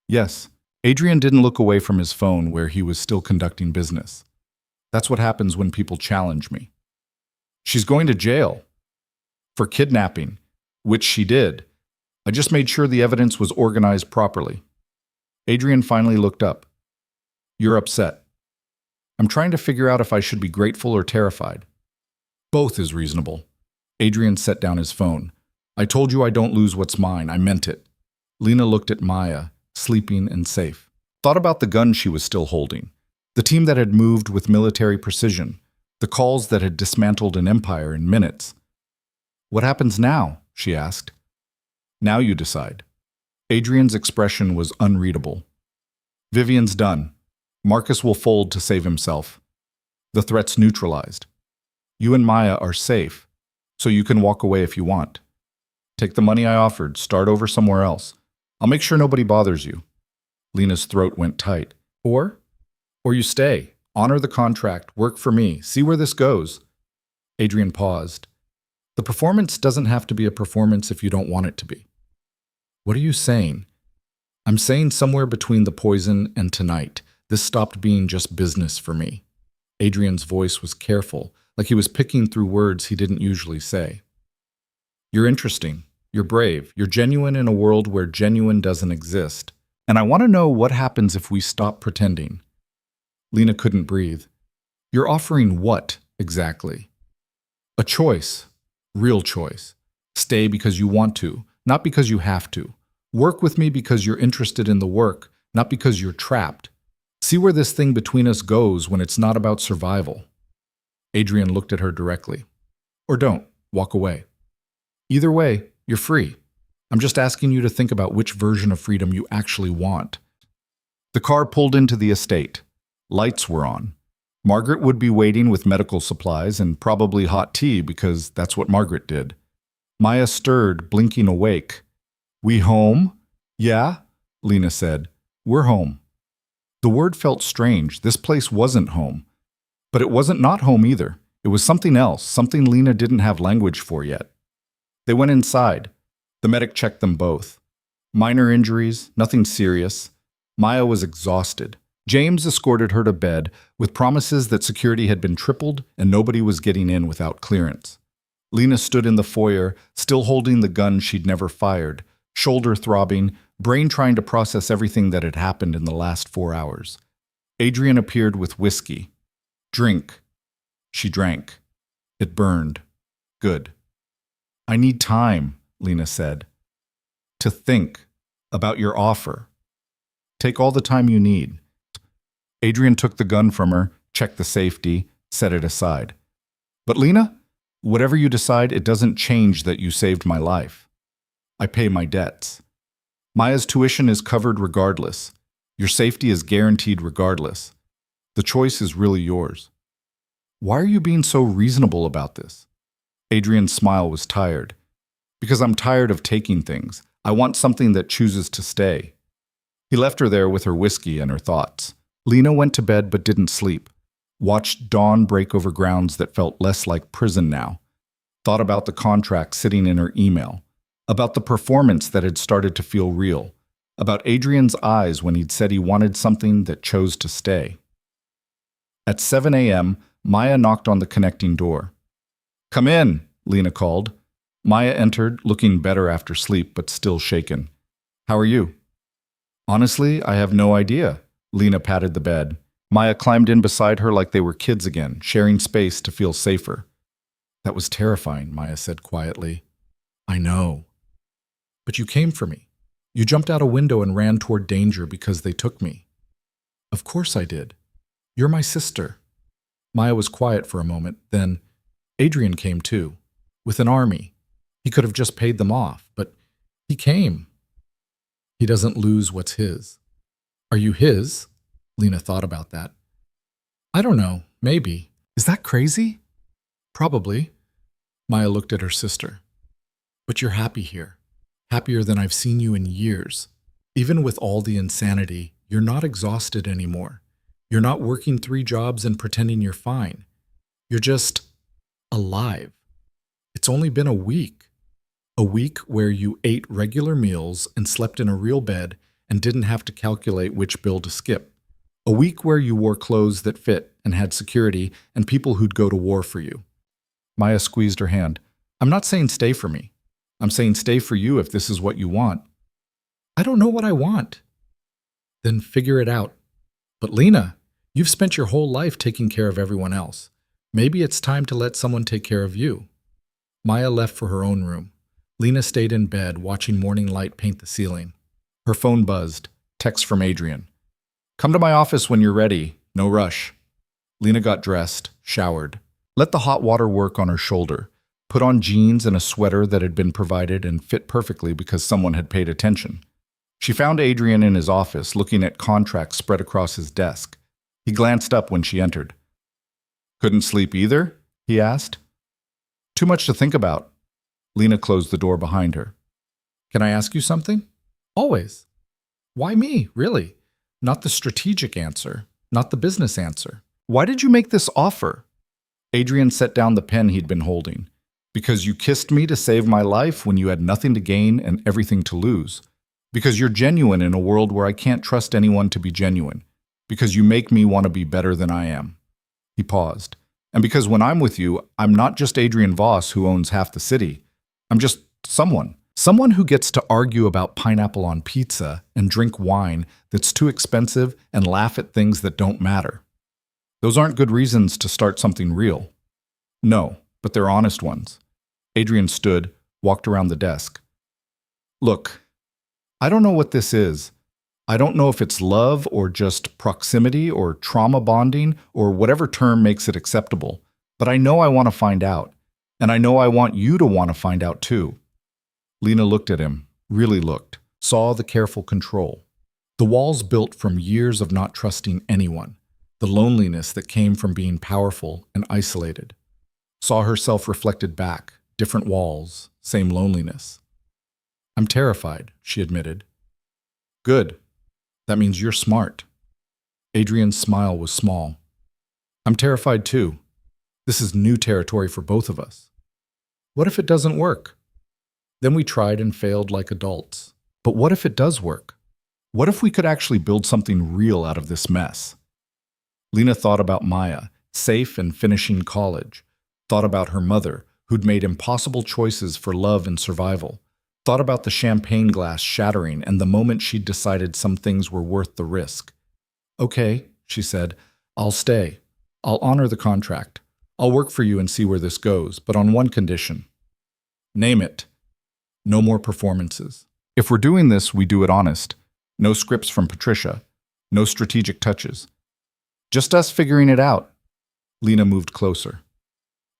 Yes, Adrian didn't look away from his phone where he was still conducting business. That's what happens when people challenge me. She's going to jail. For kidnapping, which she did. I just made sure the evidence was organized properly. Adrian finally looked up. You're upset. I'm trying to figure out if I should be grateful or terrified. Both is reasonable. Adrian set down his phone. I told you I don't lose what's mine. I meant it. Lena looked at Maya, sleeping and safe. Thought about the gun she was still holding. The team that had moved with military precision. The calls that had dismantled an empire in minutes. What happens now? She asked. Now you decide. Adrian's expression was unreadable. Vivian's done. Marcus will fold to save himself. The threat's neutralized. You and Maya are safe, so you can walk away if you want. Take the money I offered, start over somewhere else. I'll make sure nobody bothers you. Lena's throat went tight. Or you stay, honor the contract, work for me, see where this goes. Adrian paused. The performance doesn't have to be a performance if you don't want it to be. What are you saying? I'm saying somewhere between the poison and tonight, this stopped being just business for me. Adrian's voice was careful, like he was picking through words he didn't usually say. You're interesting. You're brave. You're genuine in a world where genuine doesn't exist. And I want to know what happens if we stop pretending. Lena couldn't breathe. You're offering what, exactly? A choice. Real choice. Stay because you want to, not because you have to. Work with me because you're interested in the work, not because you're trapped. See where this thing between us goes when it's not about survival. Adrian looked at her directly. Or don't. Walk away. Either way, you're free. I'm just asking you to think about which version of freedom you actually want. The car pulled into the estate. Lights were on. Margaret would be waiting with medical supplies and probably hot tea because that's what Margaret did. Maya stirred, blinking awake. We home? Yeah, Lena said. We're home. The word felt strange. This place wasn't home. But it wasn't not home either. It was something else, something Lena didn't have language for yet. They went inside. The medic checked them both. Minor injuries, nothing serious. Maya was exhausted. James escorted her to bed with promises that security had been tripled and nobody was getting in without clearance. Lena stood in the foyer, still holding the gun she'd never fired, shoulder throbbing, brain trying to process everything that had happened in the last 4 hours. Adrian appeared with whiskey. Drink. She drank. It burned. Good. I need time, Lena said. To think about your offer. Take all the time you need. Adrian took the gun from her, checked the safety, set it aside. But Lena, whatever you decide, it doesn't change that you saved my life. I pay my debts. Maya's tuition is covered regardless. Your safety is guaranteed regardless. The choice is really yours. Why are you being so reasonable about this? Adrian's smile was tired. Because I'm tired of taking things. I want something that chooses to stay. He left her there with her whiskey and her thoughts. Lena went to bed but didn't sleep. Watched dawn break over grounds that felt less like prison now. Thought about the contract sitting in her email. About the performance that had started to feel real. About Adrian's eyes when he'd said he wanted something that chose to stay. At 7 a.m., Maya knocked on the connecting door. Come in, Lena called. Maya entered, looking better after sleep, but still shaken. How are you? Honestly, I have no idea. Lena patted the bed. Maya climbed in beside her like they were kids again, sharing space to feel safer. That was terrifying, Maya said quietly. I know. But you came for me. You jumped out a window and ran toward danger because they took me. Of course I did. You're my sister. Maya was quiet for a moment. Then Adrian came too, with an army. He could have just paid them off, but he came. He doesn't lose what's his. Are you his? Lena thought about that. I don't know, maybe. Is that crazy? Probably. Maya looked at her sister. But you're happy here. Happier than I've seen you in years. Even with all the insanity, you're not exhausted anymore. You're not working 3 jobs and pretending you're fine. You're just alive. It's only been a week. A week where you ate regular meals and slept in a real bed and didn't have to calculate which bill to skip. A week where you wore clothes that fit and had security and people who'd go to war for you. Maya squeezed her hand. I'm not saying stay for me. I'm saying stay for you if this is what you want. I don't know what I want. Then figure it out. But Lena, you've spent your whole life taking care of everyone else. Maybe it's time to let someone take care of you. Maya left for her own room. Lena stayed in bed, watching morning light paint the ceiling. Her phone buzzed. Text from Adrian. Come to my office when you're ready. No rush. Lena got dressed, showered. Let the hot water work on her shoulder. Put on jeans and a sweater that had been provided and fit perfectly because someone had paid attention. She found Adrian in his office, looking at contracts spread across his desk. He glanced up when she entered. Couldn't sleep either? He asked. Too much to think about. Lena closed the door behind her. Can I ask you something? Always. Why me, really? Not the strategic answer, not the business answer. Why did you make this offer? Adrian set down the pen he'd been holding. Because you kissed me to save my life when you had nothing to gain and everything to lose. Because you're genuine in a world where I can't trust anyone to be genuine. Because you make me want to be better than I am. He paused. And because when I'm with you, I'm not just Adrian Voss who owns half the city. I'm just someone. Someone who gets to argue about pineapple on pizza and drink wine that's too expensive and laugh at things that don't matter. Those aren't good reasons to start something real. No, but they're honest ones. Adrian stood, walked around the desk. Look, I don't know what this is. I don't know if it's love or just proximity or trauma bonding or whatever term makes it acceptable, but I know I want to find out. And I know I want you to want to find out too. Lena looked at him, really looked, saw the careful control. The walls built from years of not trusting anyone, the loneliness that came from being powerful and isolated. Saw herself reflected back, different walls, same loneliness. I'm terrified, she admitted. Good. That means you're smart. Adrian's smile was small. I'm terrified too. This is new territory for both of us. What if it doesn't work? Then we tried and failed like adults. But what if it does work? What if we could actually build something real out of this mess? Lena thought about Maya, safe and finishing college. Thought about her mother, who'd made impossible choices for love and survival. Thought about the champagne glass shattering and the moment she'd decided some things were worth the risk. Okay, she said, I'll stay. I'll honor the contract. I'll work for you and see where this goes, but on one condition. Name it. No more performances. If we're doing this, we do it honest. No scripts from Patricia. No strategic touches. Just us figuring it out. Lena moved closer.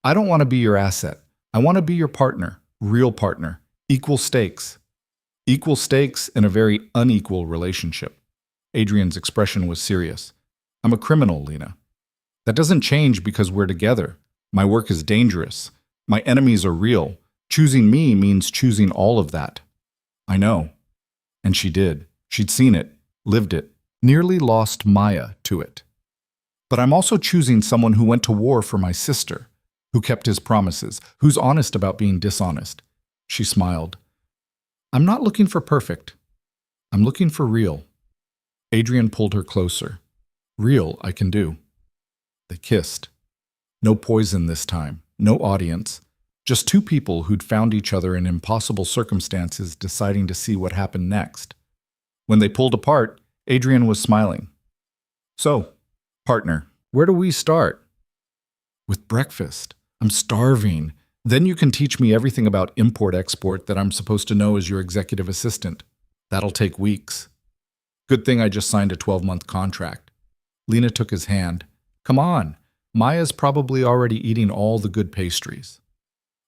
I don't want to be your asset. I want to be your partner, real partner, equal stakes. Equal stakes in a very unequal relationship. Adrian's expression was serious. I'm a criminal, Lena. That doesn't change because we're together. My work is dangerous. My enemies are real. Choosing me means choosing all of that. I know. And she did. She'd seen it, lived it, nearly lost Maya to it. But I'm also choosing someone who went to war for my sister, who kept his promises, who's honest about being dishonest. She smiled. I'm not looking for perfect. I'm looking for real. Adrian pulled her closer. Real, I can do. They kissed. No poison this time, no audience. Just two people who'd found each other in impossible circumstances deciding to see what happened next. When they pulled apart, Adrian was smiling. So, partner, where do we start? With breakfast. I'm starving. Then you can teach me everything about import-export that I'm supposed to know as your executive assistant. That'll take weeks. Good thing I just signed a 12-month contract. Lena took his hand. Come on. Maya's probably already eating all the good pastries.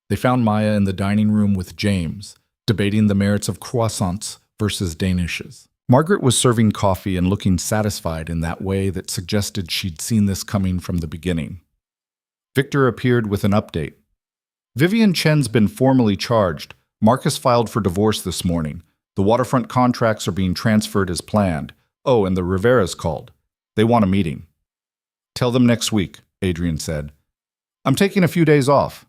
They found Maya in the dining room with James, debating the merits of croissants versus danishes. Margaret was serving coffee and looking satisfied in that way that suggested she'd seen this coming from the beginning. Victor appeared with an update. Vivian Chen's been formally charged. Marcus filed for divorce this morning. The waterfront contracts are being transferred as planned. Oh, and the Riveras called. They want a meeting. Tell them next week, Adrian said. I'm taking a few days off.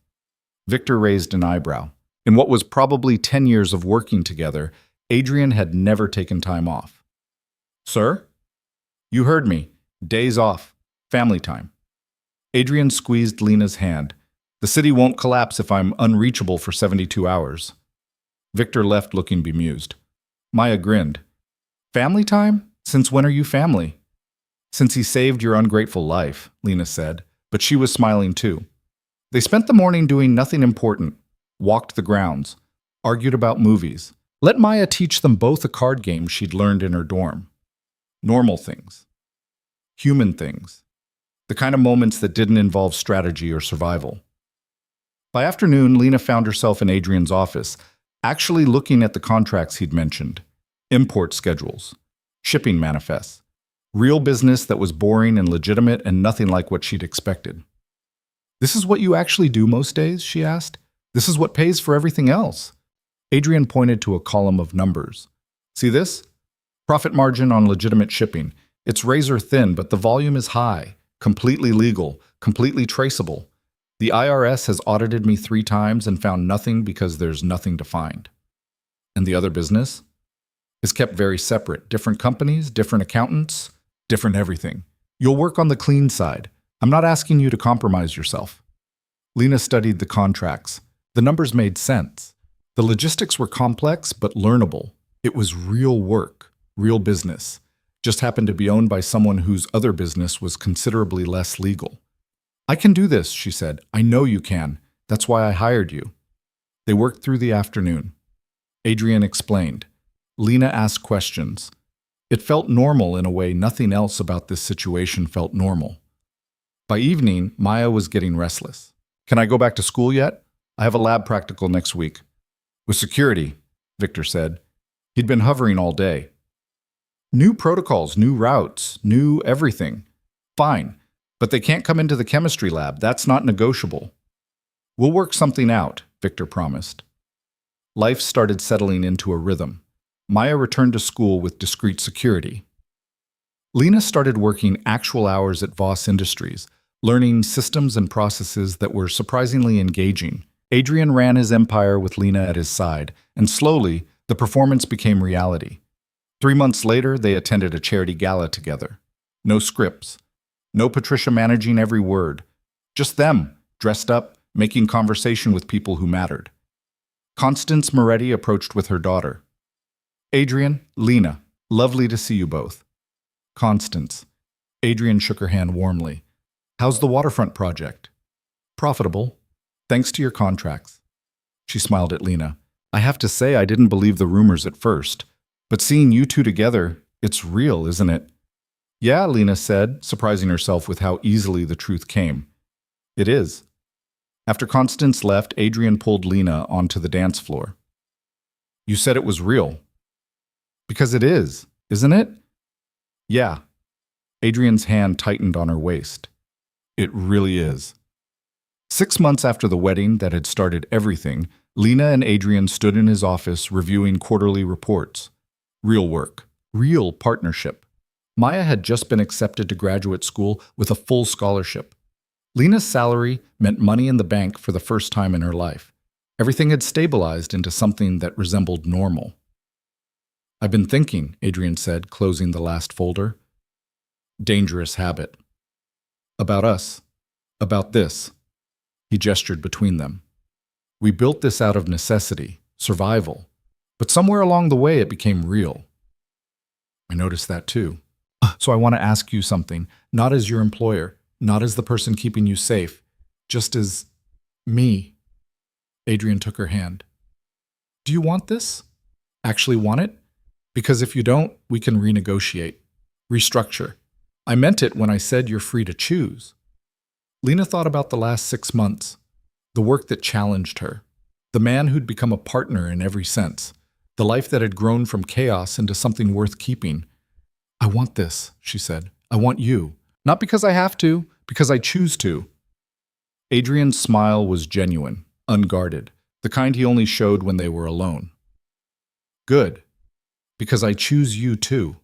Victor raised an eyebrow. In what was probably 10 years of working together, Adrian had never taken time off. Sir? You heard me. Days off. Family time. Adrian squeezed Lena's hand. The city won't collapse if I'm unreachable for 72 hours. Victor left looking bemused. Maya grinned. Family time? Since when are you family? Since he saved your ungrateful life, Lena said, but she was smiling too. They spent the morning doing nothing important, walked the grounds, argued about movies. Let Maya teach them both a card game she'd learned in her dorm. Normal things. Human things. The kind of moments that didn't involve strategy or survival. By afternoon, Lena found herself in Adrian's office, actually looking at the contracts he'd mentioned. Import schedules. Shipping manifests. Real business that was boring and legitimate and nothing like what she'd expected. This is what you actually do most days, she asked. This is what pays for everything else. Adrian pointed to a column of numbers. See this? Profit margin on legitimate shipping. It's razor thin, but the volume is high. Completely legal. Completely traceable. The IRS has audited me 3 times and found nothing because there's nothing to find. And the other business? Is kept very separate. Different companies, different accountants, different everything. You'll work on the clean side. I'm not asking you to compromise yourself. Lena studied the contracts. The numbers made sense. The logistics were complex but learnable. It was real work, real business. Just happened to be owned by someone whose other business was considerably less legal. I can do this, she said. I know you can. That's why I hired you. They worked through the afternoon. Adrian explained. Lena asked questions. It felt normal in a way nothing else about this situation felt normal. By evening, Maya was getting restless. Can I go back to school yet? I have a lab practical next week. With security, Victor said. He'd been hovering all day. New protocols, new routes, new everything. Fine, but they can't come into the chemistry lab. That's not negotiable. We'll work something out, Victor promised. Life started settling into a rhythm. Maya returned to school with discreet security. Lena started working actual hours at Voss Industries, learning systems and processes that were surprisingly engaging. Adrian ran his empire with Lena at his side, and slowly, the performance became reality. 3 months later, they attended a charity gala together. No scripts. No Patricia managing every word. Just them, dressed up, making conversation with people who mattered. Constance Moretti approached with her daughter. Adrian, Lena, lovely to see you both. Constance. Adrian shook her hand warmly. How's the waterfront project? Profitable. Thanks to your contracts. She smiled at Lena. I have to say I didn't believe the rumors at first, but seeing you two together, it's real, isn't it? Yeah, Lena said, surprising herself with how easily the truth came. It is. After Constance left, Adrian pulled Lena onto the dance floor. You said it was real. Because it is, isn't it? Yeah. Adrian's hand tightened on her waist. It really is. 6 months after the wedding that had started everything, Lena and Adrian stood in his office reviewing quarterly reports. Real work. Real partnership. Maya had just been accepted to graduate school with a full scholarship. Lena's salary meant money in the bank for the first time in her life. Everything had stabilized into something that resembled normal. I've been thinking, Adrian said, closing the last folder. Dangerous habit. About us. About this. He gestured between them. We built this out of necessity, survival. But somewhere along the way it became real. I noticed that too. So I want to ask you something, not as your employer, not as the person keeping you safe, just as me. Adrian took her hand. Do you want this? Actually want it? Because if you don't, we can renegotiate, restructure. I meant it when I said you're free to choose. Lena thought about the last 6 months, the work that challenged her, the man who'd become a partner in every sense, the life that had grown from chaos into something worth keeping. I want this, she said. I want you. Not because I have to, because I choose to. Adrian's smile was genuine, unguarded, the kind he only showed when they were alone. Good, because I choose you too.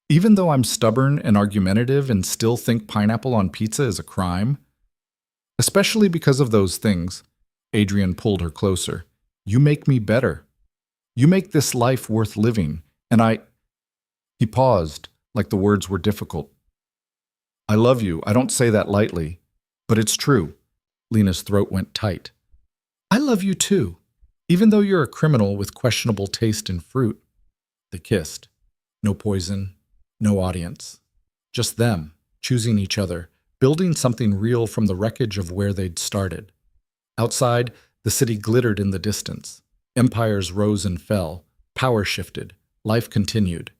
Even though I'm stubborn and argumentative and still think pineapple on pizza is a crime, especially because of those things, Adrian pulled her closer. You make me better. You make this life worth living, and He paused, like the words were difficult. I love you. I don't say that lightly, but it's true. Lena's throat went tight. I love you too, even though you're a criminal with questionable taste in fruit. They kissed. No poison, no audience. Just them, choosing each other, building something real from the wreckage of where they'd started. Outside, the city glittered in the distance. Empires rose and fell. Power shifted. Life continued.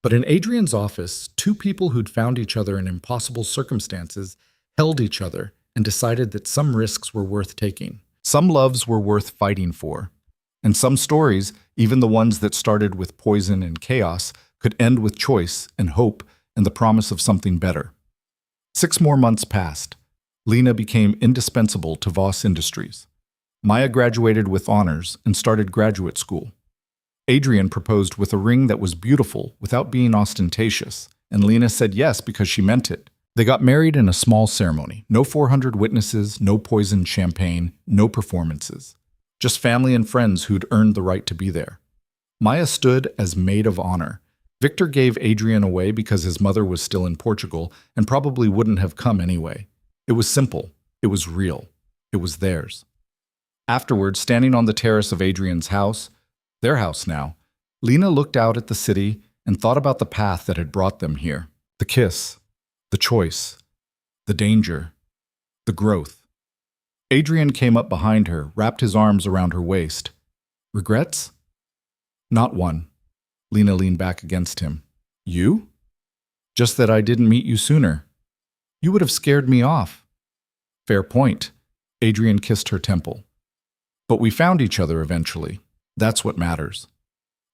But in Adrian's office, 2 people who'd found each other in impossible circumstances held each other and decided that some risks were worth taking. Some loves were worth fighting for. And some stories, even the ones that started with poison and chaos, could end with choice and hope and the promise of something better. 6 more months passed. Lena became indispensable to Voss Industries. Maya graduated with honors and started graduate school. Adrian proposed with a ring that was beautiful without being ostentatious, and Lena said yes because she meant it. They got married in a small ceremony. No 400 witnesses, no poisoned champagne, no performances. Just family and friends who'd earned the right to be there. Maya stood as maid of honor. Victor gave Adrian away because his mother was still in Portugal and probably wouldn't have come anyway. It was simple. It was real. It was theirs. Afterwards, standing on the terrace of Adrian's house, their house now, Lena looked out at the city and thought about the path that had brought them here. The kiss, the choice, the danger, the growth. Adrian came up behind her, wrapped his arms around her waist. Regrets? Not one. Lena leaned back against him. You? Just that I didn't meet you sooner. You would have scared me off. Fair point. Adrian kissed her temple. But we found each other eventually. That's what matters.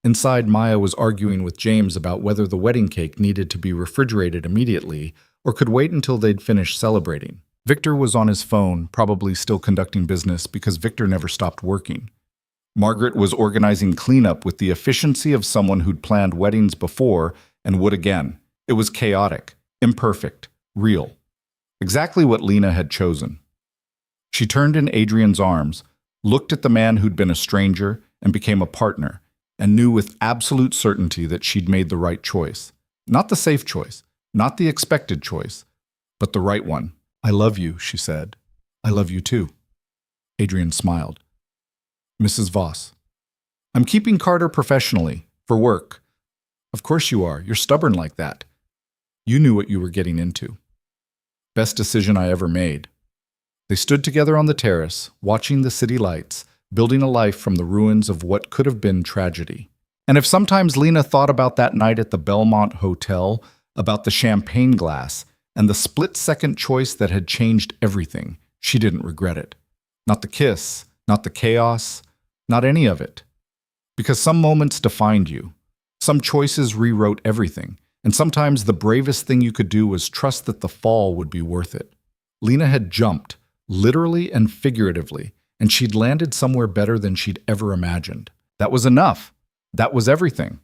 Inside, Maya was arguing with James about whether the wedding cake needed to be refrigerated immediately or could wait until they'd finished celebrating. Victor was on his phone, probably still conducting business because Victor never stopped working. Margaret was organizing cleanup with the efficiency of someone who'd planned weddings before and would again. It was chaotic, imperfect, real. Exactly what Lena had chosen. She turned in Adrian's arms, looked at the man who'd been a stranger and became a partner, and knew with absolute certainty that she'd made the right choice. Not the safe choice, not the expected choice, but the right one. "I love you," she said. "I love you too." Adrian smiled. "Mrs. Voss, I'm keeping Carter professionally, for work." "Of course you are. You're stubborn like that. You knew what you were getting into." "Best decision I ever made." They stood together on the terrace, watching the city lights, building a life from the ruins of what could have been tragedy. And if sometimes Lena thought about that night at the Belmont Hotel, about the champagne glass, and the split-second choice that had changed everything, she didn't regret it. Not the kiss, not the chaos, not any of it. Because some moments defined you. Some choices rewrote everything. And sometimes the bravest thing you could do was trust that the fall would be worth it. Lena had jumped, literally and figuratively, and she'd landed somewhere better than she'd ever imagined. That was enough. That was everything.